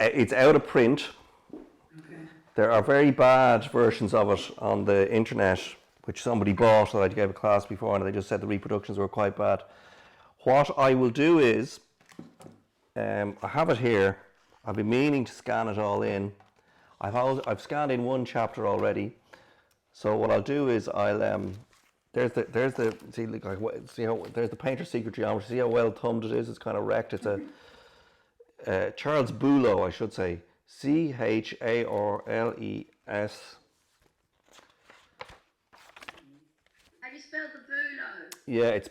It's out of print. Okay. There are very bad versions of it on the internet, which somebody bought that I gave a class before, and they just said the reproductions were quite bad. What I will do is, I have it here. I've been meaning to scan it all in. I've scanned in one chapter already. So what I'll do is there's the see how there's the Painter's Secret Geometry. See how well thumbed it is? It's kind of wrecked. It's a Charles Boulez, I should say, Charles. How do you spell the Bouleau? Yeah, it's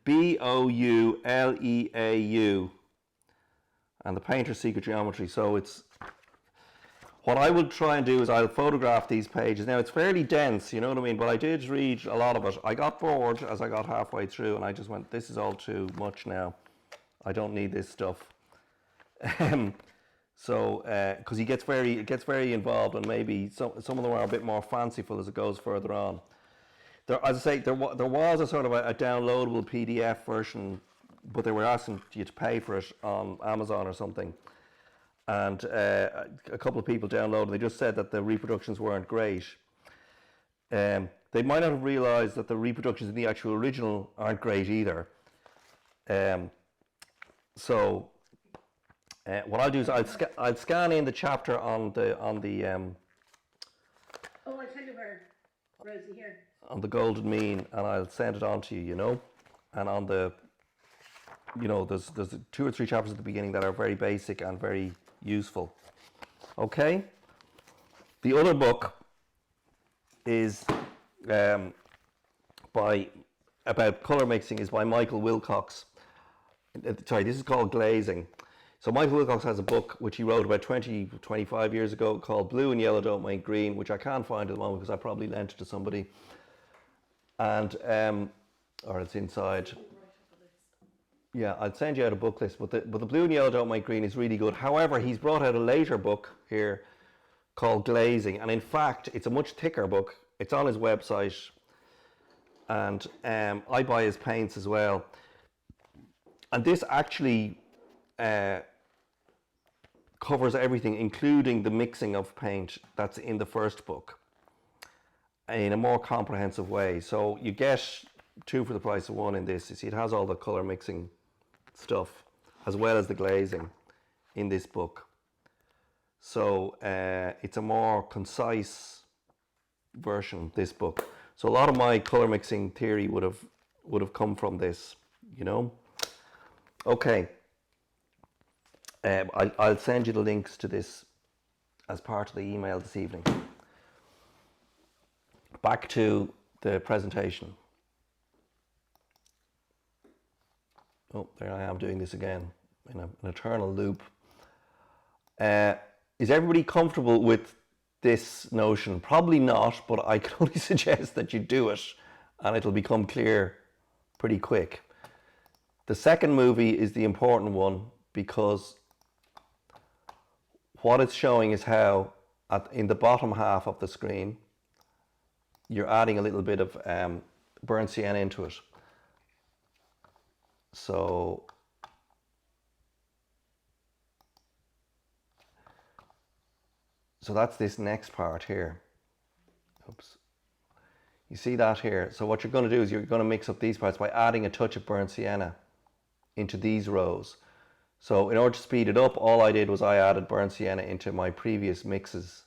Bouleau, and the Painter's Secret Geometry. So it's, what I will try and do is I'll photograph these pages. Now it's fairly dense, you know what I mean, but I did read a lot of it. I got bored as I got halfway through, and I just went, this is all too much now. I don't need this stuff. So because it gets very involved, and maybe some of them are a bit more fanciful as it goes further on. There, as I say, there was a sort of a downloadable PDF version, but they were asking you to pay for it on Amazon or something. And a couple of people downloaded. They just said that the reproductions weren't great. They might not have realised that the reproductions in the actual original aren't great either. So what I'll do is I'll scan in the chapter on the Oh, I'll tell you where, Rosie, here. on the Golden Mean, and I'll send it on to you, you know. And on the, you know, there's 2 or 3 chapters at the beginning that are very basic and very useful. Okay. The other book is about colour mixing, is by Michael Wilcox. Sorry, this is called Glazing. So Michael Wilcox has a book which he wrote about 25 years ago called Blue and Yellow Don't Make Green, which I can't find at the moment because I probably lent it to somebody. And, or it's inside. Yeah, I'd send you out a book list, but the Blue and Yellow Don't Make Green is really good. However, he's brought out a later book here called Glazing, and in fact, it's a much thicker book. It's on his website, and I buy his paints as well. And this actually covers everything, including the mixing of paint that's in the first book, in a more comprehensive way. So you get 2 for the price of 1 in this. You see, it has all the color mixing stuff as well as the glazing in this book. So it's a more concise version, this book. So a lot of my color mixing theory would have come from this, you know. Okay. I'll send you the links to this as part of the email this evening. Back to the presentation. Oh, there I am doing this again in an eternal loop. Is everybody comfortable with this notion? Probably not, but I can only suggest that you do it and it'll become clear pretty quick. The second movie is the important one because what it's showing is how in the bottom half of the screen you're adding a little bit of burnt sienna into it. So that's this next part here. Oops. You see that here? So what you're going to do is you're going to mix up these parts by adding a touch of burnt sienna into these rows. So in order to speed it up, all I did was I added burnt sienna into my previous mixes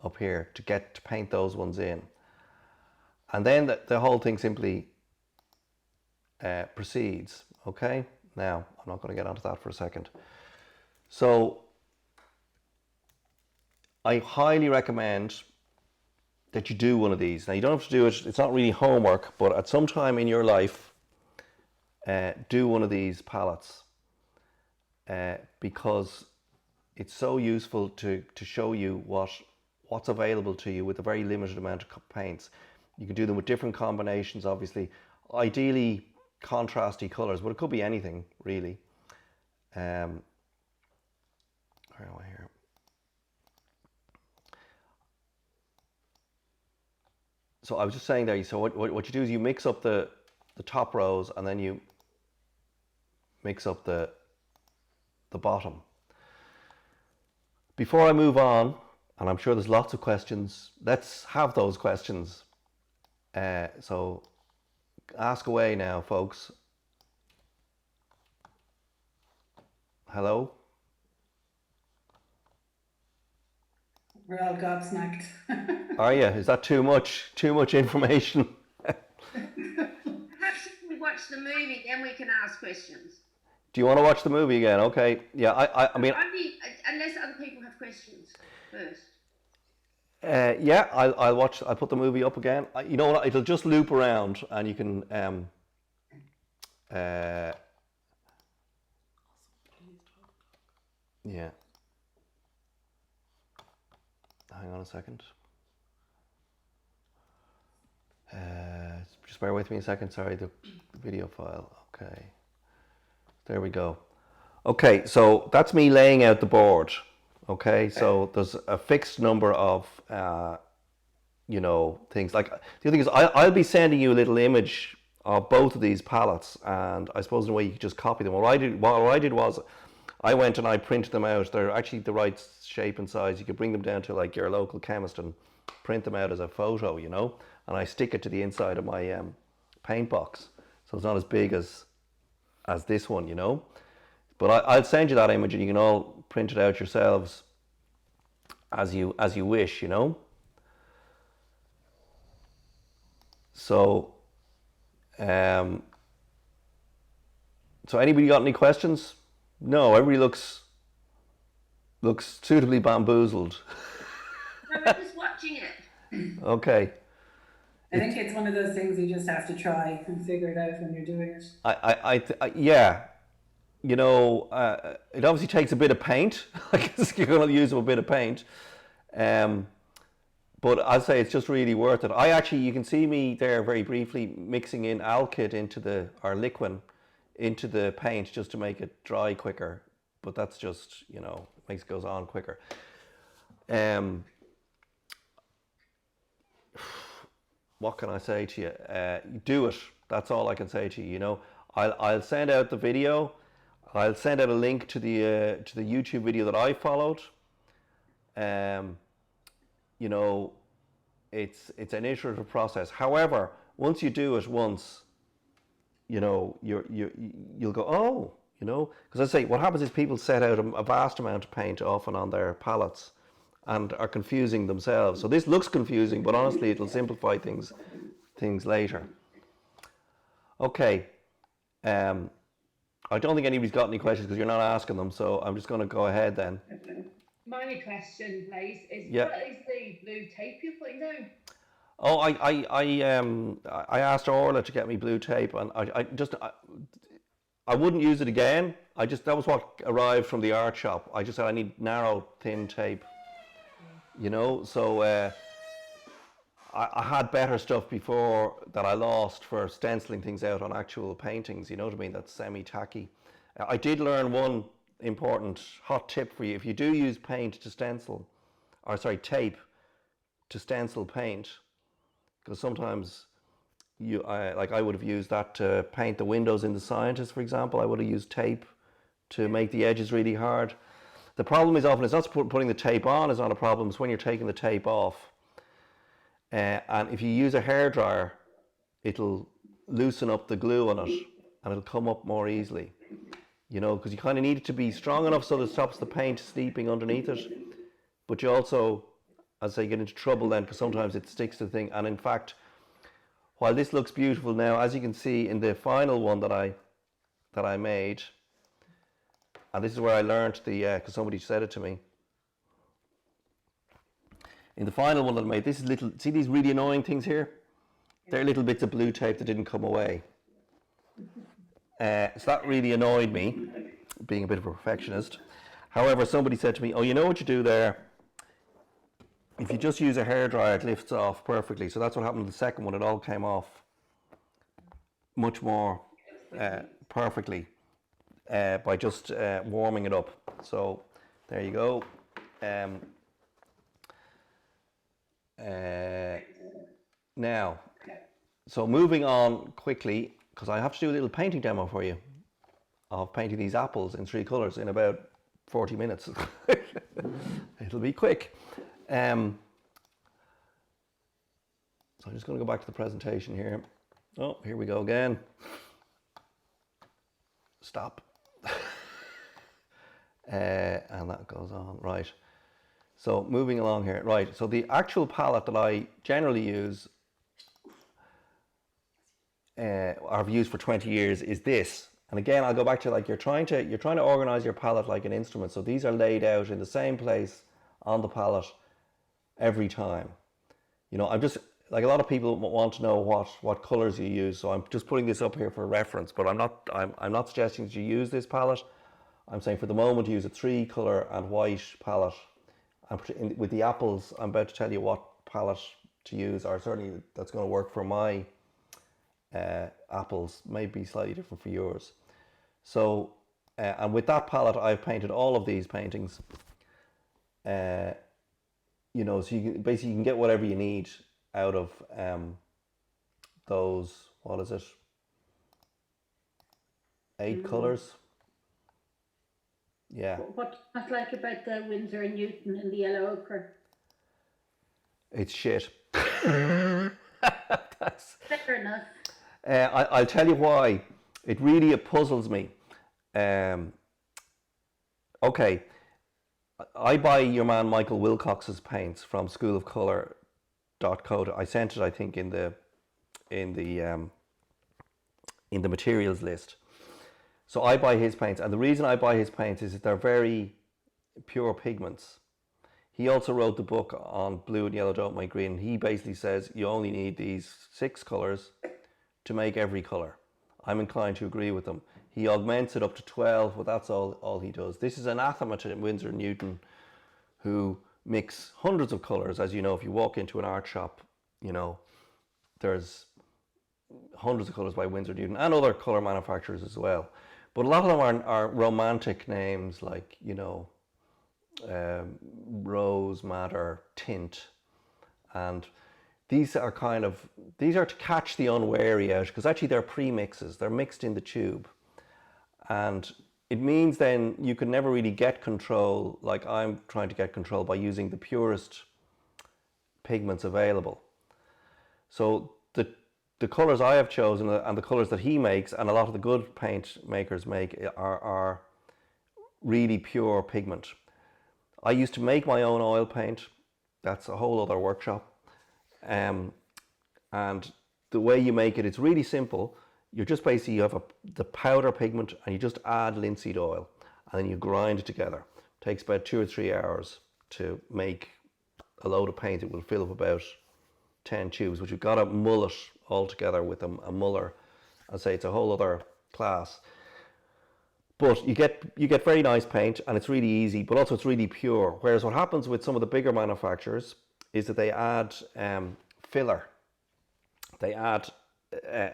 up here to paint those ones in. And then the whole thing simply proceeds. Okay? Now, I'm not going to get onto that for a second. So I highly recommend that you do one of these. Now, you don't have to do it, it's not really homework, but at some time in your life, do one of these palettes because it's so useful to show you what's available to you with a very limited amount of paints. You can do them with different combinations, obviously. Ideally, contrasty colors, but it could be anything, really. Where am I here? So I was just saying there, so what you do is you mix up the top rows and then you mix up the bottom. Before I move on, and I'm sure there's lots of questions, let's have those questions. So ask away now, folks. Hello? We're all gobsmacked. Are you? Is that too much? Too much information? Perhaps if we watch the movie, then we can ask questions. Do you want to watch the movie again? Okay. Yeah, I mean... Unless other people have questions first. Yeah, I'll put the movie up again. You know what? It'll just loop around, and you can yeah. Hang on a second. Just bear with me a second. Sorry, the video file. Okay. There we go. Okay, so that's me laying out the board. Okay, so there's a fixed number of, you know, things. Like, the other thing is I'll be sending you a little image of both of these palettes, and I suppose in a way you could just copy them. What I did was I went and I printed them out. They're actually the right shape and size. You could bring them down to like your local chemist and print them out as a photo, you know, and I stick it to the inside of my paint box, so it's not as big as this one, you know. But I'll send you that image, and you can all print it out yourselves as you wish, you know. So, so anybody got any questions? No, everybody looks suitably bamboozled. No, we're just watching it. Okay. I think it's one of those things you just have to try and figure it out when you're doing it. Yeah. You know, it obviously takes a bit of paint. I guess you're going to use a bit of paint. But I'd say it's just really worth it. You can see me there very briefly mixing in alkyd or liquid into the paint just to make it dry quicker. But that's just, you know, goes on quicker. what can I say to you? Do it. That's all I can say to you. You know, I'll send out the video. I'll send out a link to the YouTube video that I followed. You know, it's an iterative process. However, once you do it once, you know, you'll go, oh, you know, because I say what happens is people set out a vast amount of paint often on their palettes and are confusing themselves. So this looks confusing, but honestly, it'll simplify things later. Okay. I don't think anybody's got any questions because you're not asking them, so I'm just going to go ahead then. My only question, please, is Yeah. what is the blue tape you're putting down? Oh, I asked Orla to get me blue tape, and I wouldn't use it again. That was what arrived from the art shop. I just said I need narrow, thin tape. You know, so I had better stuff before that I lost for stenciling things out on actual paintings. You know what I mean? That's semi-tacky. I did learn one important hot tip for you. If you do use paint to stencil, or sorry, tape to stencil paint, because sometimes I would have used that to paint the windows in The Scientist, for example. I would have used tape to make the edges really hard. The problem is often it's not putting the tape on is not a problem. It's when you're taking the tape off. And if you use a hairdryer, it'll loosen up the glue on it and it'll come up more easily. You know, because you kind of need it to be strong enough so that it stops the paint seeping underneath it. But you also, as I say, get into trouble then because sometimes it sticks to the thing. And in fact, while this looks beautiful now, as you can see in the final one that I made, and this is where I learned because somebody said it to me. In the final one that I made, this is little, see these really annoying things here? They're little bits of blue tape that didn't come away. So that really annoyed me, being a bit of a perfectionist. However, somebody said to me, oh, you know what you do there? If you just use a hairdryer, it lifts off perfectly. So that's what happened to the second one. It all came off much more perfectly by just warming it up. So there you go. Now, so moving on quickly, because I have to do a little painting demo for you of painting these apples in 3 colours in about 40 minutes. It'll be quick. So I'm just going to go back to the presentation here. Oh, here we go again. Stop. And that goes on, right. So moving along here, right. So the actual palette that I generally use, I've used for 20 years, is this. And again, I'll go back to you're trying to organize your palette like an instrument. So these are laid out in the same place on the palette every time. You know, I'm just like a lot of people want to know what colors you use. So I'm just putting this up here for reference. But I'm not suggesting that you use this palette. I'm saying for the moment use a 3 color and white palette. And with the apples, I'm about to tell you what palette to use, or certainly that's going to work for my apples. May be slightly different for yours. So, and with that palette, I've painted all of these paintings. You know, so you can get whatever you need out of those. What is it? 8 colors. Yeah. What's like about the Winsor and Newton and the yellow ochre? It's shit. Fair enough. I'll tell you why. It really puzzles me. Okay, I buy your man Michael Wilcox's paints from schoolofcolour.co. I sent it, I think, in the materials list. So I buy his paints, and the reason I buy his paints is that they're very pure pigments. He also wrote the book on blue and yellow don't make green. He basically says you only need these 6 colours to make every colour. I'm inclined to agree with him. He augments it up to 12, but that's all he does. This is anathema to Winsor and Newton, who mix hundreds of colours. As you know, if you walk into an art shop, you know, there's hundreds of colours by Winsor and Newton and other colour manufacturers as well. But a lot of them are romantic names like, you know, Rose Madder, Tint. And these are to catch the unwary out, because actually they're pre-mixes. They're mixed in the tube. And it means then you can never really get control, like I'm trying to get control by using the purest pigments available. So the colours I have chosen and the colours that he makes and a lot of the good paint makers make are really pure pigment. I used to make my own oil paint. That's a whole other workshop. And the way you make it, it's really simple. You're just basically, you have the powder pigment and you just add linseed oil and then you grind it together. It takes about 2 or 3 hours to make a load of paint. It will fill up about 10 tubes, but you've got to mull it all together with a muller. I'd say it's a whole other class. But you get very nice paint and it's really easy, but also it's really pure. Whereas what happens with some of the bigger manufacturers is that they add filler. They add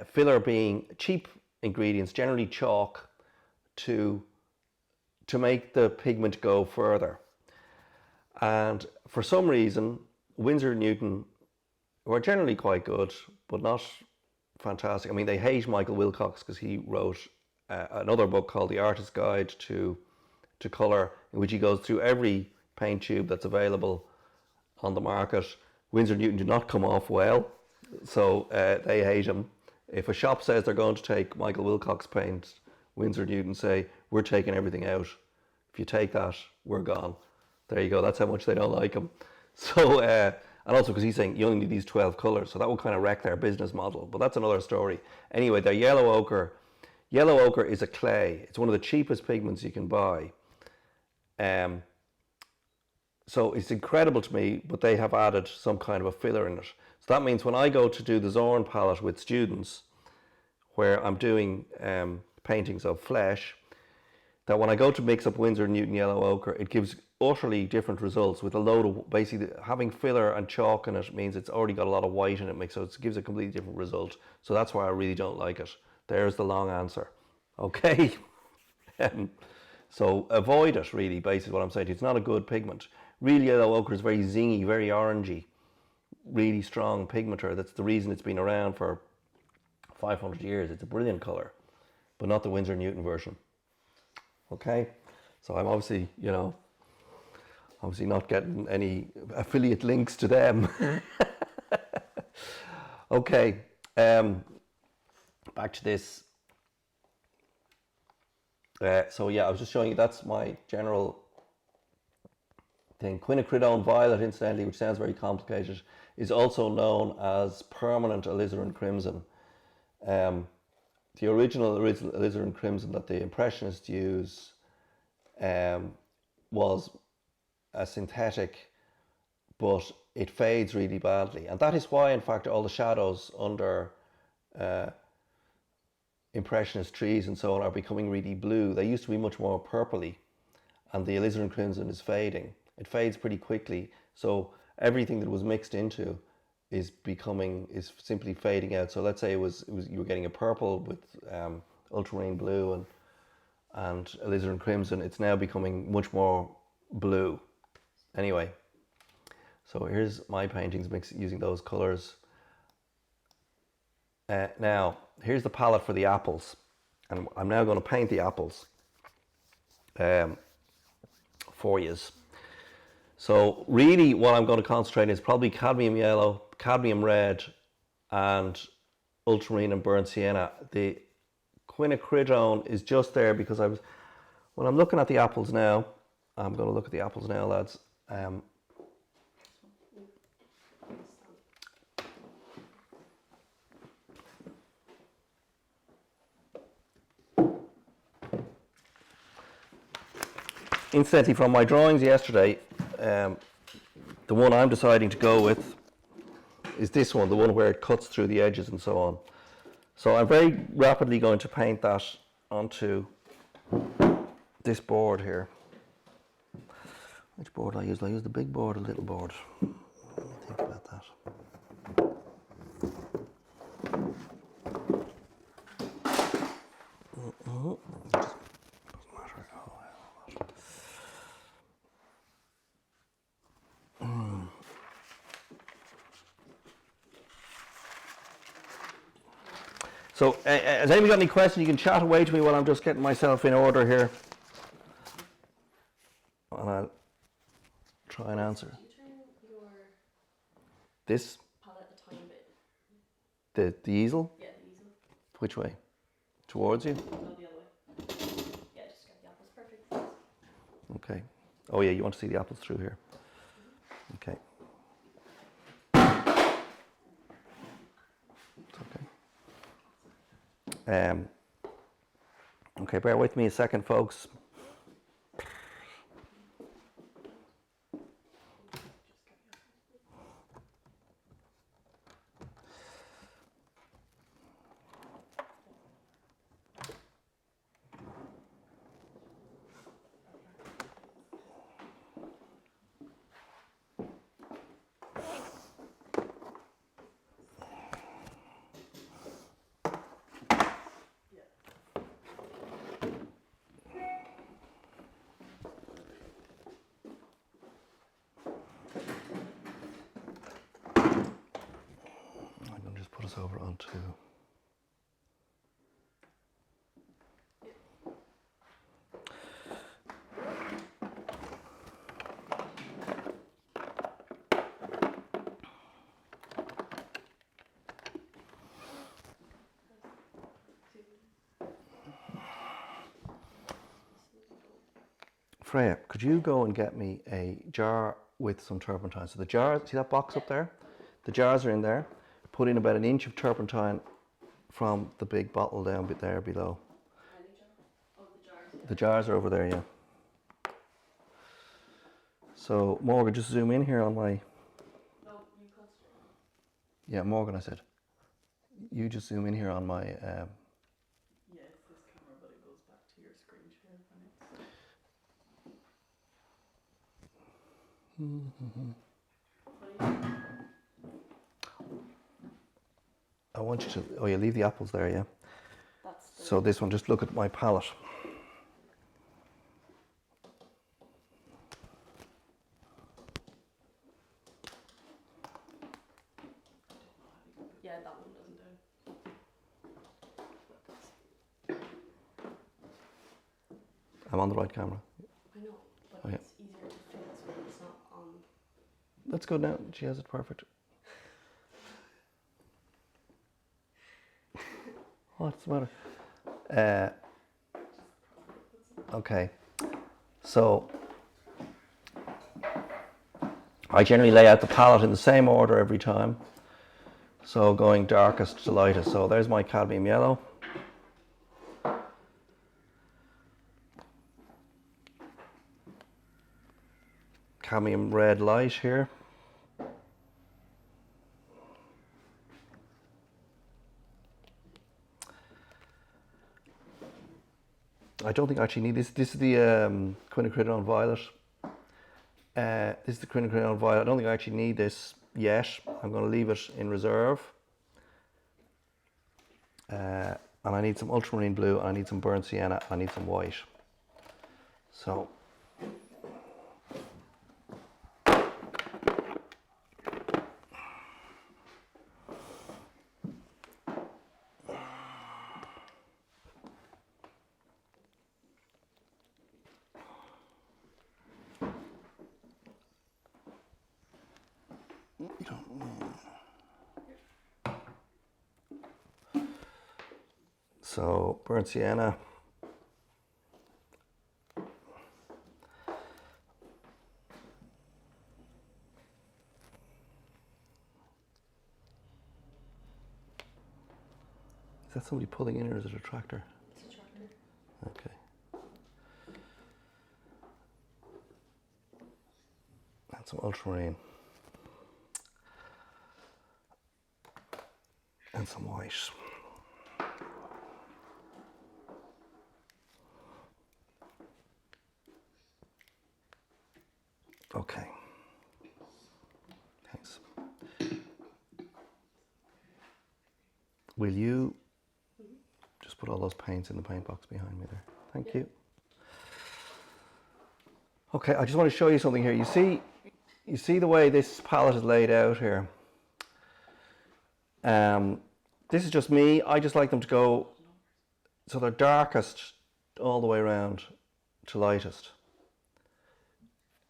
filler being cheap ingredients, generally chalk, to make the pigment go further. And for some reason, Winsor & Newton were generally quite good, but not fantastic. I mean, they hate Michael Wilcox because he wrote another book called The Artist's Guide to Colour, in which he goes through every paint tube that's available on the market. Winsor & Newton do not come off well, so they hate him. If a shop says they're going to take Michael Wilcox paint, Winsor & Newton say, we're taking everything out. If you take that, we're gone. There you go, that's how much they don't like him. So, and also because he's saying you only need these 12 colours, so that will kind of wreck their business model, but that's another story. Anyway, their yellow ochre is a clay. It's one of the cheapest pigments you can buy. So it's incredible to me, but they have added some kind of a filler in it. So that means when I go to do the Zorn palette with students, where I'm doing paintings of flesh, that when I go to mix up Winsor & Newton yellow ochre, it gives utterly different results with a load of, basically having filler and chalk in it means it's already got a lot of white in it mixed, so it gives a completely different result. So that's why I really don't like it. There's the long answer. Okay. So avoid it, really, basically what I'm saying. It's not a good pigment. Real yellow ochre is very zingy, very orangey, really strong pigmenter. That's the reason it's been around for 500 years. It's a brilliant colour, but not the Winsor & Newton version. Okay, so I'm obviously, not getting any affiliate links to them. Okay, back to this. So yeah, I was just showing you, that's my general thing. Quinacridone violet, incidentally, which sounds very complicated, is also known as permanent alizarin crimson. The original alizarin crimson that the Impressionists used was a synthetic, but it fades really badly. And that is why, in fact, all the shadows under Impressionist trees and so on are becoming really blue. They used to be much more purpley, and the alizarin crimson is fading. It fades pretty quickly, so everything that was mixed into is simply fading out. So let's say it was you were getting a purple with ultramarine blue and alizarin crimson. It's now becoming much more blue. Anyway, so here's my paintings mixed using those colours. Now here's the palette for the apples, and I'm now going to paint the apples for you. So really what I'm going to concentrate on is probably cadmium yellow, cadmium red, and ultramarine and burnt sienna. The quinacridone is just there because when I'm looking at the apples now, I'm going to look at the apples now, lads. Incidentally, from my drawings yesterday, the one I'm deciding to go with is this one, the one where it cuts through the edges and so on. So I'm very rapidly going to paint that onto this board here. Which board I use? I use the big board or the little board? Let me think about that. So, has anybody got any questions? You can chat away to me while I'm just getting myself in order here. And I'll try and answer. Do you turn your This, palette a tiny bit? the easel? Yeah, the easel. Which way? Towards you? No, the other way. Yeah, just get the apples. Perfect. Okay. Oh yeah, you want to see the apples through here. Okay. It's okay. Okay, bear with me a second, folks. I'm going to just put us over onto. Freya, could you go and get me a jar with some turpentine? So the jar, see that box up there? The jars are in there. Put in about 1 inch of turpentine from the big bottle down there below. The jars are over there, yeah. So Morgan, just zoom in here on my. No, you concentrate. Yeah, Morgan, I said. You just zoom in here on my. Yeah, it's this camera, but it goes back to your screen share when it's. I want you to. Oh, you leave the apples there, yeah. That's the So this one, just look at my palette. yeah, that one doesn't do. I'm on the right camera. I know, but Oh, yeah. it's easier to fit so it's not on. That's good now. She has it perfect. What's the matter? Okay. So I generally lay out the palette in the same order every time. So going darkest to lightest. So there's my cadmium yellow. Cadmium red light here. I don't think I actually need this. This is the quinacridone violet. This is the quinacridone violet. I don't think I actually need this yet. I'm going to leave it in reserve. And I need some ultramarine blue, and I need some burnt sienna, I need some white. So burnt sienna. Is that somebody pulling in, or is it a tractor? It's a tractor. Okay. And some ultramarine. And some white. Okay. Thanks. Will you just put all those paints in the paint box behind me there? Thank you. Okay, I just want to show you something here. You see the way this palette is laid out here. This is just me. I just like them to go, so they're darkest all the way around to lightest.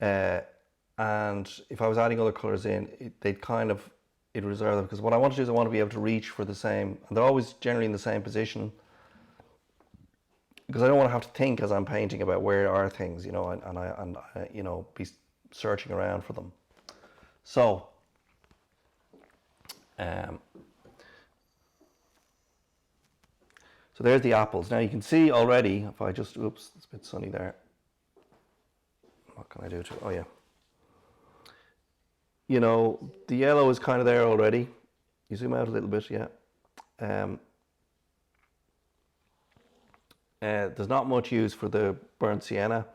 And if I was adding other colours in, it'd reserve them, because what I want to do is I want to be able to reach for the same, and they're always generally in the same position, because I don't want to have to think as I'm painting about where are things, and I be searching around for them. So, so there's the apples. Now you can see already, if I just, oops, it's a bit sunny there. What can I do to, oh yeah. The yellow is kind of there already. You zoom out a little bit, yeah. There's not much use for the burnt sienna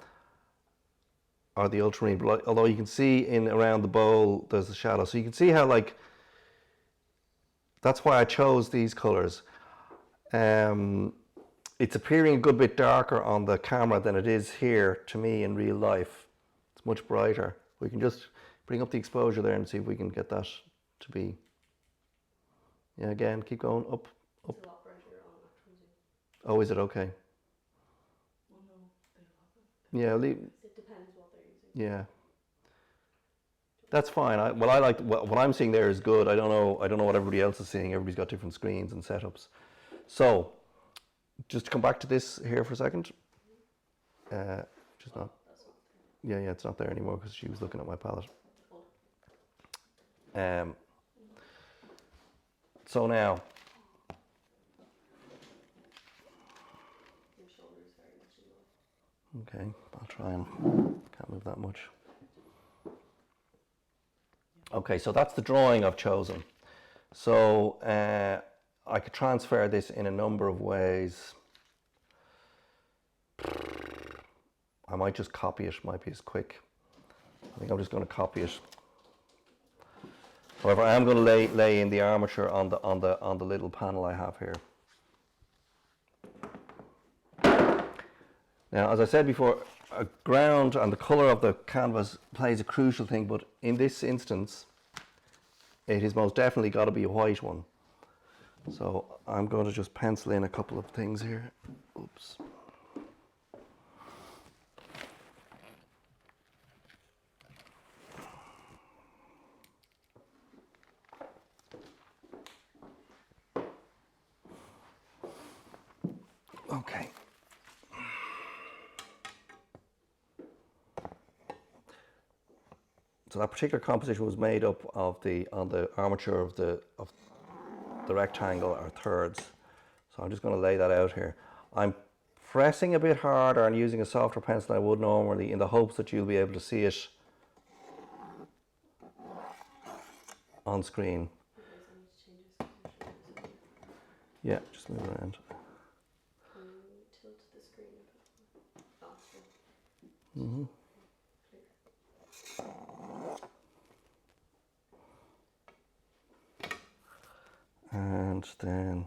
or the ultramarine, but although you can see in around the bowl there's a shadow. So you can see how, like, that's why I chose these colours. It's appearing a good bit darker on the camera than it is here to me in real life. It's much brighter. We can just bring up the exposure there and see if we can get that to be, yeah, again, keep going up. It's a lot brighter on actual Zoom. Oh, is it? Okay. Well, no, Yeah, it depends what they're using. yeah. That's fine. What I'm seeing there is good. I don't know what everybody else is seeing. Everybody's got different screens and setups. So, just to come back to this here for a second. Just not. Yeah, it's not there anymore because she was looking at my palette. So now. Your shoulder is very much in the way. Okay, I'll try and can't move that much. Okay, so that's the drawing I've chosen. So I could transfer this in a number of ways. I might just copy it, might be as quick. I think I'm just going to copy it. However, I am going to lay in the armature on the little panel I have here. Now, as I said before, a ground and the colour of the canvas plays a crucial thing, but in this instance, it has most definitely got to be a white one. So I'm going to just pencil in a couple of things here. Oops. Okay. So that particular composition was made up of on the armature of the rectangle or thirds. So I'm just going to lay that out here. I'm pressing a bit harder and using a softer pencil than I would normally in the hopes that you'll be able to see it on screen. Yeah, just move around. Tilt the screen a bit faster. Mm-hmm. And then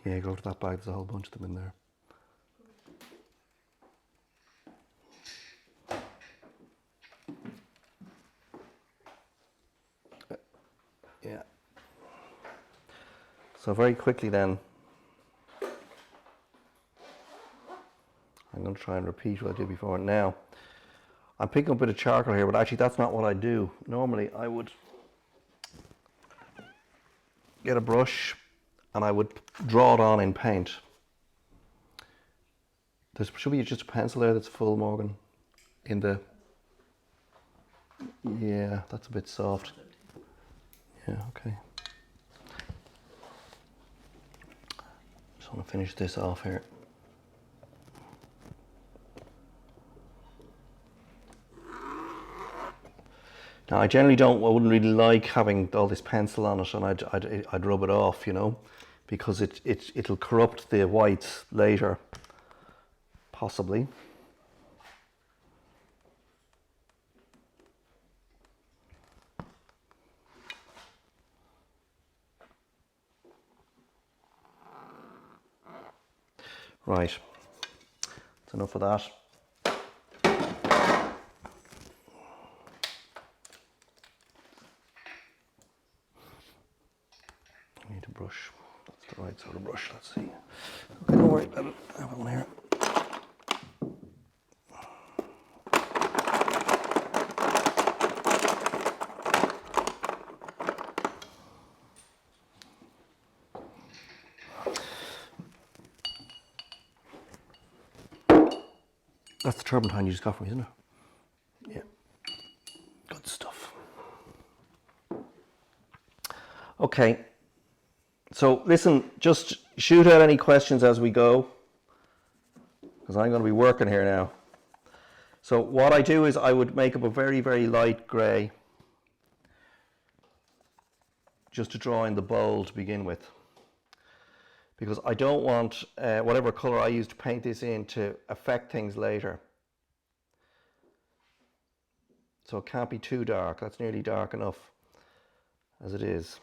yeah, go to that bag. There's a whole bunch of them in there. Yeah. So very quickly then, I'm going to try and repeat what I did before. Now, I'm picking up a bit of charcoal here, but actually that's not what I do. Normally I would get a brush and I would draw it on in paint. There should be just a pencil there that's full, Morgan. In the... Yeah, that's a bit soft. Yeah, okay. Just want to finish this off here. Now I generally wouldn't really like having all this pencil on it, and I'd rub it off, you know, because it'll corrupt the whites later, possibly. Right, that's enough of that. I need a brush. That's the right sort of brush, let's see. Okay, don't worry about it. I have one here. That's the turpentine you just got from me, isn't it? Yeah. Good stuff. Okay. So listen, just shoot out any questions as we go, because I'm going to be working here now. So what I do is I would make up a very, very light grey, just to draw in the bowl to begin with, because I don't want whatever colour I use to paint this in to affect things later. So it can't be too dark. That's nearly dark enough as it is.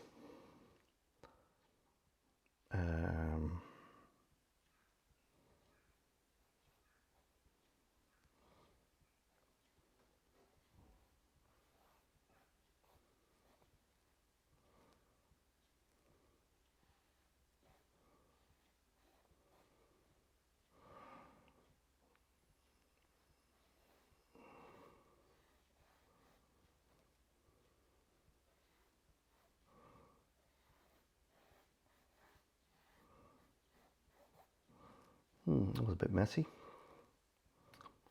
That was a bit messy.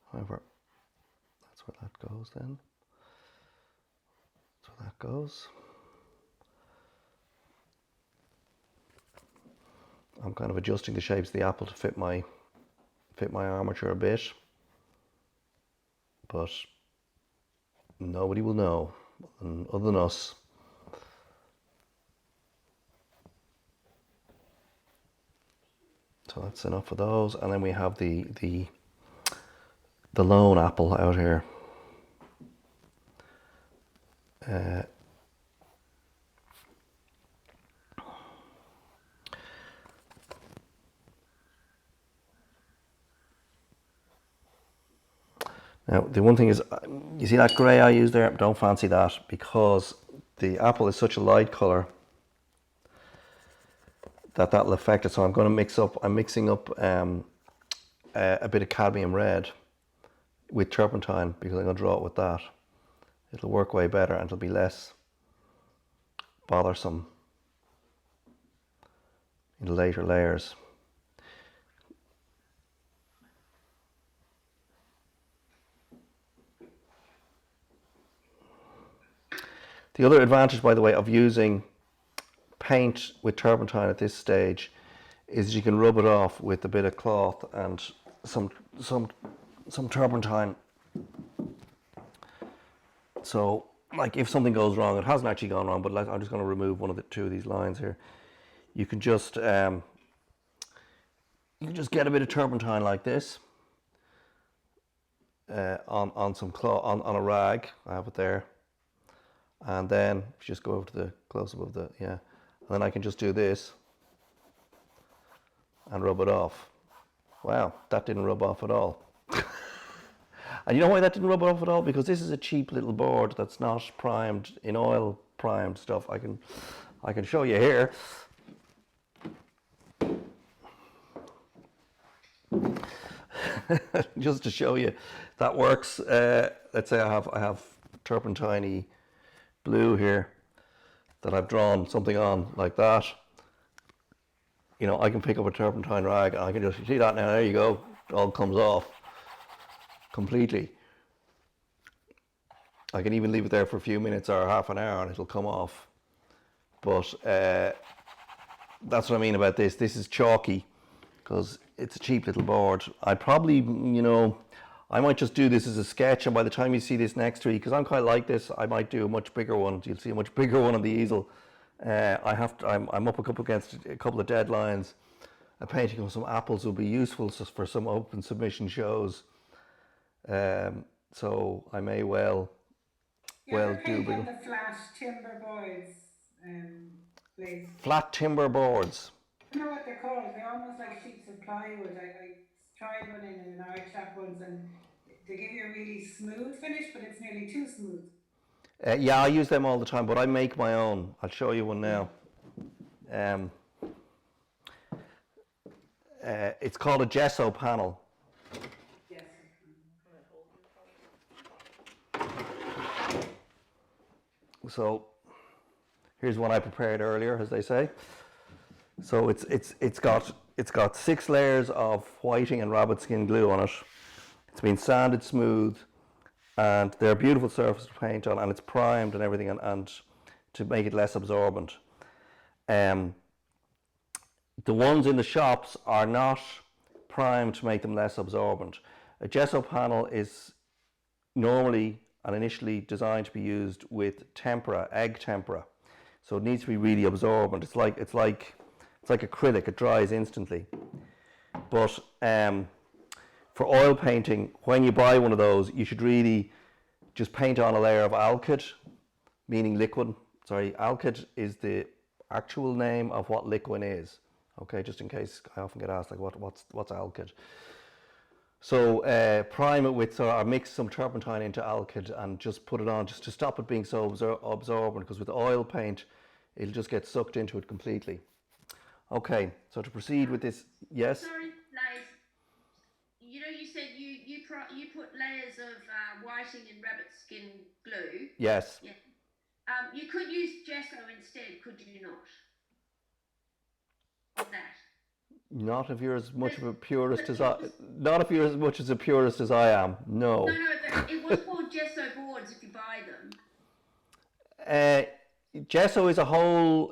However, that's where that goes then. That's where that goes. I'm kind of adjusting the shapes of the apple to fit my armature a bit, but nobody will know other than us. So that's enough of those, and then we have the lone apple out here. Now the one thing is, you see that grey I used there? Don't fancy that, because the apple is such a light colour that'll affect it. So I'm going to I'm mixing up a bit of cadmium red with turpentine, because I'm going to draw it with that. It'll work way better and it'll be less bothersome in the later layers. The other advantage, by the way, of using paint with turpentine at this stage is you can rub it off with a bit of cloth and some turpentine. So, like, if something goes wrong, it hasn't actually gone wrong, but like, I'm just going to remove two of these lines here. You can just get a bit of turpentine like this on some cloth, on a rag. I have it there. And then just go over to the close up of the, yeah. And then I can just do this and rub it off. Wow, that didn't rub off at all. And you know why that didn't rub off at all? Because this is a cheap little board that's not primed in oil primed stuff. I can show you here. Just to show you that works. Let's say I have turpentine blue here that I've drawn something on like that. You know, I can pick up a turpentine rag and I can just, you see that now, there you go, it all comes off completely. I can even leave it there for a few minutes or half an hour and it'll come off. But that's what I mean about this. This is chalky because it's a cheap little board. I'd probably, you know, I might just do this as a sketch, and by the time you see this next week, because I'm quite like this, I might do a much bigger one. You'll see a much bigger one on the easel. I'm up against a couple of deadlines. A painting of some apples will be useful for some open submission shows. So I may well do paint on the flat timber boards, please. Flat timber boards. I don't know what they're called. They're almost like sheets of plywood. I tried one in an art shop once, and they give you a really smooth finish, but it's nearly too smooth. Yeah, I use them all the time, but I make my own. I'll show you one now. It's called a gesso panel. Yes. So here's one I prepared earlier, as they say. So it's got 6 layers of whiting and rabbit skin glue on it. It's been sanded smooth, and they're a beautiful surface to paint on, and it's primed and everything, and to make it less absorbent. The ones in the shops are not primed to make them less absorbent. A gesso panel is normally and initially designed to be used with tempera, egg tempera. So it needs to be really absorbent. It's like acrylic, it dries instantly. But for oil painting, when you buy one of those, you should really just paint on a layer of alkyd, meaning liquid. Sorry, alkyd is the actual name of what liquid is. Okay, just in case I often get asked, like, what's alkyd? So prime it with, or mix some turpentine into alkyd and just put it on, just to stop it being so absorbent, because with oil paint, it'll just get sucked into it completely. Okay, so to proceed with this, yes? Sorry, Lays. You know, you said you put layers of whiting and rabbit skin glue. Yes. Yeah. You could use gesso instead, could you not? Of that. Not if you're as much of a purist as I. Not if you're as much as a purist as I am. No. No, but it was called gesso boards if you buy them. Gesso is a whole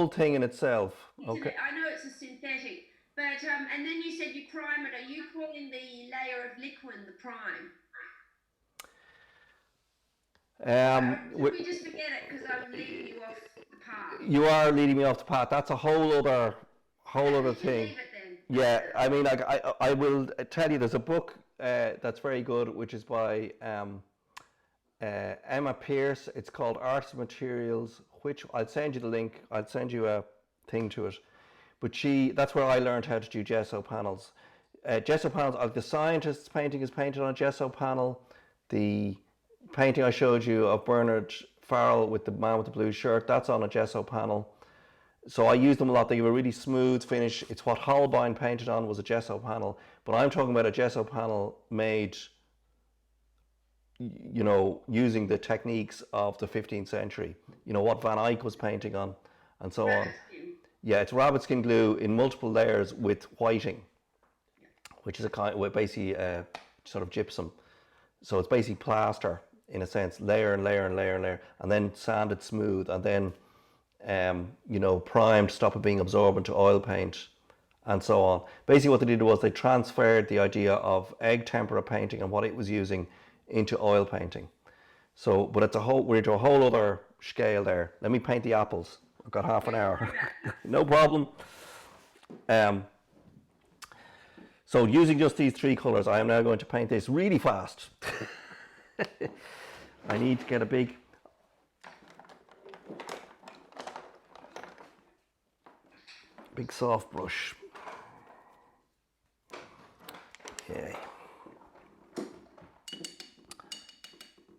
thing in itself. Okay. I know it's a synthetic, but and then you said you prime it. Are you calling the layer of liquid the prime? Should we just forget it because I'm leading you off the path? You are leading me off the path. That's a whole other thing. Leave it then. Yeah, I mean, I will tell you, there's a book that's very good, which is by Emma Pierce. It's called Arts Materials, which I'll send you the link. I'll send you a thing to it. But that's where I learned how to do gesso panels. Gesso panels, the scientist's painting is painted on a gesso panel. The painting I showed you of Bernard Farrell with the man with the blue shirt, that's on a gesso panel. So I use them a lot. They give a really smooth finish. It's what Holbein painted on, was a gesso panel. But I'm talking about a gesso panel made, you know, using the techniques of the 15th century. You know, what Van Eyck was painting on and so on. Yeah, it's rabbit skin glue in multiple layers with whiting, which is basically sort of gypsum. So it's basically plaster in a sense, layer and layer and layer and layer, and then sanded smooth, and then you know, primed to stop it being absorbent to oil paint, and so on. Basically what they did was they transferred the idea of egg tempera painting and what it was using into oil painting. So, but it's we're into a whole other scale there. Let me paint the apples. I've got half an hour. No problem. So using just these 3 colours, I am now going to paint this really fast. I need to get a big soft brush. Okay.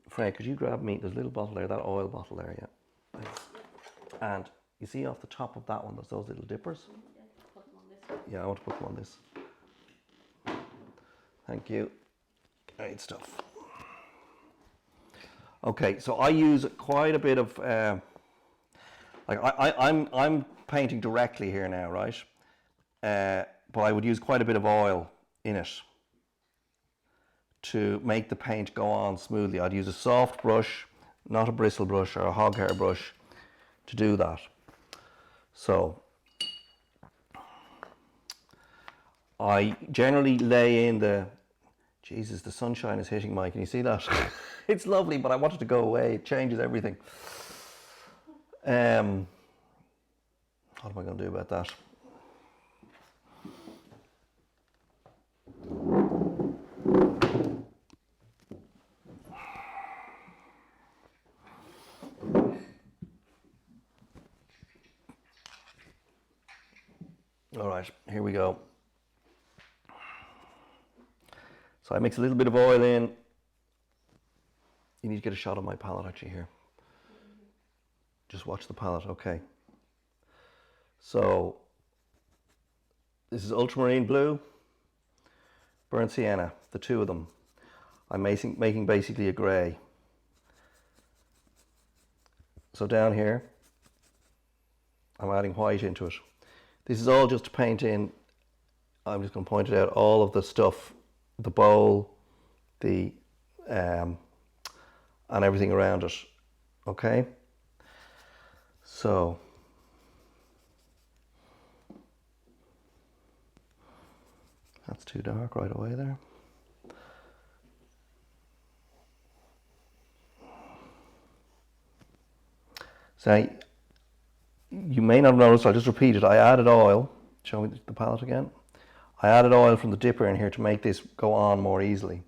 Frank, could you grab me, there's a little bottle there, that oil bottle there, yeah. Thanks. And you see off the top of that one, there's those little dippers? Yeah, I want to put them on this. Thank you. Great stuff. Okay, so I use quite a bit of, I'm painting directly here now, right? But I would use quite a bit of oil in it to make the paint go on smoothly. I'd use a soft brush, not a bristle brush or a hog hair brush to do that. So I generally lay in the, Jesus, the sunshine is hitting Mike, can you see that? It's lovely, but I want it to go away, it changes everything. What am I going to do about that? All right, here we go. So I mix a little bit of oil in. You need to get a shot of my palette actually here. Just watch the palette, okay. So this is ultramarine blue, burnt sienna, the two of them. I'm making basically a grey. So down here, I'm adding white into it. This is all just to paint in, I'm just going to point it out, all of the stuff, the bowl, the and everything around it, okay? So that's too dark right away there. So you may not have noticed, I'll just repeat it. I added oil. Show me the palette again. I added oil from the dipper in here to make this go on more easily.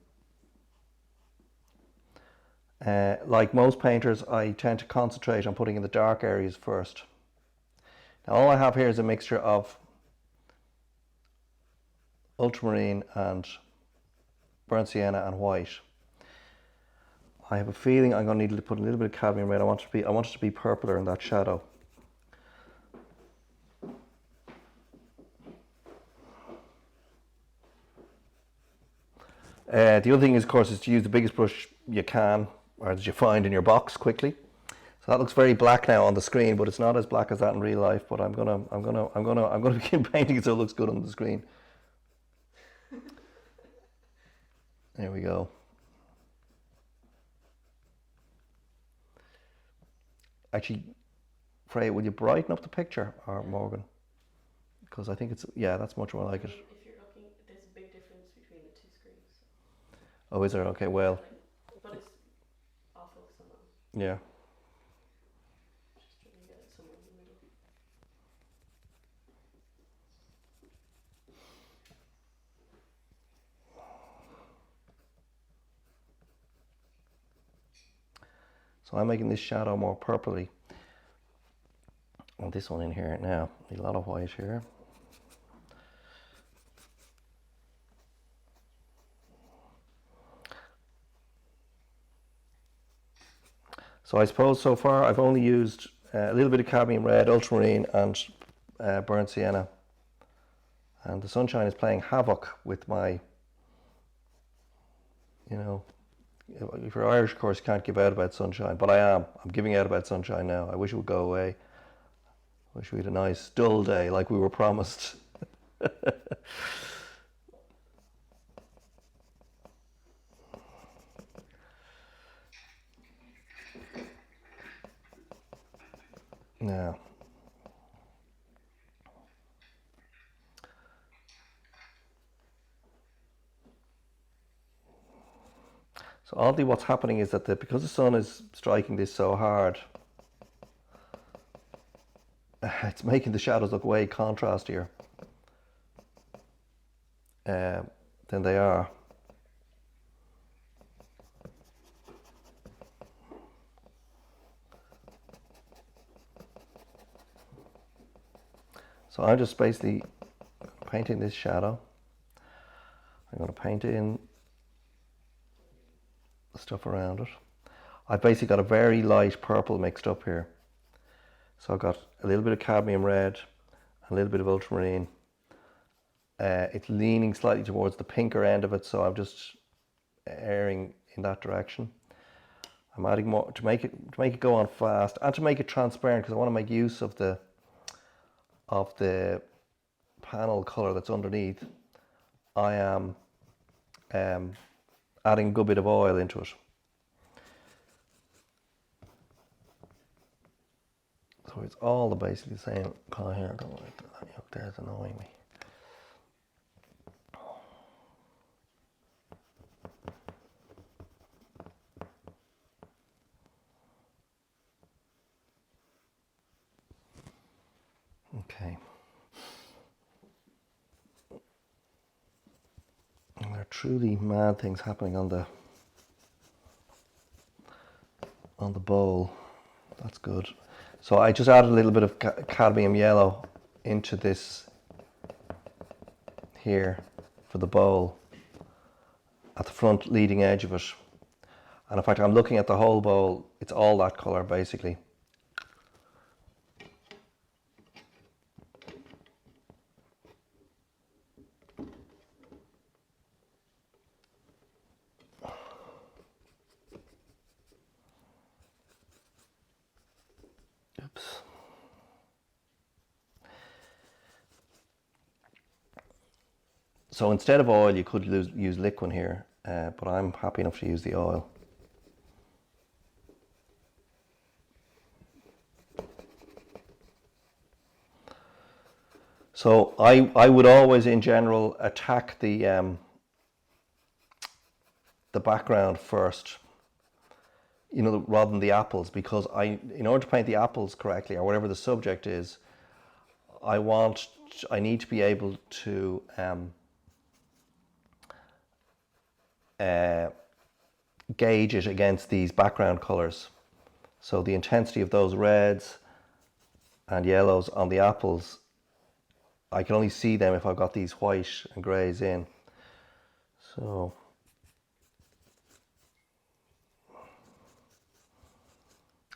Like most painters, I tend to concentrate on putting in the dark areas first. Now all I have here is a mixture of ultramarine and burnt sienna and white. I have a feeling I'm going to need to put a little bit of cadmium red. I want it to be purpler in that shadow. The other thing is, of course, is to use the biggest brush you can, or that you find in your box quickly. So that looks very black now on the screen, but it's not as black as that in real life. But I'm gonna begin painting it so it looks good on the screen. There we go. Actually, Freya, will you brighten up the picture, or Morgan? Because I think it's, yeah, that's much more like it. If you're looking, there's a big difference between the two screens. Oh, is there? Okay, well. But it's off of someone. Yeah. Just trying to get it somewhere in the middle. So I'm making this shadow more purpley. And this one in here now. Need a lot of white here. So I suppose so far I've only used a little bit of cadmium red, ultramarine and burnt sienna. And the sunshine is playing havoc with my, you know, if you're Irish, of course, you can't give out about sunshine, but I am. I'm giving out about sunshine now. I wish it would go away. I wish we had a nice dull day like we were promised. Now, so oddly what's happening is that because the sun is striking this so hard, it's making the shadows look way contrastier than they are. So I'm just basically painting this shadow. I'm going to paint in the stuff around it. I've basically got a very light purple mixed up here. So I've got a little bit of cadmium red, a little bit of ultramarine, it's leaning slightly towards the pinker end of it, so I'm just airing in that direction. I'm adding more to make it go on fast and to make it transparent, because I want to make use of the panel color that's underneath. I am adding a good bit of oil into it. So it's all basically the same color here. Don't like that yolk there, it's annoying me. Okay. And there are truly mad things happening on the bowl. That's good. So I just added a little bit of cadmium yellow into this here for the bowl at the front leading edge of it. And in fact, I'm looking at the whole bowl. It's all that color basically. Oops. So instead of oil, you could use liquid here, but I'm happy enough to use the oil. So I would always, in general, attack the background first, you know, rather than the apples, because in order to paint the apples correctly, or whatever the subject is, I need to be able to gauge it against these background colors. So the intensity of those reds and yellows on the apples, I can only see them if I've got these white and greys in. So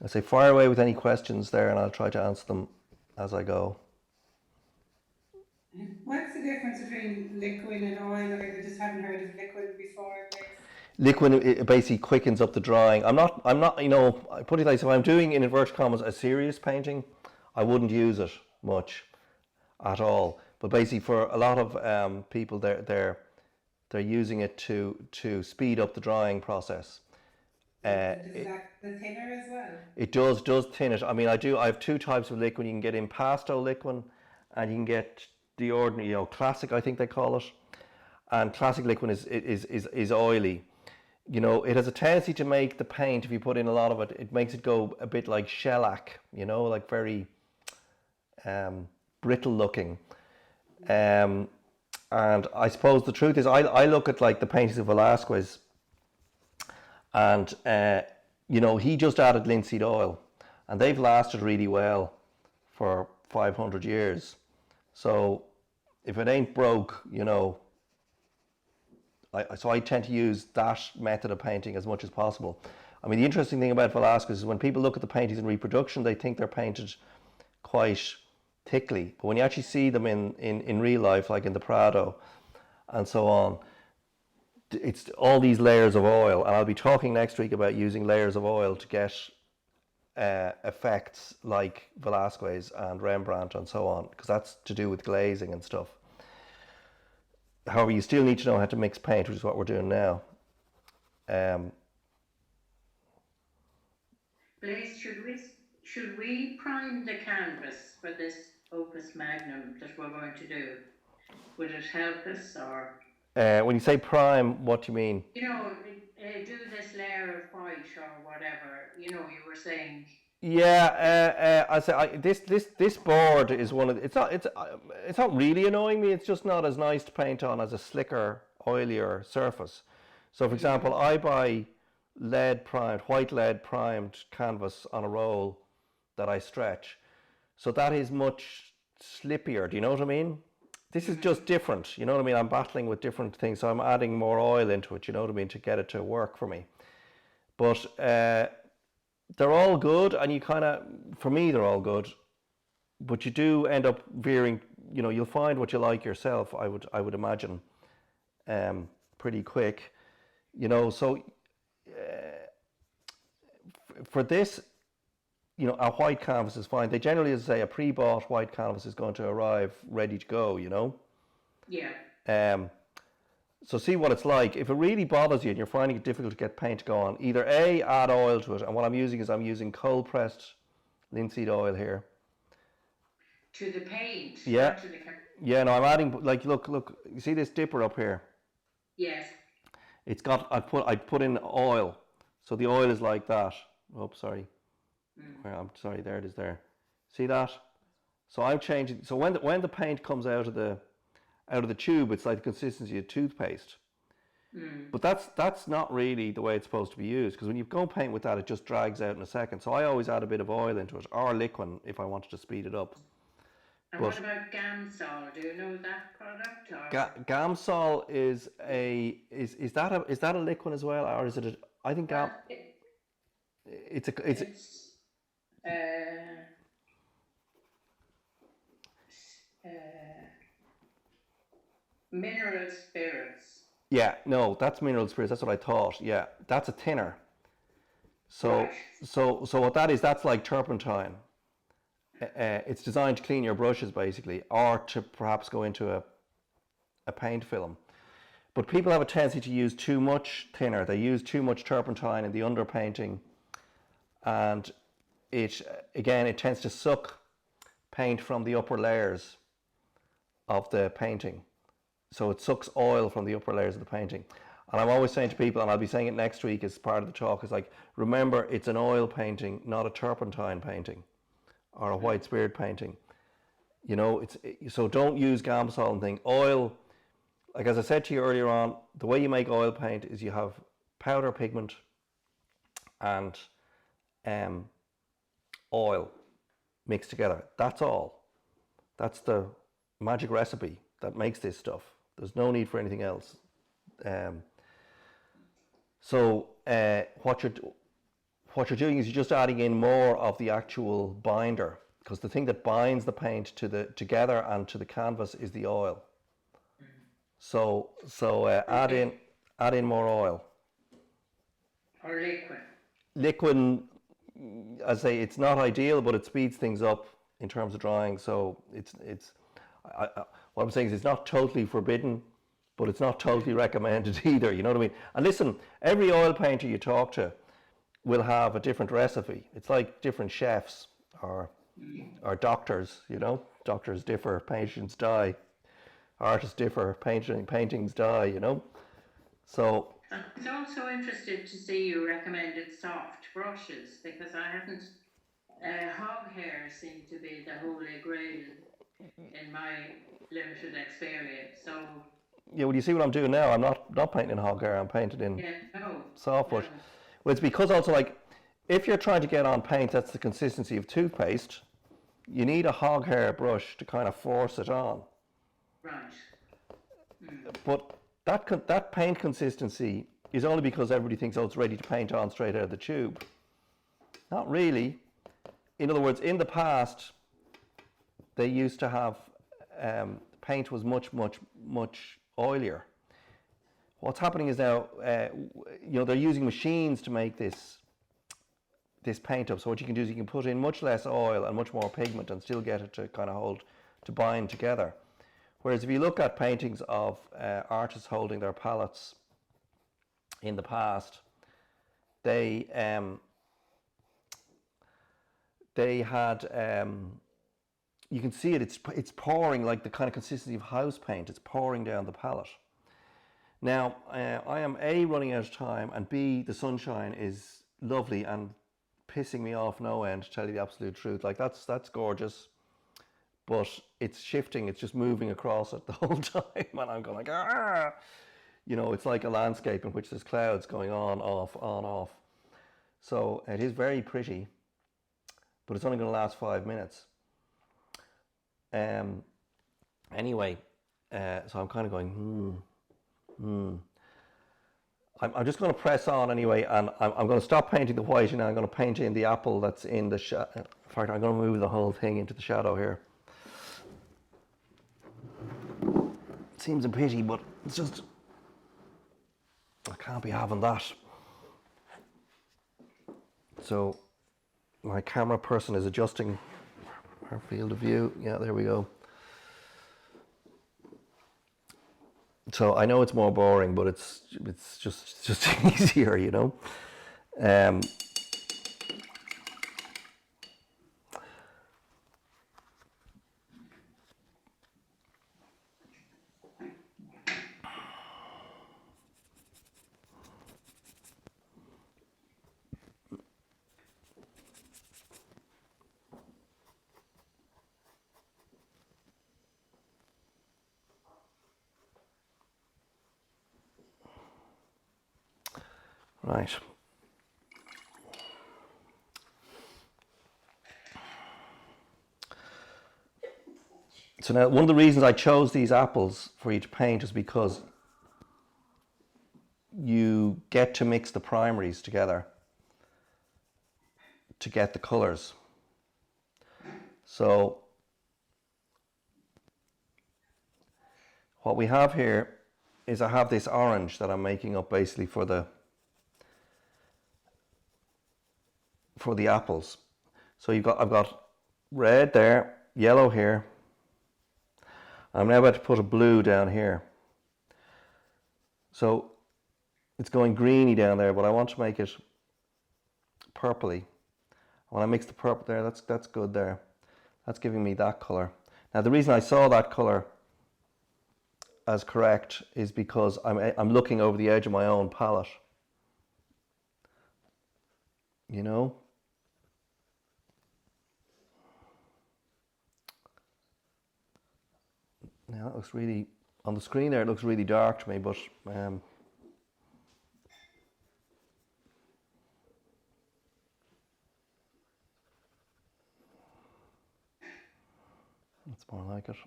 I say fire away with any questions there, and I'll try to answer them as I go. What's the difference between liquid and oil? I just haven't heard of liquid before. Liquid, it basically quickens up the drying. I'm not, you know, I put it like, so if I'm doing, in inverted commas, a serious painting, I wouldn't use it much at all. But basically for a lot of people, they're using it to speed up the drying process. Does that the thinner as well? It does thin it. I mean, I have two types of liquid. You can get impasto liquid, and you can get the ordinary, you know, classic, I think they call it. And classic liquid is oily. You know, it has a tendency to make the paint, if you put in a lot of it, it makes it go a bit like shellac, you know, like very brittle looking. And I suppose the truth is, I look at like the paintings of Velázquez, and you know, he just added linseed oil, and they've lasted really well for 500 years. So if it ain't broke, you know, so I tend to use that method of painting as much as possible. I mean, the interesting thing about Velázquez is when people look at the paintings in reproduction, they think they're painted quite thickly. But when you actually see them in real life, like in the Prado and so on, it's all these layers of oil. And I'll be talking next week about using layers of oil to get effects like Velázquez and Rembrandt and so on, because that's to do with glazing and stuff. However, you still need to know how to mix paint, which is what we're doing now. Blaise, should we prime the canvas for this opus magnum that we're going to do? Would it help us, or? When you say prime, what do you mean? You know, do this layer of white or whatever. You know, you were saying. Yeah, I say this board is one of it's not really annoying me. It's just not as nice to paint on as a slicker, oilier surface. So, for example, I buy white lead primed canvas on a roll that I stretch. So that is much slippier. Do you know what I mean? This is just different. You know what I mean? I'm battling with different things, so I'm adding more oil into it. You know what I mean, to get it to work for me. But they're all good, and you kind of, for me, they're all good, but you do end up veering you know, you'll find what you like yourself. I would imagine, pretty quick, you know. So for this, you know, a white canvas is fine. They generally, as I say, a pre-bought white canvas is going to arrive ready to go, you know. Yeah. So see what it's like. If it really bothers you and you're finding it difficult to get paint to go on, either A, add oil to it, and what I'm using cold pressed linseed oil here. To the paint. Yeah. Not to the Yeah, no, I'm adding, like, look, you see this dipper up here? Yes. It's got, I put in oil. So the oil is like that. Oops, sorry. I'm sorry, there it is there. See that? So I'm changing, so when the paint comes out of the tube, it's like the consistency of toothpaste. But that's not really the way it's supposed to be used, because when you go paint with that, it just drags out in a second. So I always add a bit of oil into it, or liquid if I wanted to speed it up. And what about Gamsol? Do you know that product? Or? Gamsol is that a liquid as well, or is it? I think it's mineral spirits. Yeah, no, that's mineral spirits. That's what I thought. Yeah, that's a thinner. So Right. so what that is, that's like turpentine. It's designed to clean your brushes basically, or to perhaps go into a paint film. But people have a tendency to use too much thinner. They use too much turpentine in the underpainting, and it tends to suck paint from the upper layers of the painting. So it sucks oil from the upper layers of the painting. And I'm always saying to people, and I'll be saying it next week as part of the talk, is like, remember, it's an oil painting, not a turpentine painting or a white spirit painting. You know, so don't use Gamsol and think oil. Like, as I said to you earlier on, the way you make oil paint is you have powder pigment and oil mixed together. That's all. That's the magic recipe that makes this stuff. There's no need for anything else. So what you're doing is you're just adding in more of the actual binder, because the thing that binds the paint together and to the canvas is the oil. So add in more oil. Or liquid. Liquid, I say, it's not ideal, but it speeds things up in terms of drying. So what I'm saying is it's not totally forbidden, but it's not totally recommended either. You know what I mean? And listen, every oil painter you talk to will have a different recipe. It's like different chefs or doctors. You know, doctors differ, patients die. Artists differ, paintings die. You know, so. I was also interested to see you recommended soft brushes, because I haven't. Hog hair seemed to be the holy grail in my limited experience. So. Yeah, well, you see what I'm doing now. I'm not painting in hog hair. I'm painting in soft brush. Well, it's because also, like, if you're trying to get on paint that's the consistency of toothpaste, you need a hog hair brush to kind of force it on. Right. But that paint consistency is only because everybody thinks, oh, it's ready to paint on straight out of the tube. Not really. In other words, in the past, they used to have paint was much oilier. What's happening is now, you know, they're using machines to make this paint up. So what you can do is you can put in much less oil and much more pigment and still get it to kind of bind together. Whereas if you look at paintings of artists holding their palettes in the past, they had, you can see it's pouring, like the kind of consistency of house paint. It's pouring down the palette. Now, I am A, running out of time, and B, the sunshine is lovely and pissing me off no end, to tell you the absolute truth. Like, that's gorgeous, but it's shifting, it's just moving across it the whole time, and I'm going like, ah! You know, it's like a landscape in which there's clouds going on, off, on, off. So it is very pretty, but it's only going to last 5 minutes. Anyway, so I'm kind of going, I'm just going to press on anyway, and I'm going to stop painting the white, and I'm going to paint in the apple that's in the shadow. In fact, I'm going to move the whole thing into the shadow here. Seems a pity, but it's just, I can't be having that. So my camera person is adjusting our field of view. Yeah, there we go. So I know it's more boring, but it's just easier, you know. Right. So now, one of the reasons I chose these apples for you to paint is because you get to mix the primaries together to get the colours. So what we have here is I have this orange that I'm making up basically for the apples. So I've got red there, yellow here. I'm now about to put a blue down here. So it's going greeny down there, but I want to make it purpley. When I mix the purple there, that's good there. That's giving me that colour. Now the reason I saw that colour as correct is because I'm looking over the edge of my own palette. You know? Now that looks really, on the screen there it looks really dark to me, but that's more like it.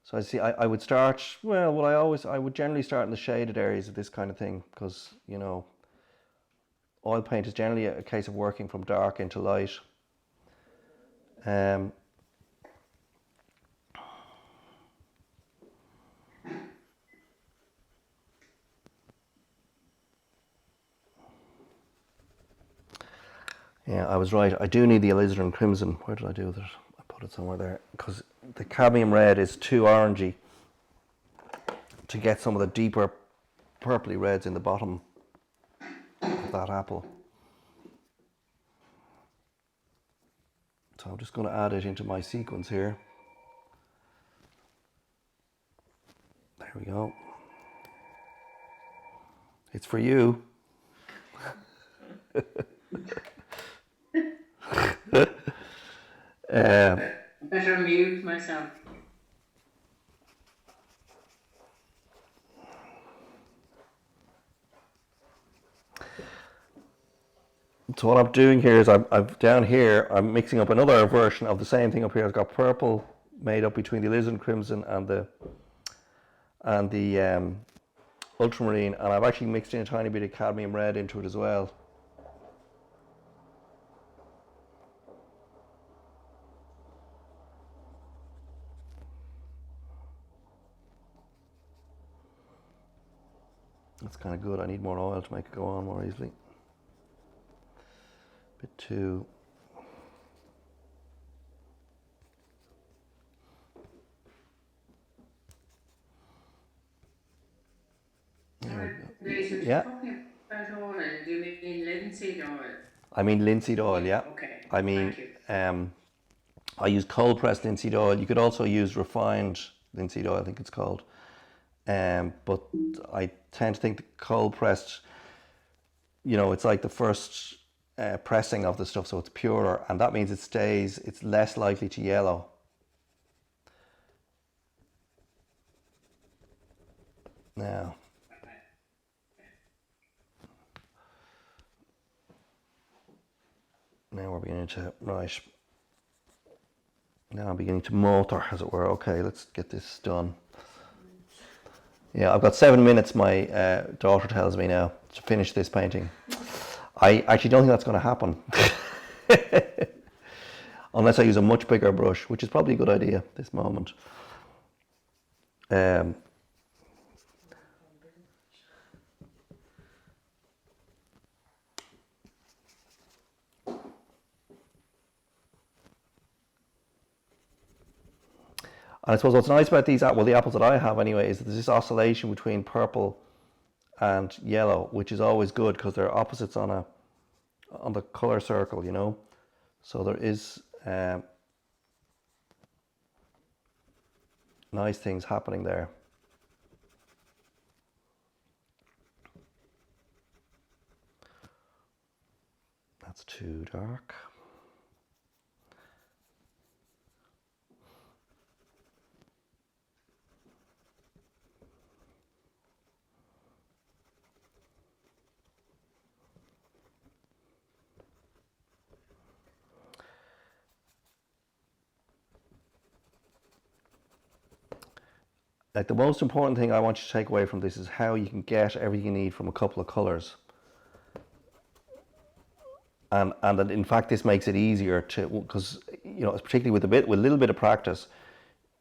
So I see, I would start, well, I would generally start in the shaded areas of this kind of thing, because, you know, oil paint is generally a case of working from dark into light. Yeah, I was right. I do need the alizarin crimson. Where did I do that? I put it somewhere there. Because the cadmium red is too orangey to get some of the deeper purpley reds in the bottom of that apple. So I'm just going to add it into my sequence here. There we go. It's for you. Better mute myself. So what I'm doing here is I'm down here, I'm mixing up another version of the same thing up here. I've got purple made up between the alizarin crimson and the ultramarine, and I've actually mixed in a tiny bit of cadmium red into it as well. That's kind of good. I need more oil to make it go on more easily. Bit too. Yeah. About oil, do you mean linseed oil? I mean linseed oil, yeah. Okay. I mean, I use cold pressed linseed oil. You could also use refined linseed oil, I think it's called. But I tend to think the cold pressed, you know, it's like the first pressing of the stuff, so it's purer, and that means it's less likely to yellow. Now, we're beginning to, right, now I'm beginning to motor, as it were. Okay, let's get this done. Yeah, I've got 7 minutes, my daughter tells me now, to finish this painting. I actually don't think that's going to happen. unless I use a much bigger brush, which is probably a good idea at this moment. And I suppose what's nice about these, well, the apples that I have anyway, is that there's this oscillation between purple and yellow, which is always good because they're opposites on the color circle, you know. So there is nice things happening there. That's too dark. Like the most important thing I want you to take away from this is how you can get everything you need from a couple of colors. And that in fact this makes it easier to, because you know, particularly with a little bit of practice,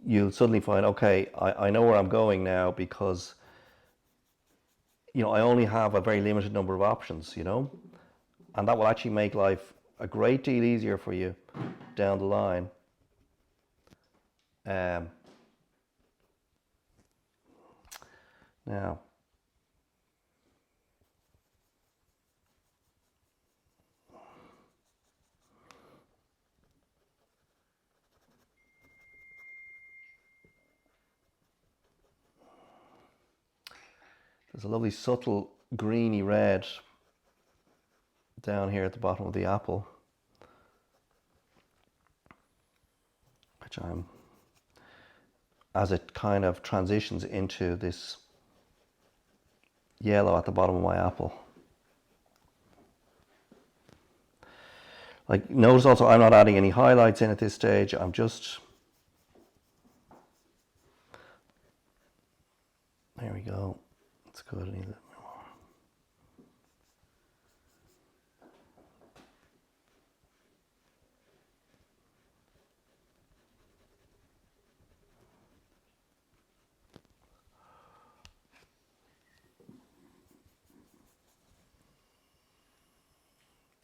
you'll suddenly find, okay, I know where I'm going now, because you know I only have a very limited number of options, you know, and that will actually make life a great deal easier for you down the line. Now, there's a lovely subtle greeny red down here at the bottom of the apple, which as it kind of transitions into this yellow at the bottom of my apple. Like, notice also I'm not adding any highlights in at this stage. I'm just, there we go. That's good. I need a little more.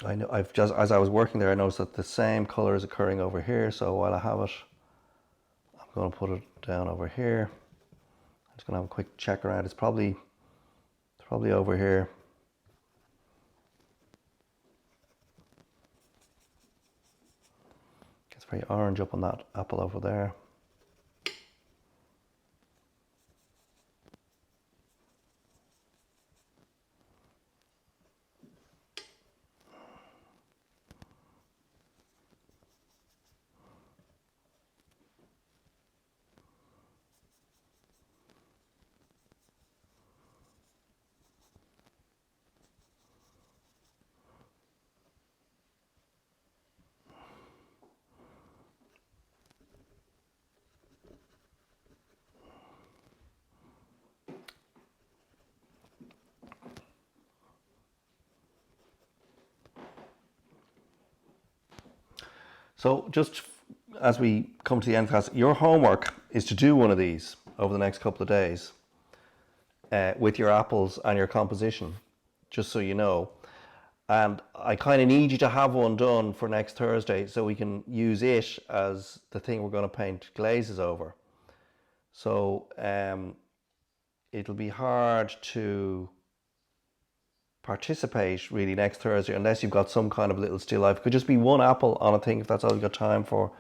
I know I've just, as I was working there, I noticed that the same color is occurring over here. So while I have it, I'm going to put it down over here. I'm just going to have a quick check around. It's probably over here. It's very orange up on that apple over there. So just as we come to the end of the class, your homework is to do one of these over the next couple of days with your apples and your composition, just so you know. And I kind of need you to have one done for next Thursday so we can use it as the thing we're going to paint glazes over. So it'll be hard to participate really next Thursday unless you've got some kind of little still life. It could just be one apple on a thing if that's all you've got time for,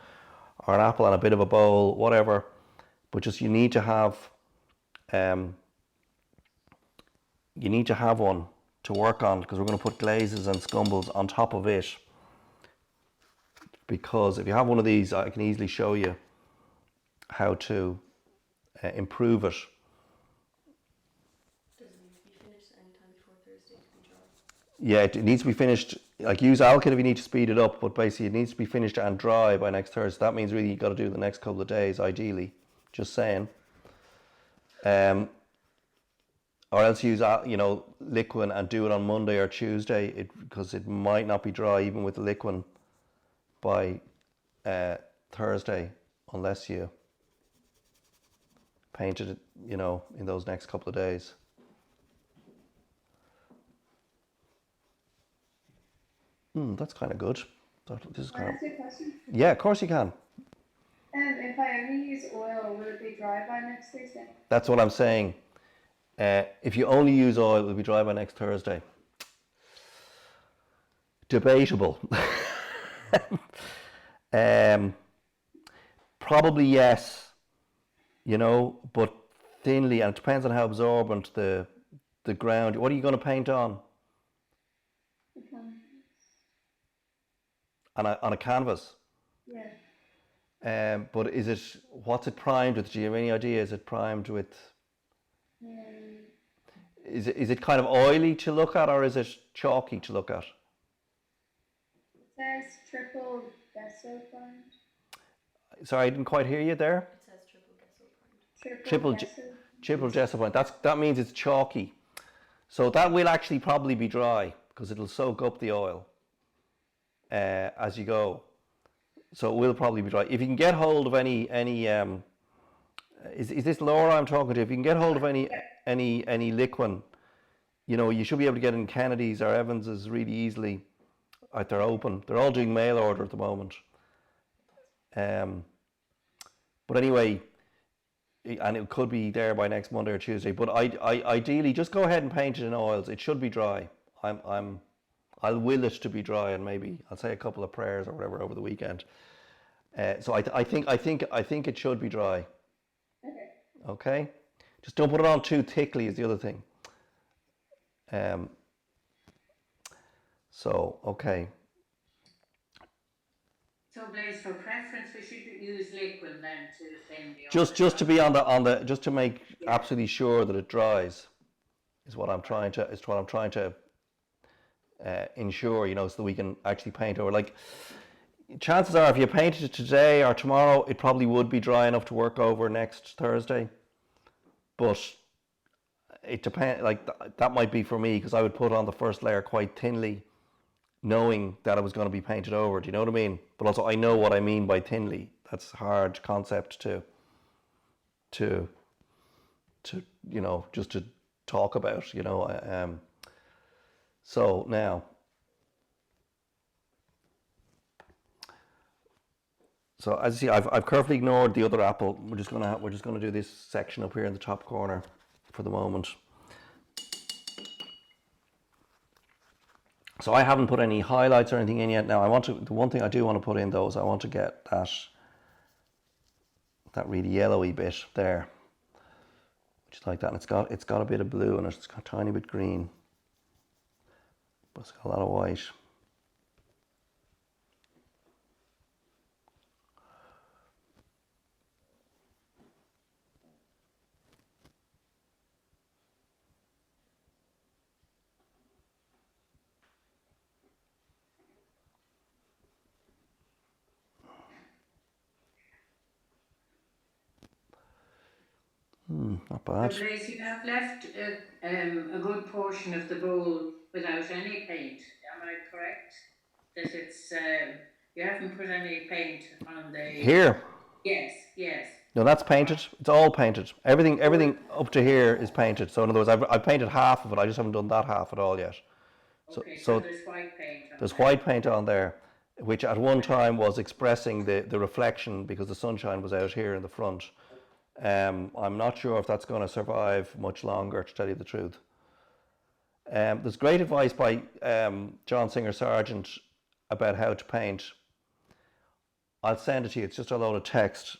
or an apple on a bit of a bowl, whatever. But just you need to have one to work on, because we're going to put glazes and scumbles on top of it. Because if you have one of these, I can easily show you how to improve it. Yeah, it needs to be finished. Like, use alkyd if you need to speed it up, but basically it needs to be finished and dry by next Thursday. That means really you've got to do it the next couple of days, ideally. Just saying. Or else use, liquid and do it on Monday or Tuesday, because it might not be dry even with the liquid by Thursday unless you painted it, you know, in those next couple of days. That's kind of good. This is Can I ask you a question? Yeah, of course you can. If I only use oil, will it be dry by next Thursday? That's what I'm saying. If you only use oil, it will be dry by next Thursday. Debatable. Probably yes, you know, but thinly, and it depends on how absorbent the ground. What are you going to paint on? On a canvas? Yeah. But what's it primed with? Do you have any idea? Is it primed with, is it kind of oily to look at, or is it chalky to look at? It says triple gesso primed. Sorry, I didn't quite hear you there. It says triple gesso primed. Triple gesso primed. That means it's chalky. So that will actually probably be dry because it'll soak up the oil as you go. So it will probably be dry. If you can get hold of any is this Laura I'm talking to? If you can get hold of any liquid, you know, you should be able to get in Kennedy's or Evans's really easily. They're open. They're all doing mail order at the moment. But anyway, and it could be there by next Monday or Tuesday. But I ideally just go ahead and paint it in oils. It should be dry. I'll will it to be dry, and maybe I'll say a couple of prayers or whatever over the weekend. So I think it should be dry. Okay. Just don't put it on too thickly is the other thing. So okay. So, Blaise, for preference, we should use liquid then to thin the oil. Just to be on the just to make absolutely sure that it dries is what I'm trying to ensure, you know, so that we can actually paint over. Like, chances are if you painted it today or tomorrow, it probably would be dry enough to work over next Thursday. But it depends, like that might be for me, because I would put on the first layer quite thinly, knowing that it was going to be painted over. Do you know what I mean? But also I know what I mean by thinly. That's a hard concept to you know, just to talk about, you know. So now, so as you see, I've carefully ignored the other apple. We're just gonna do this section up here in the top corner for the moment. So I haven't put any highlights or anything in yet. Now the one thing I do want to put in though is I want to get that really yellowy bit there, which is like that. And it's got a bit of blue in it. It's got a tiny bit green, but it's got a lot of white. Not bad. So, Blaise, you have left a good portion of the bowl without any paint. Am I correct? That it's you haven't put any paint on the Here. Yes, yes. No, that's painted. It's all painted. Everything up to here is painted. So in other words, I've painted half of it. I just haven't done that half at all yet. Okay, so there's white paint on there's white paint on there, which at one time was expressing the reflection because the sunshine was out here in the front. I'm not sure if that's going to survive much longer, to tell you the truth. There's great advice by John Singer Sargent about how to paint. I'll send it to you. It's just a load of text,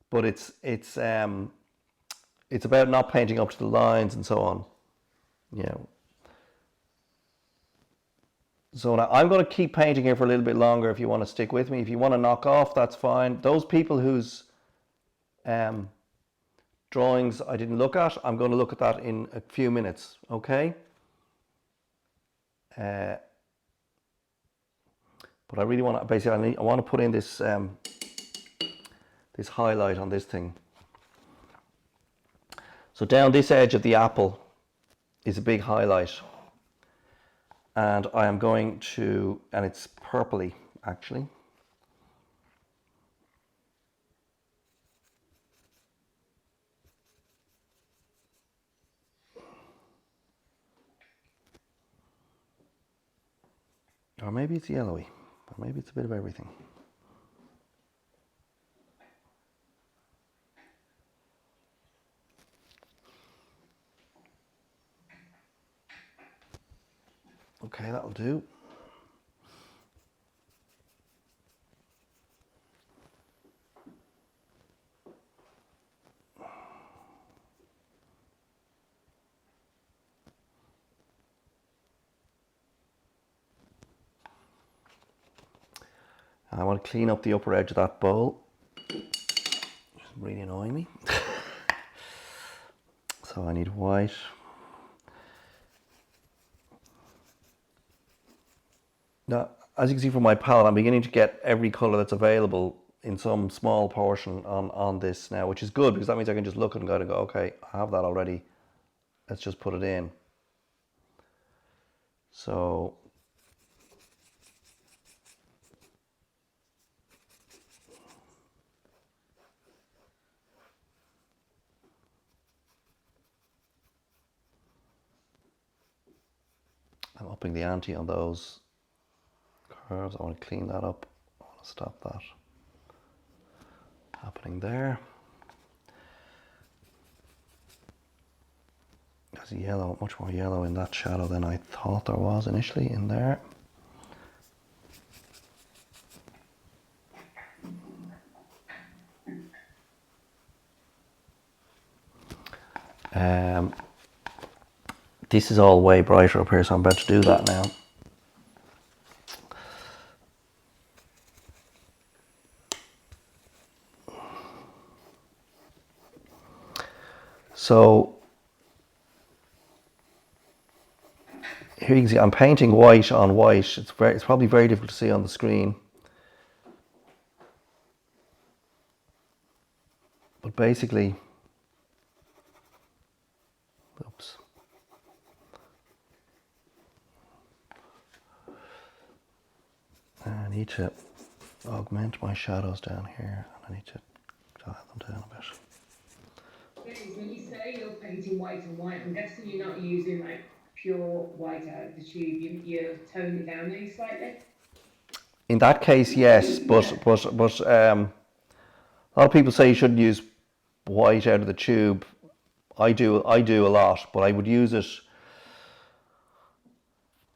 but it's about not painting up to the lines and so on. You know. So now I'm going to keep painting here for a little bit longer. If you want to stick with me, if you want to knock off, that's fine. Those people whose drawings I didn't look at, I'm going to look at that in a few minutes. Okay. But I really want to basically I want to put in this this highlight on this thing. So down this edge of the apple is a big highlight, and I am going to, and it's purpley actually. Or maybe it's yellowy, or maybe it's a bit of everything. Okay, that'll do. I want to clean up the upper edge of that bowl. It's really annoying me. So I need white. Now, as you can see from my palette, I'm beginning to get every colour that's available in some small portion on this now, which is good because that means I can just look at it and go, okay, I have that already. Let's just put it in. So I'm upping the ante on those curves. I want to clean that up. I want to stop that happening there. There's yellow, much more yellow in that shadow than I thought there was initially in there. This is all way brighter up here, so I'm about to do that now. So here you can see I'm painting white on white. It's probably very difficult to see on the screen. But basically, oops. I need to augment my shadows down here, and I need to dial them down a bit. When you say you're painting white on white, I'm guessing you're not using like pure white out of the tube. You're toning it down maybe slightly. In that case, yes, but a lot of people say you shouldn't use white out of the tube. I do a lot, but I would use it.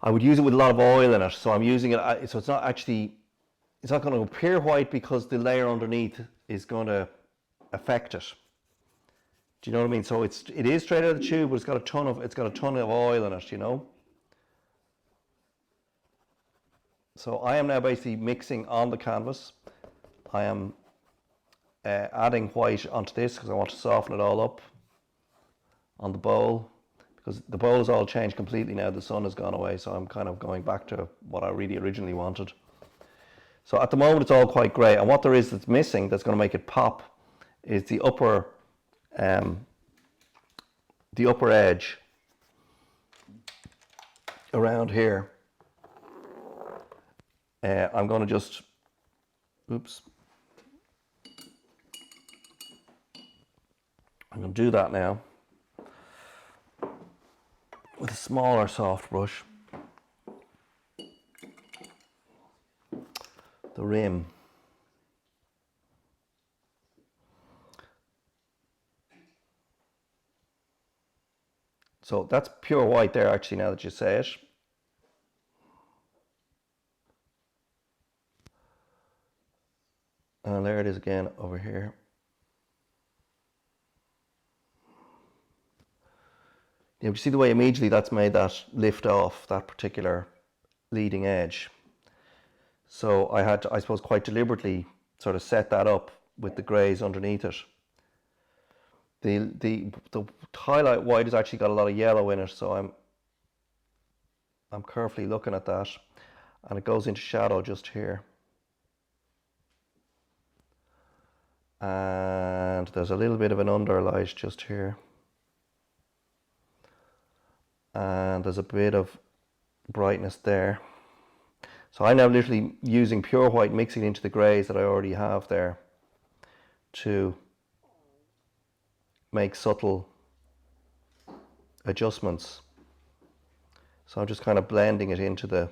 I would use it with a lot of oil in it, so I'm using it. So it's not going to appear white because the layer underneath is going to affect it. Do you know what I mean? So it is straight out of the tube, but it's got a ton of oil in it, you know. So I am now basically mixing on the canvas. I am adding white onto this because I want to soften it all up on the bowl, because the bowl has all changed completely now. The sun has gone away, so I'm kind of going back to what I really originally wanted. So at the moment it's all quite grey, and what there is that's missing that's going to make it pop is the upper edge around here. I'm going to just, oops. I'm going to do that now with a smaller soft brush. The rim. So that's pure white there actually, now that you say it. And there it is again over here. You see the way immediately that's made that lift off that particular leading edge. So I had to, I suppose, quite deliberately sort of set that up with the greys underneath it. The highlight white has actually got a lot of yellow in it, so I'm carefully looking at that, and it goes into shadow just here. And there's a little bit of an underlight just here. And there's a bit of brightness there. So I'm now literally using pure white, mixing into the greys that I already have there to make subtle adjustments. So I'm just kind of blending it into the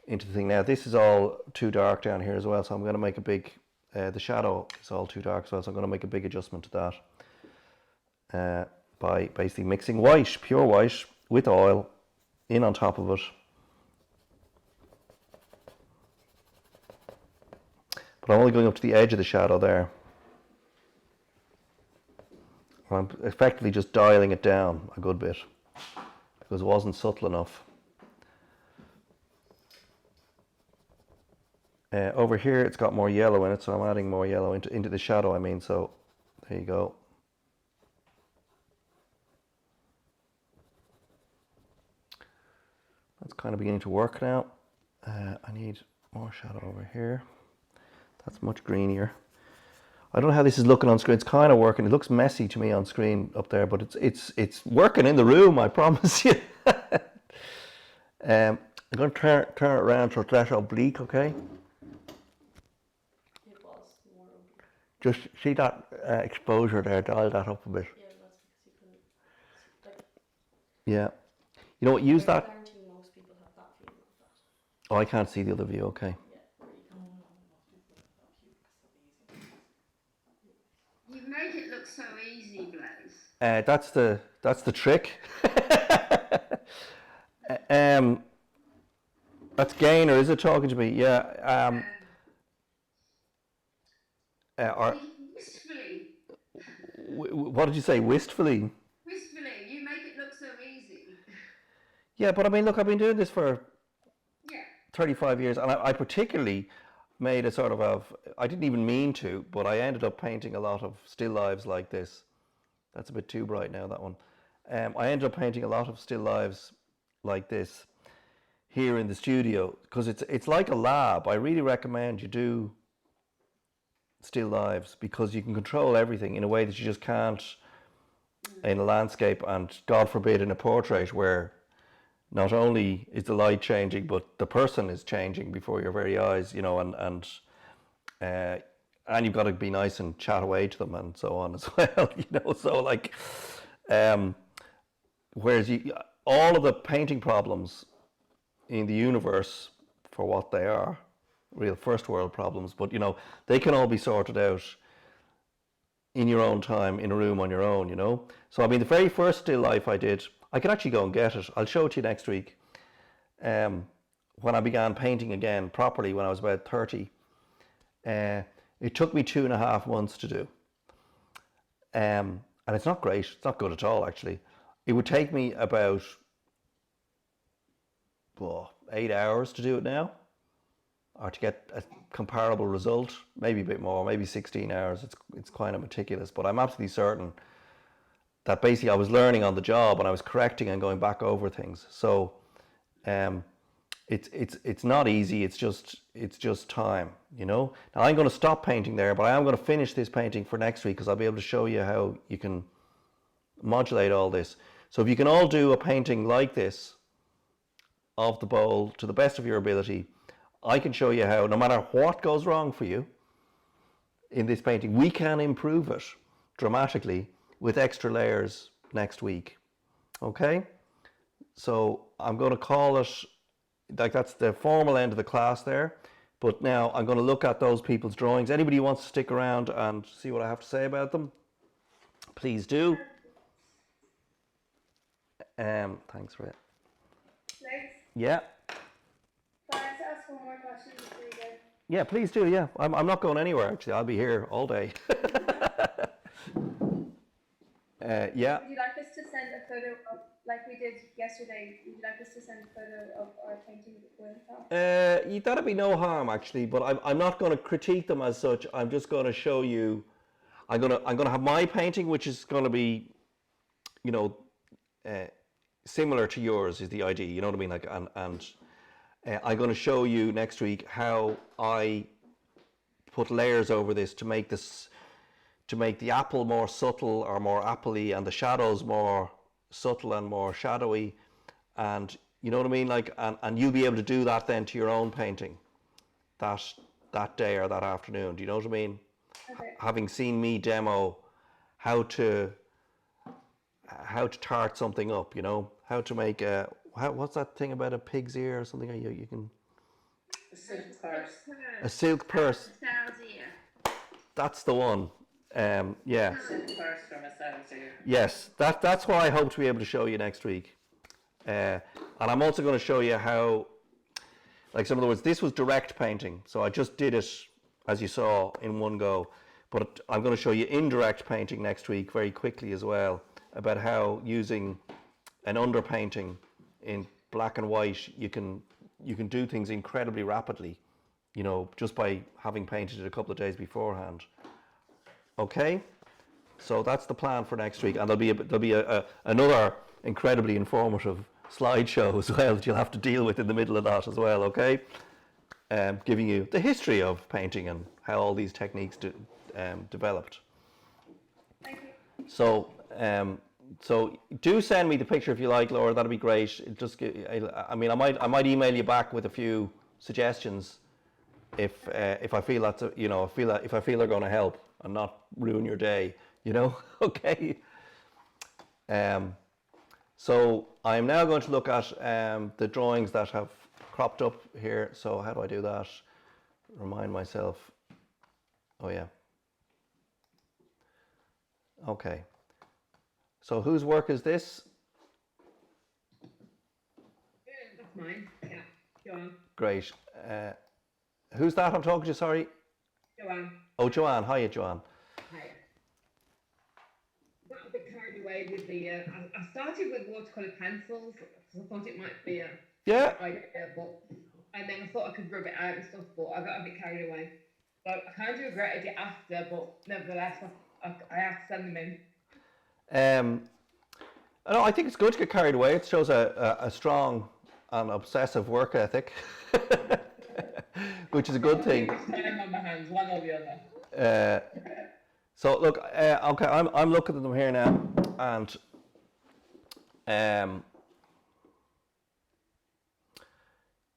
into the thing. Now this is all too dark down here as well, so I'm going to make a big, the shadow is all too dark as well, so I'm going to make a big adjustment to that by basically mixing white, pure white, with oil in on top of it. But I'm only going up to the edge of the shadow there. I'm effectively just dialing it down a good bit because it wasn't subtle enough. Over here it's got more yellow in it, so I'm adding more yellow into the shadow, I mean, so there you go. That's kind of beginning to work now. I need more shadow over here. That's much greenier. I don't know how this is looking on screen. It's kind of working. It looks messy to me on screen up there, but it's working in the room, I promise you. I'm going to turn it around so it's less oblique, okay? It was more oblique. Just see that exposure there, dial that up a bit. Yeah, that's because you couldn't, like... Yeah. You know what, use that... Most people have that feeling of that. Oh, I can't see the other view, okay. You make it look so easy, Blaze. That's the trick. That's Gaynor, is it talking to me? Yeah. Wistfully. What did you say? Wistfully? Wistfully, you make it look so easy. Yeah, but I mean, look, I've been doing this for 35 years, and I particularly made a sort of, I didn't even mean to, but I ended up painting a lot of still lives like this. That's a bit too bright now, that one. I ended up painting a lot of still lives like this here in the studio, because it's like a lab. I really recommend you do still lives, because you can control everything in a way that you just can't in a landscape, and God forbid in a portrait, where not only is the light changing, but the person is changing before your very eyes, you know, and you've got to be nice and chat away to them and so on as well, you know. So like, whereas all of the painting problems in the universe, for what they are, real first world problems, but you know, they can all be sorted out in your own time, in a room on your own, you know. So I mean, the very first still life I did, I could actually go and get it. I'll show it to you next week. When I began painting again properly when I was about 30, it took me 2.5 months to do. And it's not great. It's not good at all, actually. It would take me about 8 hours to do it now, or to get a comparable result. Maybe a bit more, maybe 16 hours. It's kind of meticulous, but I'm absolutely certain that basically I was learning on the job and I was correcting and going back over things. So it's not easy. It's just time, you know. Now I'm going to stop painting there, but I am going to finish this painting for next week, because I'll be able to show you how you can modulate all this. So if you can all do a painting like this of the bowl to the best of your ability, I can show you how, no matter what goes wrong for you in this painting, we can improve it dramatically with extra layers next week. Okay? So I'm going to call it, like, that's the formal end of the class there. But now I'm going to look at those people's drawings. Anybody who wants to stick around and see what I have to say about them, please do. Thanks, Ray. Thanks. Yeah. Can I ask one more question before you go? Yeah, please do. Yeah, I'm not going anywhere. Actually, I'll be here all day. Yeah. Would you like us to send a photo of, like we did yesterday? Would you like us to send a photo of our painting with that? That'd be no harm, actually. But I'm not going to critique them as such. I'm just going to show you. I'm going to have my painting, which is going to be, you know, similar to yours is the idea. You know what I mean? Like, and I'm going to show you next week how I put layers over this to make this, to make the apple more subtle or more apple-y, and the shadows more subtle and more shadowy, and you know what I mean, like, and you'll be able to do that then to your own painting that day or that afternoon. Do you know what I mean? Okay. Having seen me demo how to tart something up, you know, how to make what's that thing about a pig's ear or something? You can The silk purse. A silk purse. Sow's ear. That's the one. Yeah. Silk purse from a sow's ear. Yes, that's what I hope to be able to show you next week. And I'm also going to show you how, like, some of the words, this was direct painting. So I just did it, as you saw, in one go. But I'm going to show you indirect painting next week very quickly as well, about how using an underpainting in black and white, you can do things incredibly rapidly, you know, just by having painted it a couple of days beforehand. Okay, so that's the plan for next week, and there'll be another incredibly informative slideshow as well that you'll have to deal with in the middle of that as well. Okay, giving you the history of painting and how all these techniques developed. Thank you. So do send me the picture if you like, Laura. That'd be great. I might email you back with a few suggestions if I feel that's if I feel they're going to help and not ruin your day, you know. Okay. So I'm now going to look at the drawings that have cropped up here. So how do I do that? Remind myself. Oh yeah. Okay. So whose work is this? That's mine. Yeah, Joanne. Great. Who's that I'm talking to? Sorry. Joanne. Oh, Joanne. Hiya, Joanne. Hi. Got a bit carried away with the. I started with watercolor pencils because I thought it might be a Yeah. idea, and then I thought I could rub it out and stuff, but I got a bit carried away. So I kind of regretted it after, but nevertheless, I have to send them in. I think it's good to get carried away. It shows a strong and obsessive work ethic, which is a good thing. Time on my hands, one or the other. So look, okay, I'm looking at them here now, and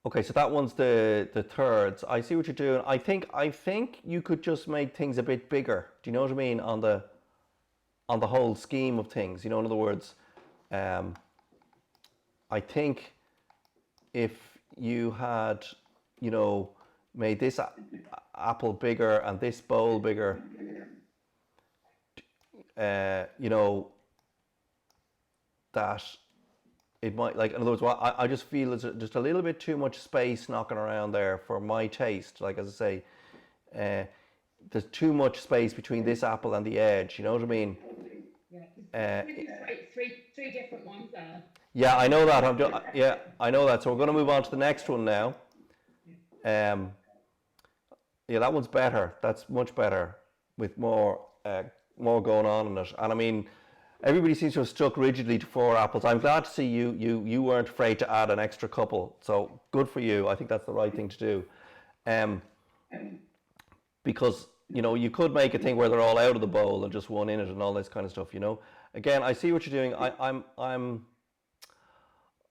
okay, so that one's the thirds. I see what you're doing. I think you could just make things a bit bigger. Do you know what I mean, on the whole scheme of things? You know, in other words, I think if you had, you know, made this apple bigger and this bowl bigger, you know, that it might, like, in other words, I just feel there's just a little bit too much space knocking around there for my taste. Like, as I say, there's too much space between this apple and the edge. You know what I mean? Yeah. Three different ones there. Yeah, I know that. Yeah, I know that. So we're going to move on to the next one now. Yeah, that one's better. That's much better with more going on in it. And I mean, everybody seems to have stuck rigidly to 4 apples. I'm glad to see you weren't afraid to add an extra couple. So good for you. I think that's the right thing to do. Because, you know, you could make a thing where they're all out of the bowl and just one in it and all this kind of stuff, you know. Again, I see what you're doing.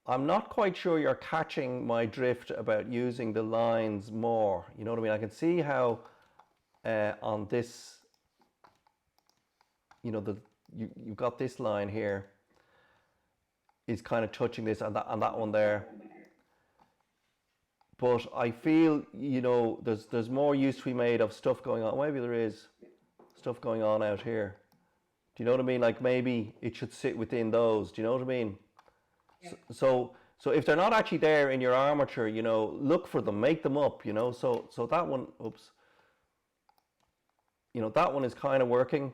I'm not quite sure you're catching my drift about using the lines more. You know what I mean? I can see how on this, you know, you've got this line here is kind of touching this and that one there. But I feel, you know, there's more use to be made of stuff going on. Maybe there is stuff going on out here. Do you know what I mean? Like, maybe it should sit within those. Do you know what I mean? Yeah. So if they're not actually there in your armature, you know, look for them, make them up, you know. So that one, oops. You know, that one is kind of working,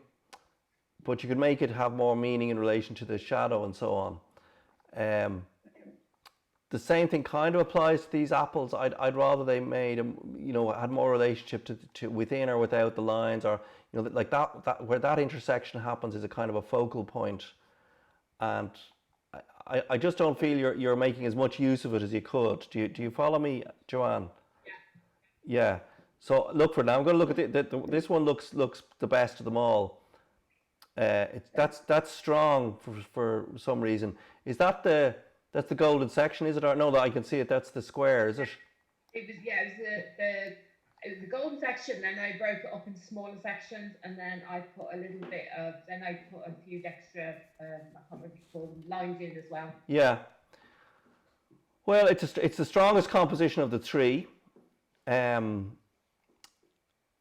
but you could make it have more meaning in relation to the shadow and so on. The same thing kind of applies to these apples. I'd rather they made them, you know, had more relationship to within or without the lines, or, you know, like that where that intersection happens is a kind of a focal point, and I just don't feel you're making as much use of it as you could. Do you follow me, Joanne? Yeah. So look for it now. I'm going to look at this one. Looks the best of them all. That's strong for some reason. Is that that's the golden section, is it? Or no, that I can see it. That's the square, is it? It was the golden section, then I broke it up into smaller sections, and then I put a little bit of, then I put a few extra, I can't remember what you call them, lines in as well. Yeah. Well, it's the strongest composition of the three. And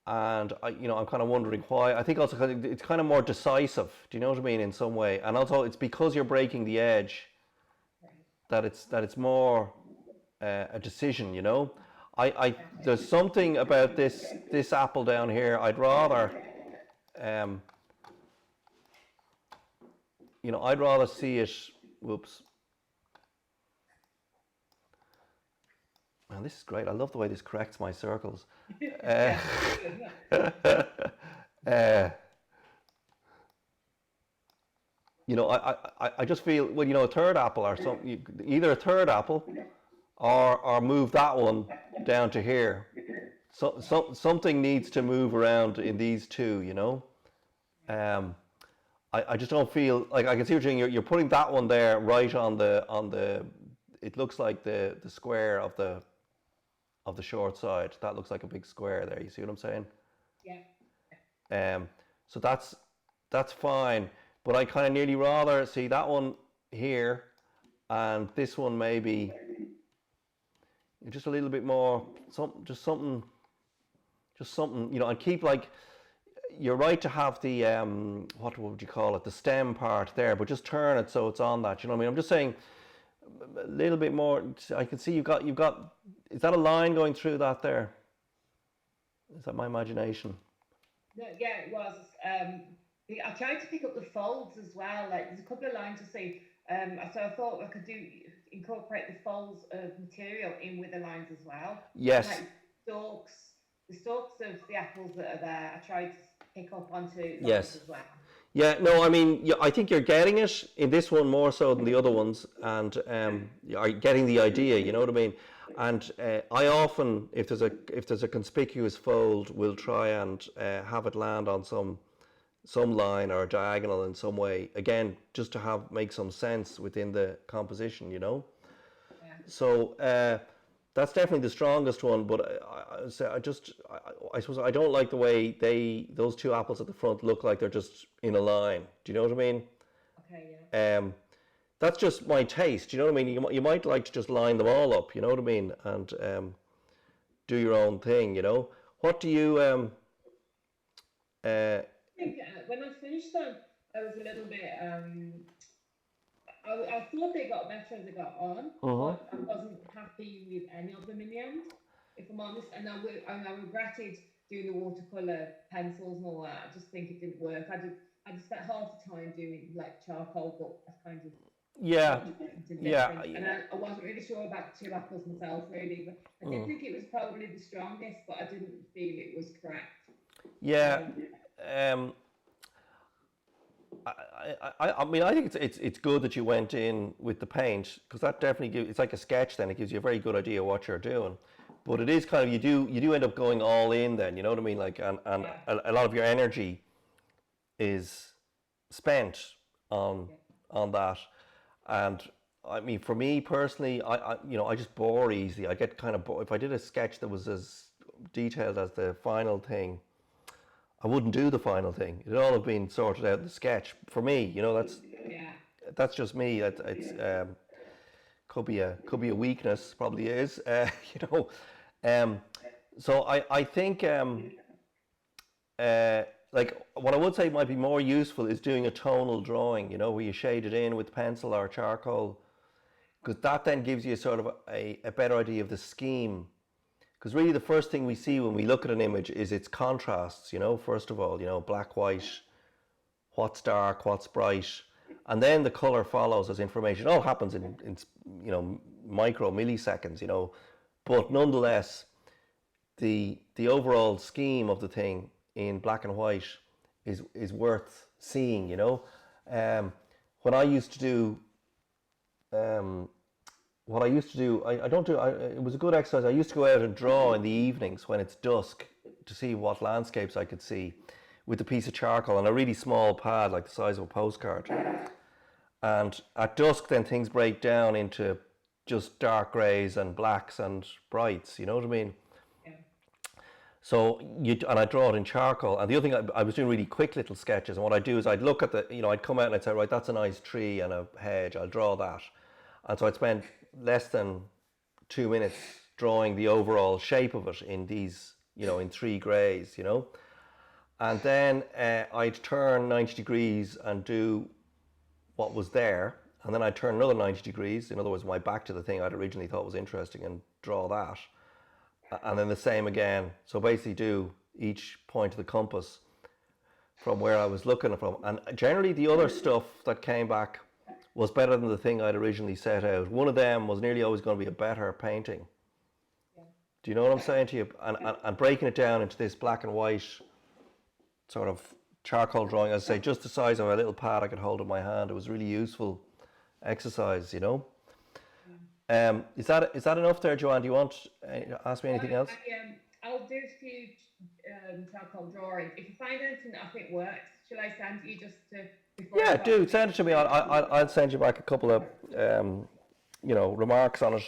I'm kind of wondering why. I think also 'cause it's kind of more decisive. Do you know what I mean? In some way, and also it's because you're breaking the edge that it's more a decision. There's something about this apple down here. I'd rather, I'd rather see it. Whoops. Man, this is great. I love the way this corrects my circles. I just feel, well, a third apple or something, either a third apple or move that one down to here. Something needs to move around in these two. I just don't feel like I can see what you're saying. You're putting that one there right on the. It looks like the square of the short side. That looks like a big square there. You see what I'm saying? Yeah. So that's fine, but I kind of nearly rather see that one here, and this one maybe just a little bit more. Just something. And keep like. You're right to have the what would you call it? The stem part there, but just turn it so it's on that. You know what I mean? I'm just saying a little bit more. I can see you've got. Is that a line going through that there? Is that my imagination? No, yeah, it was. I tried to pick up the folds as well. Like there's a couple of lines to see. So I thought I could incorporate the folds of material in with the lines as well. Yes. Like the stalks of the apples that are there. I tried to pick up onto lines as well. Yeah, no, I mean, I think you're getting it in this one more so than the other ones, and you're getting the idea. You know what I mean? And I often, if there's a conspicuous fold, will try and have it land on some line or diagonal in some way. Again, just to make some sense within the composition. Yeah. So that's definitely the strongest one. But I suppose I don't like the way those two apples at the front look like they're just in a line. Do you know what I mean? Okay. Yeah. That's just my taste. You know what I mean? You might like to just line them all up. You know what I mean? And do your own thing. What do you? I think when I finished them, I was a little bit. I thought they got better as they got on, but I wasn't happy with any of them in the end, if I'm honest. And I regretted doing the watercolor pencils and all that. I just think it didn't work. I just spent half the time doing like charcoal, but I kind of. Yeah. And I wasn't really sure about two apples myself, really. But I did think it was probably the strongest, but I didn't feel it was correct. Yeah. I mean, I think it's good that you went in with the paint, because that definitely it's like a sketch. Then it gives you a very good idea of what you're doing. But it is kind of you do end up going all in. Then you know what I mean. Like and a lot of your energy is spent on that. And I mean, for me personally, I just bore easily. I get kind of bored. If I did a sketch that was as detailed as the final thing, I wouldn't do the final thing. It'd all have been sorted out in the sketch. For me, that's just me. It's could be a weakness, probably is. So I think like what I would say might be more useful is doing a tonal drawing, where you shade it in with pencil or charcoal, because that then gives you sort of a better idea of the scheme. Because really the first thing we see when we look at an image is its contrasts, first of all, black, white, what's dark, what's bright, and then the color follows as information. It all happens in micro milliseconds, but nonetheless, the overall scheme of the thing in black and white is worth seeing. When I used to do what I used to do, I don't do. It was a good exercise. I used to go out and draw in the evenings when it's dusk to see what landscapes I could see with a piece of charcoal on a really small pad, like the size of a postcard. And at dusk, then things break down into just dark greys and blacks and brights. You know what I mean? So and I draw it in charcoal. And the other thing, I was doing really quick little sketches. And what I'd do is I'd look at I'd come out and I'd say, right, that's a nice tree and a hedge. I'll draw that. And so I'd spend less than 2 minutes drawing the overall shape of it in these, you know, in 3 greys, you know. And then I'd turn 90 degrees and do what was there, and then I'd turn another 90 degrees, in other words, my back to the thing I'd originally thought was interesting, and draw that. And then the same again. So basically do each point of the compass from where I was looking from. And generally the other stuff that came back was better than the thing I'd originally set out. One of them was nearly always going to be a better painting. Yeah. Do you know what I'm saying to you? And breaking it down into this black and white sort of charcoal drawing, as I say, just the size of a little pad I could hold in my hand. It was really useful exercise, you know. Is that enough there, Joanne? Do you want to ask me anything else? I'll do a few charcoal drawings. If you find anything that I think works, shall I send you just to? Yeah, do send it to me. I'll send you back a couple of you know, remarks on it.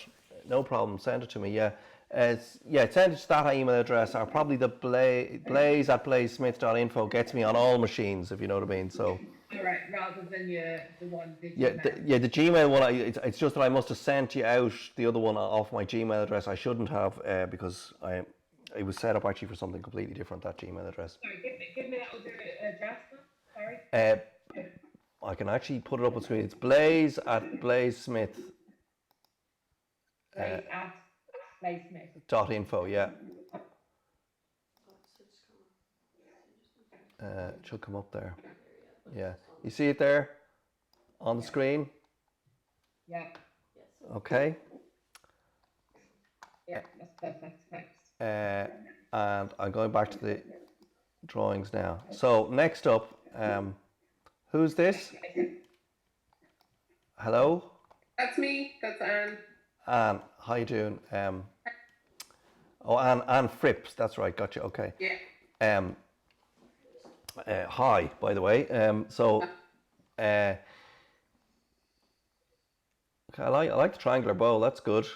No problem. Send it to me. Yeah. Send it to that email address, or probably the blaze@blazesmith.info gets me on all machines, if you know what I mean. So. All right, rather than the one. The Gmail one. It's just that I must have sent you out the other one off my Gmail address. I shouldn't have because it was set up actually for something completely different. That Gmail address. Sorry, give me that other address. Sorry. I can actually put it up on screen. It's blaze@blazesmith. .info, yeah. It should come up there. Yeah. You see it there on the screen? Yeah. Okay. Yeah, that's perfect. Thanks. And I'm going back to the drawings now. So next up, who's this? Hello? That's me. That's Anne. Anne, how you doing? Anne Fripps, that's right, gotcha, okay. Yeah. Hi, by the way. I like the triangular bowl, that's good.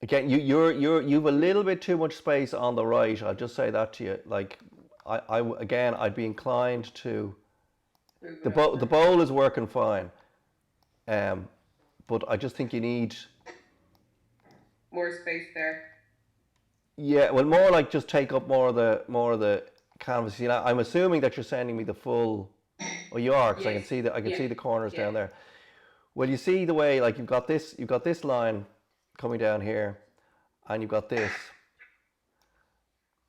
Again, you've a little bit too much space on the right, I'll just say that to you. Like, I'd be inclined to... The bowl is working fine, but I just think you need more space there. Yeah, well, more like just take up more of the canvas. You know, I'm assuming that you're sending me the full. Oh, you are, because yes. I can see the corners down there. Well, you see the way, like you've got this line coming down here, and you've got this.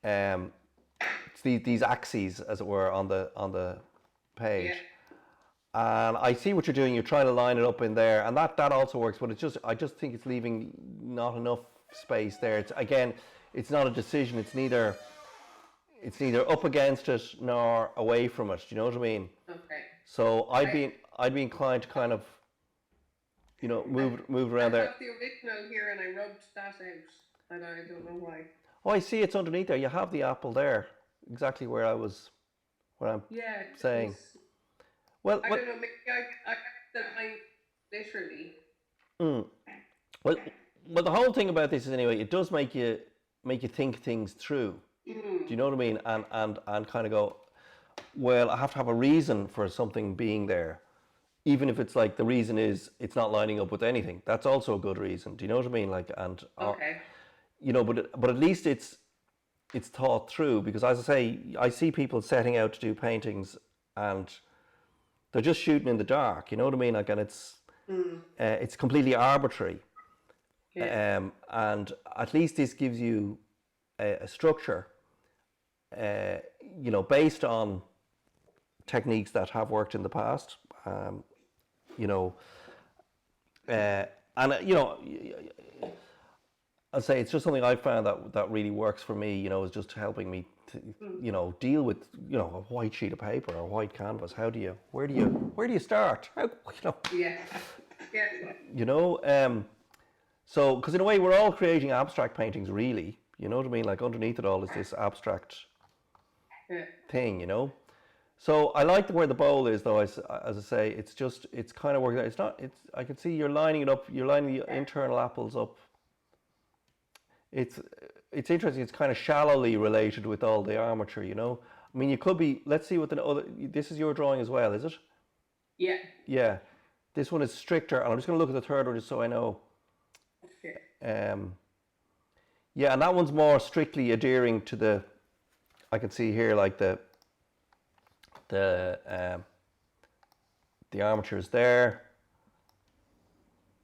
It's these axes, as it were, on the page. Yeah. And I see what you're doing. You're trying to line it up in there, and that also works. But I just think it's leaving not enough space there. It's not a decision. It's neither up against it nor away from it. Do you know what I mean? Okay. So I'd be inclined to kind of, you know, move around there. I have the original here, and I rubbed that out, and I don't know why. Oh, I see. It's underneath there. You have the apple there, exactly where I'm saying. Well, I don't know. Maybe I that mine literally. Well, the whole thing about this is, anyway, it does make you think things through. Do you know what I mean? And kind of go, well, I have to have a reason for something being there, even if it's like the reason is it's not lining up with anything. That's also a good reason. Do you know what I mean? Like, and okay. You know, but at least it's thought through, because, as I say, I see people setting out to do paintings and they're just shooting in the dark. You know what I mean? Like, and it's completely arbitrary. Yeah. And at least this gives you a structure, you know, based on techniques that have worked in the past, you know, and you know, I'd say it's just something I found that really works for me. You know, is just helping me to, you know, deal with, you know, a white sheet of paper or a white canvas. Where do you start? How, you know? Yeah. You know, so, because in a way we're all creating abstract paintings, really. You know what I mean? Like, underneath it all is this abstract thing, you know? So I like where the bowl is, though. As I say, it's kind of working out. I can see you're lining it up. You're lining the internal apples up. It's interesting. It's kind of shallowly related with all the armature, you know? I mean, you could be, let's see what this is your drawing as well, is it? Yeah. Yeah. This one is stricter, and I'm just going to look at the third one just so I know. Okay. Yeah, and that one's more strictly adhering to the. I can see here like the armature is there.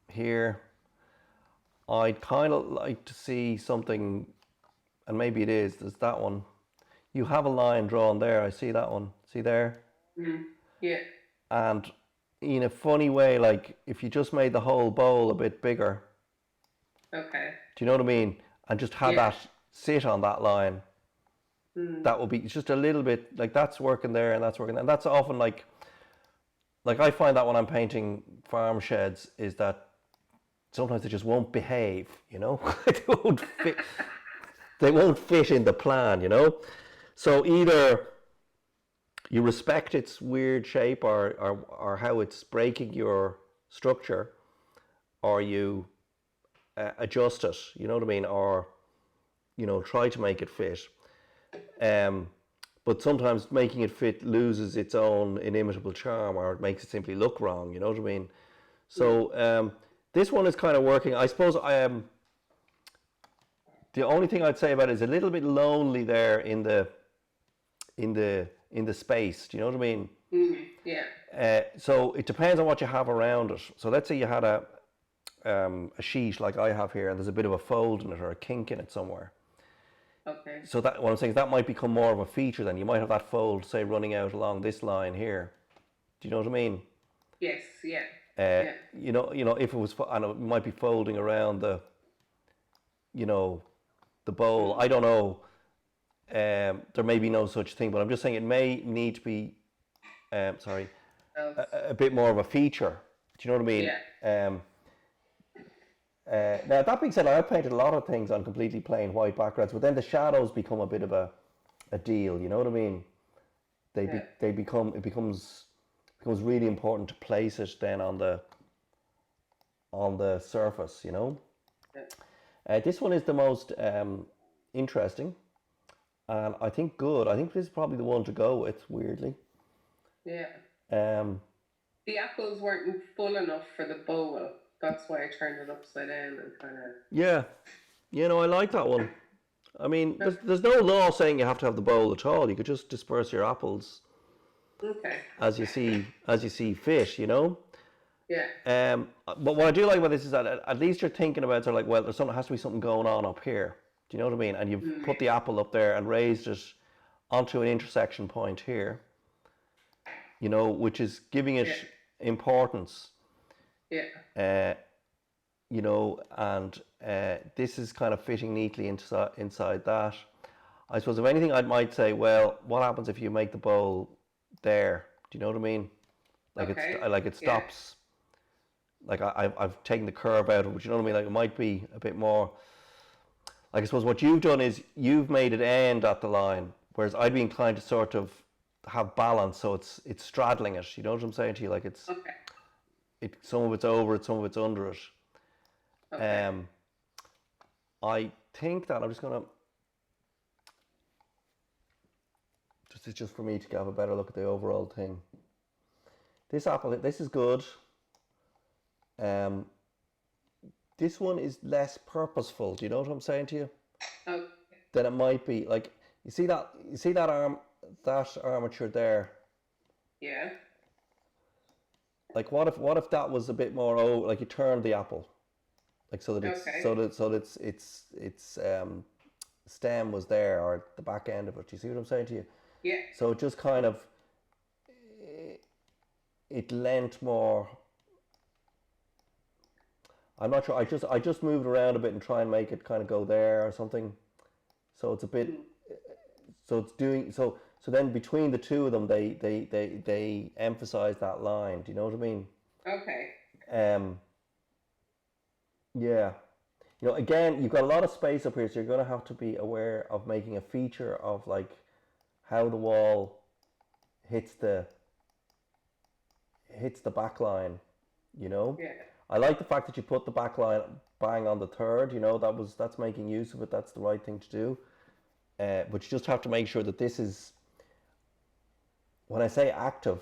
Here, I'd kind of like to see something, and maybe it is. There's that one. You have a line drawn there. I see that one. See there? Yeah. And in a funny way, like if you just made the whole bowl a bit bigger. Okay. Do you know what I mean? And just have that sit on that line. That will be just a little bit like that's working there and that's working. And that's often like I find that when I'm painting farm sheds is that sometimes they just won't behave, you know? They won't fit. They won't fit in the plan, you know? So either you respect its weird shape or how it's breaking your structure, or you adjust it, you know what I mean? Or, you know, try to make it fit. But sometimes making it fit loses its own inimitable charm, or it makes it simply look wrong, you know what I mean? So this one is kind of working. I suppose the only thing I'd say about it is a little bit lonely there in the space. Do you know what I mean? Yeah. So it depends on what you have around it. So let's say you had a sheet like I have here, and there's a bit of a fold in it or a kink in it somewhere. Okay. So that what I'm saying is that might become more of a feature. Then you might have that fold, say, running out along this line here. Do you know what I mean? Yes. Yeah. You know, if it was, and it might be folding around the, you know, the bowl. I don't know. There may be no such thing, but I'm just saying it may need to be, a bit more of a feature. Do you know what I mean? Yeah. Now that being said, I've painted a lot of things on completely plain white backgrounds, but then the shadows become a bit of a deal. You know what I mean? It becomes really important to place it then on the surface. You know. Yeah. This one is the most interesting, and I think good. I think this is probably the one to go with. Weirdly. Yeah. The apples weren't full enough for the bowl. That's why I turned it upside down and kind of. Yeah, you know, I like that one. I mean, there's no law saying you have to have the bowl at all. You could just disperse your apples. Okay. As you see fit, you know. Yeah. But what I do like about this is that at least you're thinking about sort of like, well, there has to be something going on up here. Do you know what I mean? And you've put the apple up there and raised it onto an intersection point here. You know, which is giving it importance. Yeah. You know, and this is kind of fitting neatly inside that. I suppose if anything, I might say, well, what happens if you make the bowl there? Do you know what I mean? Like it stops. Like I've taken the curve out of it, but you know what I mean? Like it might be a bit more. Like I suppose what you've done is you've made it end at the line, whereas I'd be inclined to sort of have balance, so it's straddling it. You know what I'm saying to you? Like it's. Okay. Some of it's over it, some of it's under it. Okay. I think that I'm just gonna. This is just for me to have a better look at the overall thing. This apple, this is good. This one is less purposeful. Do you know what I'm saying to you? Okay. Then it might be like you see that armature there. Yeah. Like what if that was a bit more like you turned the apple, like so that its stem was there or the back end of it. Do you see what I'm saying to you? Yeah. So it just kind of it lent more. I'm not sure. I just moved around a bit and try and make it kind of go there or something. So it's a bit. So it's doing so. So then between the two of them, they emphasize that line. Do you know what I mean? Okay. Yeah. You know, again, you've got a lot of space up here, so you're going to have to be aware of making a feature of like how the wall hits the back line. You know. Yeah. I like the fact that you put the back line bang on the third. You know, that's making use of it. That's the right thing to do. But you just have to make sure that this is. When I say active,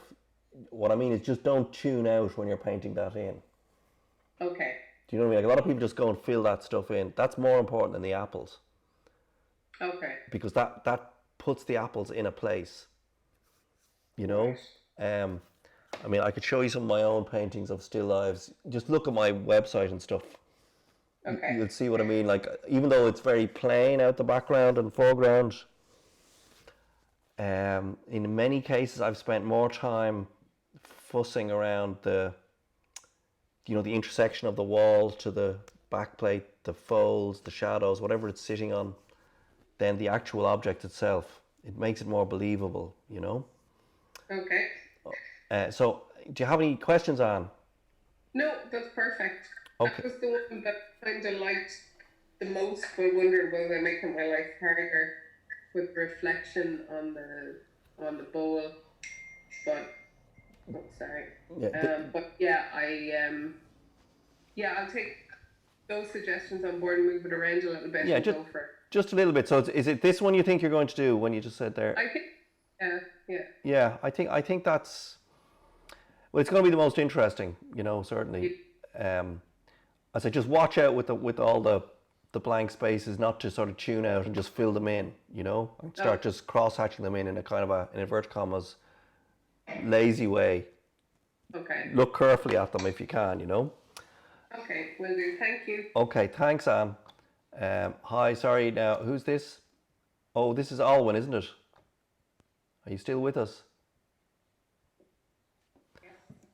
what I mean is just don't tune out when you're painting that in. Okay. Do you know what I mean? Like a lot of people just go and fill that stuff in. That's more important than the apples. Okay. Because that puts the apples in a place. You know? I mean, I could show you some of my own paintings of still lives. Just look at my website and stuff. Okay. You'll see what I mean. Like, even though it's very plain out the background and foreground, in many cases I've spent more time fussing around the intersection of the wall to the backplate, the folds, the shadows, whatever it's sitting on, than the actual object itself. It makes it more believable, you know? Okay. So, do you have any questions, Anne? No, that's perfect. Okay. That was the one that I kind of liked the most, but I wonder will they make my life harder with reflection on the bowl. But sorry. But yeah, I'll take those suggestions on board and move it around a little bit and go for it. Just a little bit. So is it this one you think you're going to do when you just said there? I think, yeah. Yeah, I think that's, well, it's going to be the most interesting, you know, certainly. I say just watch out with all the blank spaces, not to sort of tune out and just fill them in, you know, and start just cross-hatching them in a kind of in inverted commas, lazy way. Okay. Look carefully at them if you can, you know. Okay, will do. Thank you. Okay, thanks, Anne. Hi, sorry, now, who's this? Oh, this is Alwyn, isn't it? Are you still with us?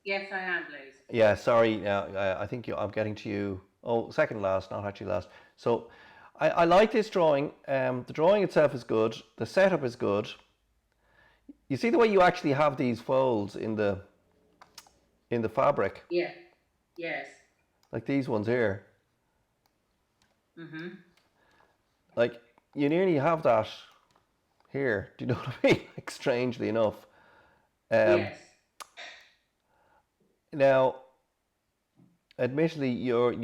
Yes, I am, Liz. Yeah, sorry, now, I think I'm getting to you. Oh, second last, not actually last. So, I like this drawing. The drawing itself is good. The setup is good. You see the way you actually have these folds in the fabric? Yeah, yes. Like these ones here. Mm-hmm. Like, you nearly have that here. Do you know what I mean? Like, strangely enough. Yes. Now, admittedly, your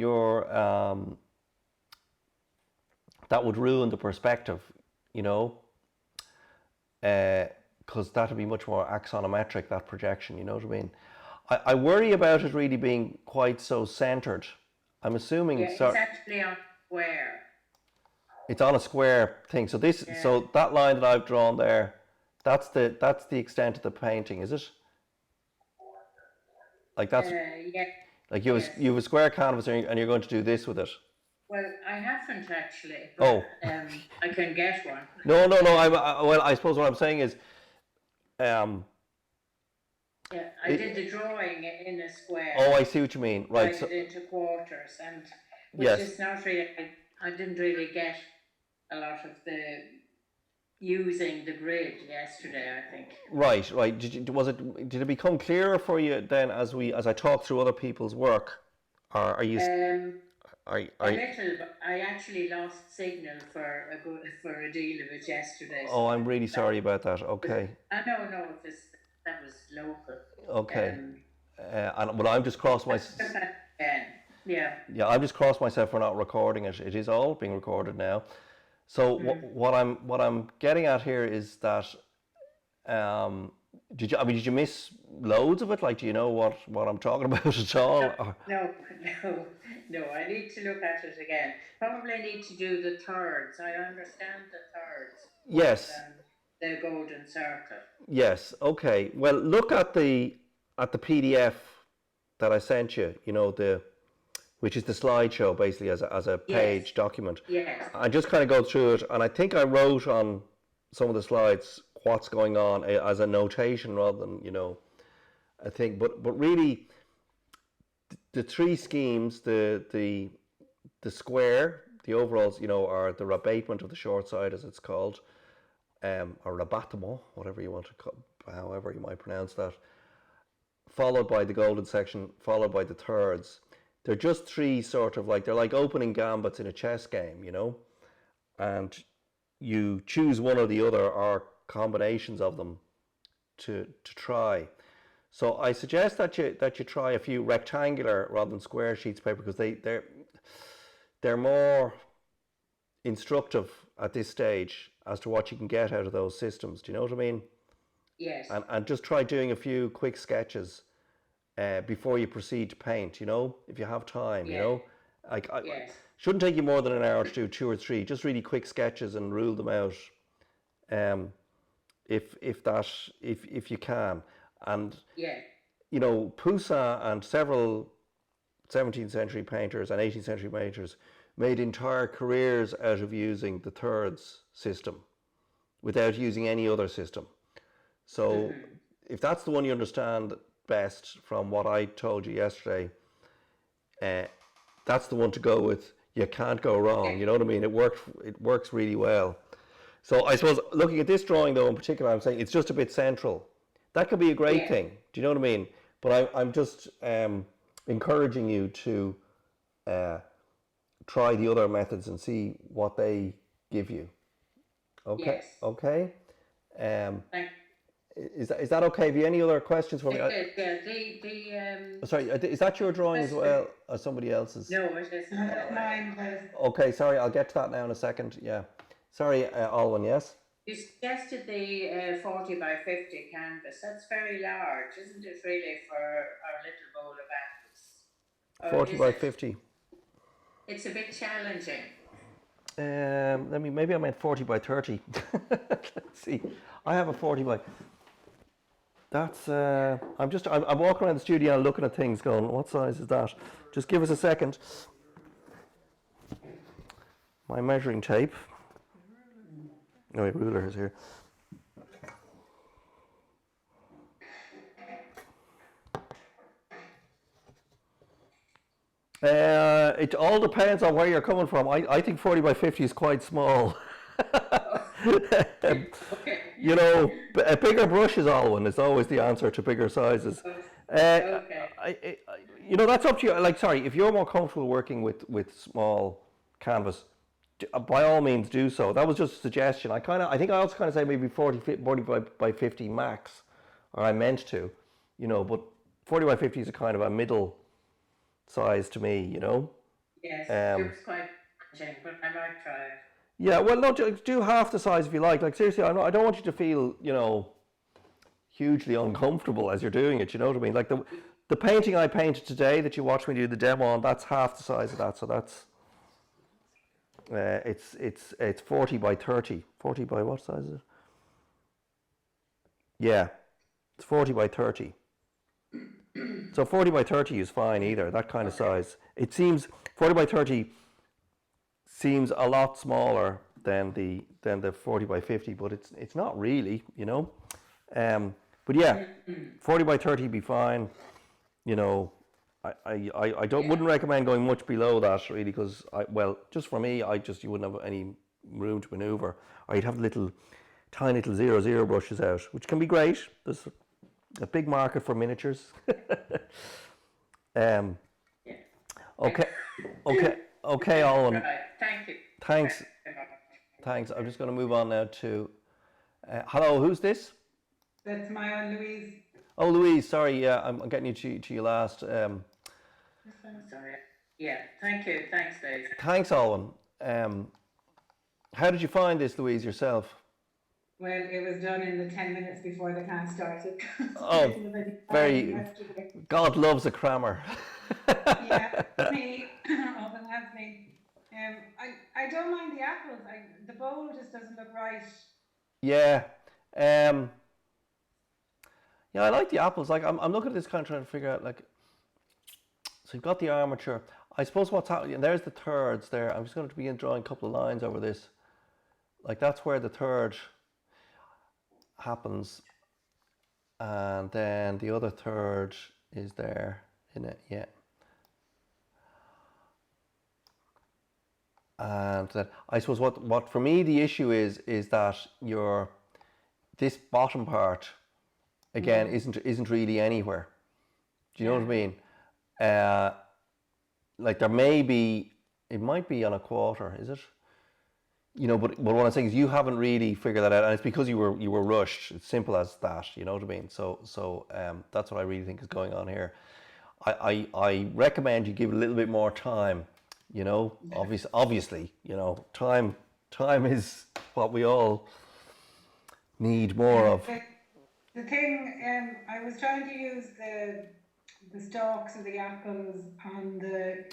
that would ruin the perspective, you know, because that would be much more axonometric, that projection, you know what I mean? I worry about it really being quite so centered. I'm assuming it's actually on square. It's on a square thing. So so that line that I've drawn there, that's the extent of the painting, is it? Like that's like you have a square canvas and you're going to do this with it. Well, I haven't actually. But, I can get one. No. Well, I suppose what I'm saying is, yeah, I did the drawing in a square. Oh, I see what you mean. Right. So into quarters, and which is not really. I didn't really get a lot of the using the grid yesterday, I think. Right. Did it become clearer for you then as I talked through other people's work, or are you? A little, but I actually lost signal for a deal of it yesterday. Oh, I'm really sorry about that. Okay. No, that was local. Okay. But I'm just crossed my. Yeah. Yeah, I've just crossed myself for not recording it. It is all being recorded now. So what I'm getting at here is that did you miss loads of it? Like, do you know what I'm talking about at all? No. I need to look at it again. Probably need to do the thirds. I understand the thirds. Yes. The golden circle. Yes. Okay. Well, look at the PDF that I sent you. You know, which is the slideshow basically as a page document. Yes. I just kind of go through it, and I think I wrote on some of the slides what's going on as a notation rather than, you know, a thing. But really, the three schemes, the square, the overalls, you know, are the rabatement of the short side, as it's called, or rabattement, whatever you want to call, however you might pronounce that, followed by the golden section, followed by the thirds. They're just three sort of they're like opening gambits in a chess game, you know, and you choose one or the other or combinations of them to try. So I suggest that you try a few rectangular rather than square sheets of paper, because they're more instructive at this stage as to what you can get out of those systems. Do you know what I mean? Yes. and just try doing a few quick sketches before you proceed to paint, you know, if you have time, you know. Like, Yes. shouldn't take you more than an hour to do 2 or 3, just really quick sketches and rule them out, if you can. And, Yeah. you know, Poussin and several 17th century painters and 18th century painters made entire careers out of using the thirds system without using any other system. So if that's the one you understand best from what I told you yesterday, that's the one to go with. You can't go wrong. You know what I mean? It works really well. So I suppose looking at this drawing though in particular, I'm saying it's just a bit central. That could be a great thing. Do you know what I mean? But I'm just encouraging you to try the other methods and see what they give you. Okay. Yes. Okay. Is that okay? Have you any other questions for me? Sorry, is that your drawing as well or somebody else's? No, it isn't. Mine was. Okay, sorry, I'll get to that now in a second. Yeah. Sorry, Alwyn, yes? You suggested the 40 by 50 canvas. That's very large, isn't it, really, for our little bowl of apples? 40 by 50. It's a bit challenging. Maybe I meant 40 by 30. Let's see. I have a 40 by. That's. I'm walking around the studio and looking at things, going, what size is that? Just give us a second. My measuring tape. No, my ruler is here. It all depends on where you're coming from. I think 40 by 50 is quite small. You know, a bigger brush is Alwyn. It's always the answer to bigger sizes. You know, that's up to you. Like, sorry, if you're more comfortable working with small canvas, by all means do so. That was just a suggestion. I think I also kind of say maybe 40 by 50 max, or I meant to, you know, but 40 by 50 is a kind of a middle size to me, you know. Yes, it looks quite challenging, but I might try it. Yeah, well, no, do half the size if you like. Like, seriously, I don't want you to feel, you know, hugely uncomfortable as you're doing it, you know what I mean? Like, the painting I painted today that you watched me do the demo on, that's half the size of that, so that's, it's 40 by 30. 40 by what size is it? Yeah, it's 40 by 30. So 40 by 30 is fine either, that kind of size. It seems, 40 by 30 seems a lot smaller than the 40 by 50, but it's not really, you know. But yeah, 40 by 30 be fine. You know, I wouldn't recommend going much below that really, because just for me, you wouldn't have any room to maneuver, or you'd have tiny little 0 brushes out, which can be great. There's a big market for miniatures. Okay, Alwyn. Thank you. Thanks. I'm just going to move on now to. Hello, who's this? That's my own Louise. Oh, Louise. Sorry, yeah, I'm getting you to your last. Sorry. Yeah. Thank you. Thanks, Dave. Thanks, Alwyn. How did you find this, Louise, yourself? Well, it was done in the 10 minutes before the class started. Oh, very. God loves a crammer. Yeah, me. Often has me. I don't mind the apples. The bowl just doesn't look right. Yeah. Yeah, I like the apples. Like, I'm looking at this kind of trying to figure out, like, so you've got the armature. I suppose what's happening, and there's the thirds there. I'm just going to begin drawing a couple of lines over this. Like, that's where the third happens. And then the other third is there in it, yeah. And that, I suppose what for me the issue is that this bottom part again isn't really anywhere. Do you know what I mean? Like it might be on a quarter, is it? You know, but what I'm saying is you haven't really figured that out, and it's because you were rushed. It's simple as that. You know what I mean? So that's what I really think is going on here. I recommend you give it a little bit more time. You know, obviously, you know, time is what we all need more of. The thing, I was trying to use the stalks of the apples on the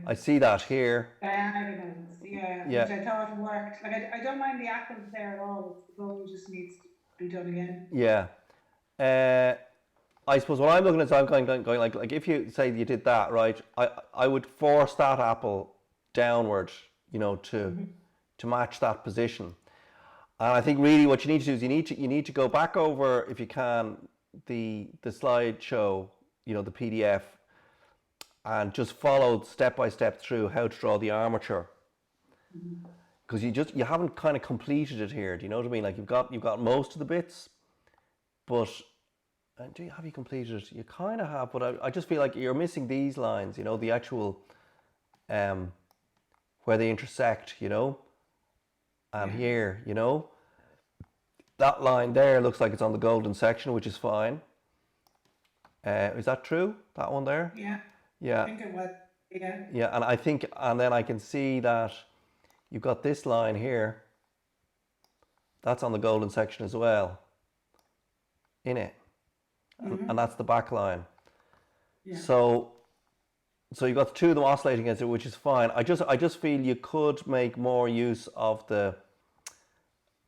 I see that here. diagonals, yeah, Yeah. which I thought worked. Like I don't mind the apples there at all. The bowl just needs to be done again. Yeah. I suppose what I'm looking at is I'm going like if you say you did that, right, I would force that apple downward, you know, to match that position. And I think really what you need to do is you need to go back over, if you can, the slideshow, you know, the PDF, and just follow step by step through how to draw the armature. Because you haven't kind of completed it here. Do you know what I mean? Like you've got most of the bits, but have you completed it? You kind of have, but I just feel like you're missing these lines. You know, the actual where they intersect. You know, and here, you know, that line there looks like it's on the golden section, which is fine. Is that true? That one there? Yeah. Yeah. I think it was. Yeah. Yeah, and I think, and then I can see that you've got this line here. That's on the golden section as well. In it. And that's the back line. Yeah. So you've got the two of them oscillating against it, which is fine. I just feel you could make more use of the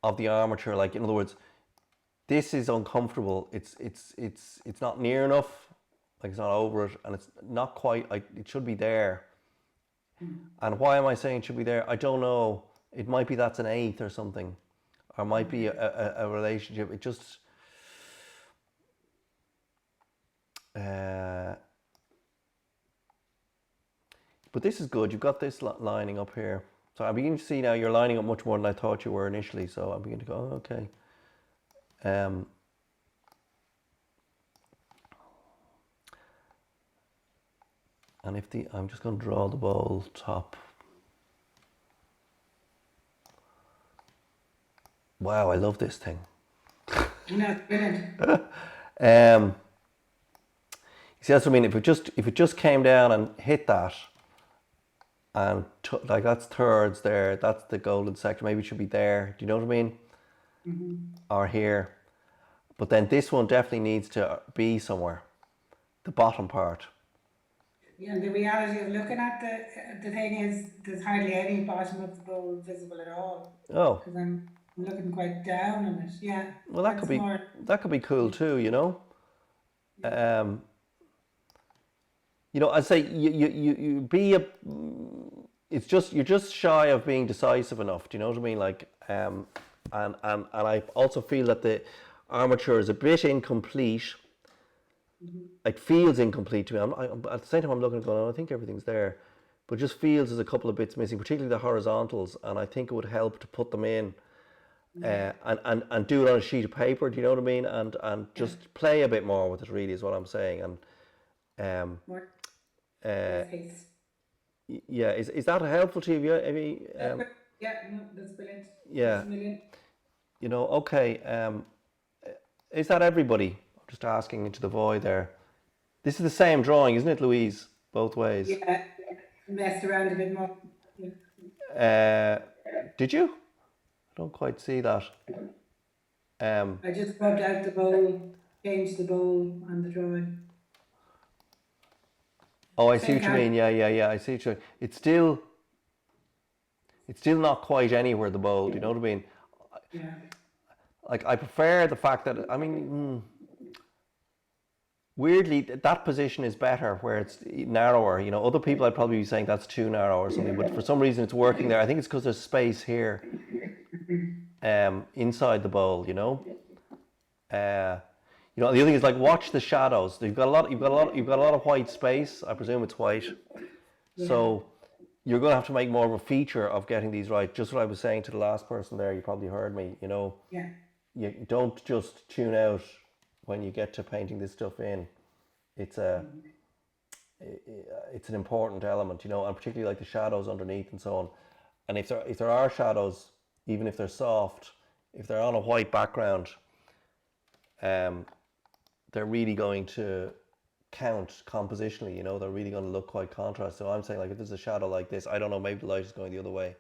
armature. Like, in other words, this is uncomfortable. It's not near enough. Like, it's not over it, and it's not quite. It should be there. And why am I saying it should be there? I don't know. It might be that's an eighth or something, or it might be a relationship. It just. But this is good. You've got this lining up here. So I'm beginning to see now you're lining up much more than I thought you were initially. So I'm beginning to go, oh, okay. And I'm just going to draw the bowl top. Wow, I love this thing. No, brilliant. See, that's what I mean. If it just came down and hit that, and like that's thirds there, that's the golden sector. Maybe it should be there. Do you know what I mean? Or here. But then this one definitely needs to be somewhere. The bottom part. Yeah, and the reality of looking at the thing is there's hardly any bottom of the bowl visible at all. Oh. Because I'm looking quite down on it. Yeah. Well, that could be cool too. You know. You know, I'd say you be a. It's just you're just shy of being decisive enough. Do you know what I mean? Like, and I also feel that the armature is a bit incomplete. It feels incomplete to me. At the same time, I'm looking and going, oh, I think everything's there, but it just feels there's a couple of bits missing, particularly the horizontals. And I think it would help to put them in, and do it on a sheet of paper. Do you know what I mean? And just play a bit more with it. Really, is what I'm saying. And yeah, is that helpful to you? I mean, yeah, no, that's brilliant. Yeah. That's brilliant. You know, okay. Is that everybody? I'm just asking into the void there. This is the same drawing, isn't it, Louise? Both ways. Yeah, messed around a bit more. Yeah. Did you? I don't quite see that. I just rubbed out the bowl, changed the bowl on the drawing. Oh, I see what you mean. Yeah. I see what you mean. It's still not quite anywhere, the bowl. Do you know what I mean? Yeah. Like, I prefer the fact that, I mean, weirdly, that position is better where it's narrower. You know, other people I'd probably be saying that's too narrow or something, but for some reason it's working there. I think it's because there's space here, inside the bowl. You know. You know, the other thing is, like, watch the shadows. You've got a lot of white space. I presume it's white. Yeah. So you're going to have to make more of a feature of getting these right. Just what I was saying to the last person there. You probably heard me. You know. Yeah. You don't just tune out when you get to painting this stuff in. It's an important element, you know, and particularly like the shadows underneath and so on. And if there are shadows, even if they're soft, if they're on a white background, they're really going to count compositionally, you know, they're really going to look quite contrast. So I'm saying, like, if there's a shadow like this, I don't know, maybe the light is going the other way.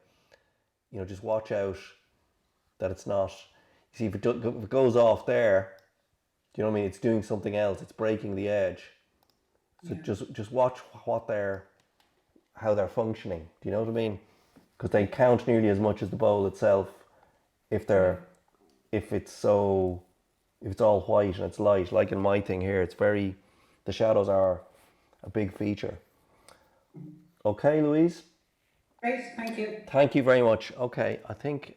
You know, just watch out that it's not, you see, if it goes off there, Do you know what I mean? It's doing something else. It's breaking the edge. So just watch how they're functioning. Do you know what I mean? Because they count nearly as much as the bowl itself. If it's all white and it's light, like in my thing here, the shadows are a big feature. Okay, Louise? Great, thank you. Thank you very much. Okay, I think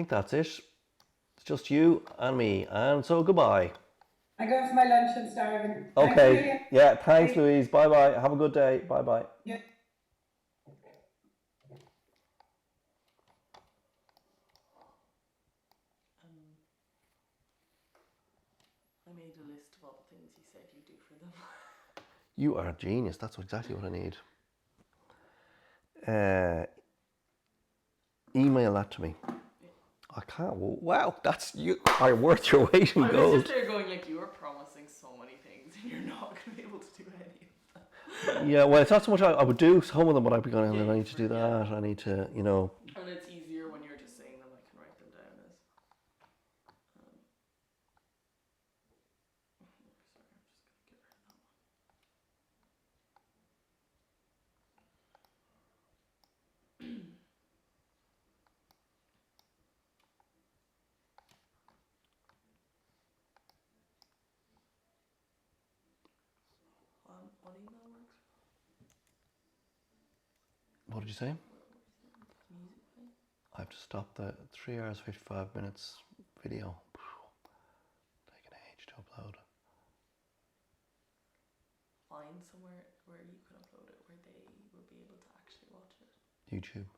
that's it. It's just you and me, and so goodbye. I go for my lunch and starving. Okay, yeah, thanks, Louise. Bye bye. Have a good day. Bye bye. Yeah. I made a list of all the things you said you do for them. You are a genius. That's exactly what I need. Email that to me. I can't. Wow, that's you are worth your weight in I was gold. just there going like, you are promising so many things and you're not going to be able to do any of them. Yeah, well, it's not so much I would do some of them, but I'd be going, I need to do that. I need to, you know. And it's easier when you're just saying them. I can write them down as. Sorry, I'm just going to get rid of that one. What email works? What did you say? Music play? I have to stop the 3 hours 55 minutes video. Taking age to upload. Find somewhere where you can upload it where they will be able to actually watch it. YouTube.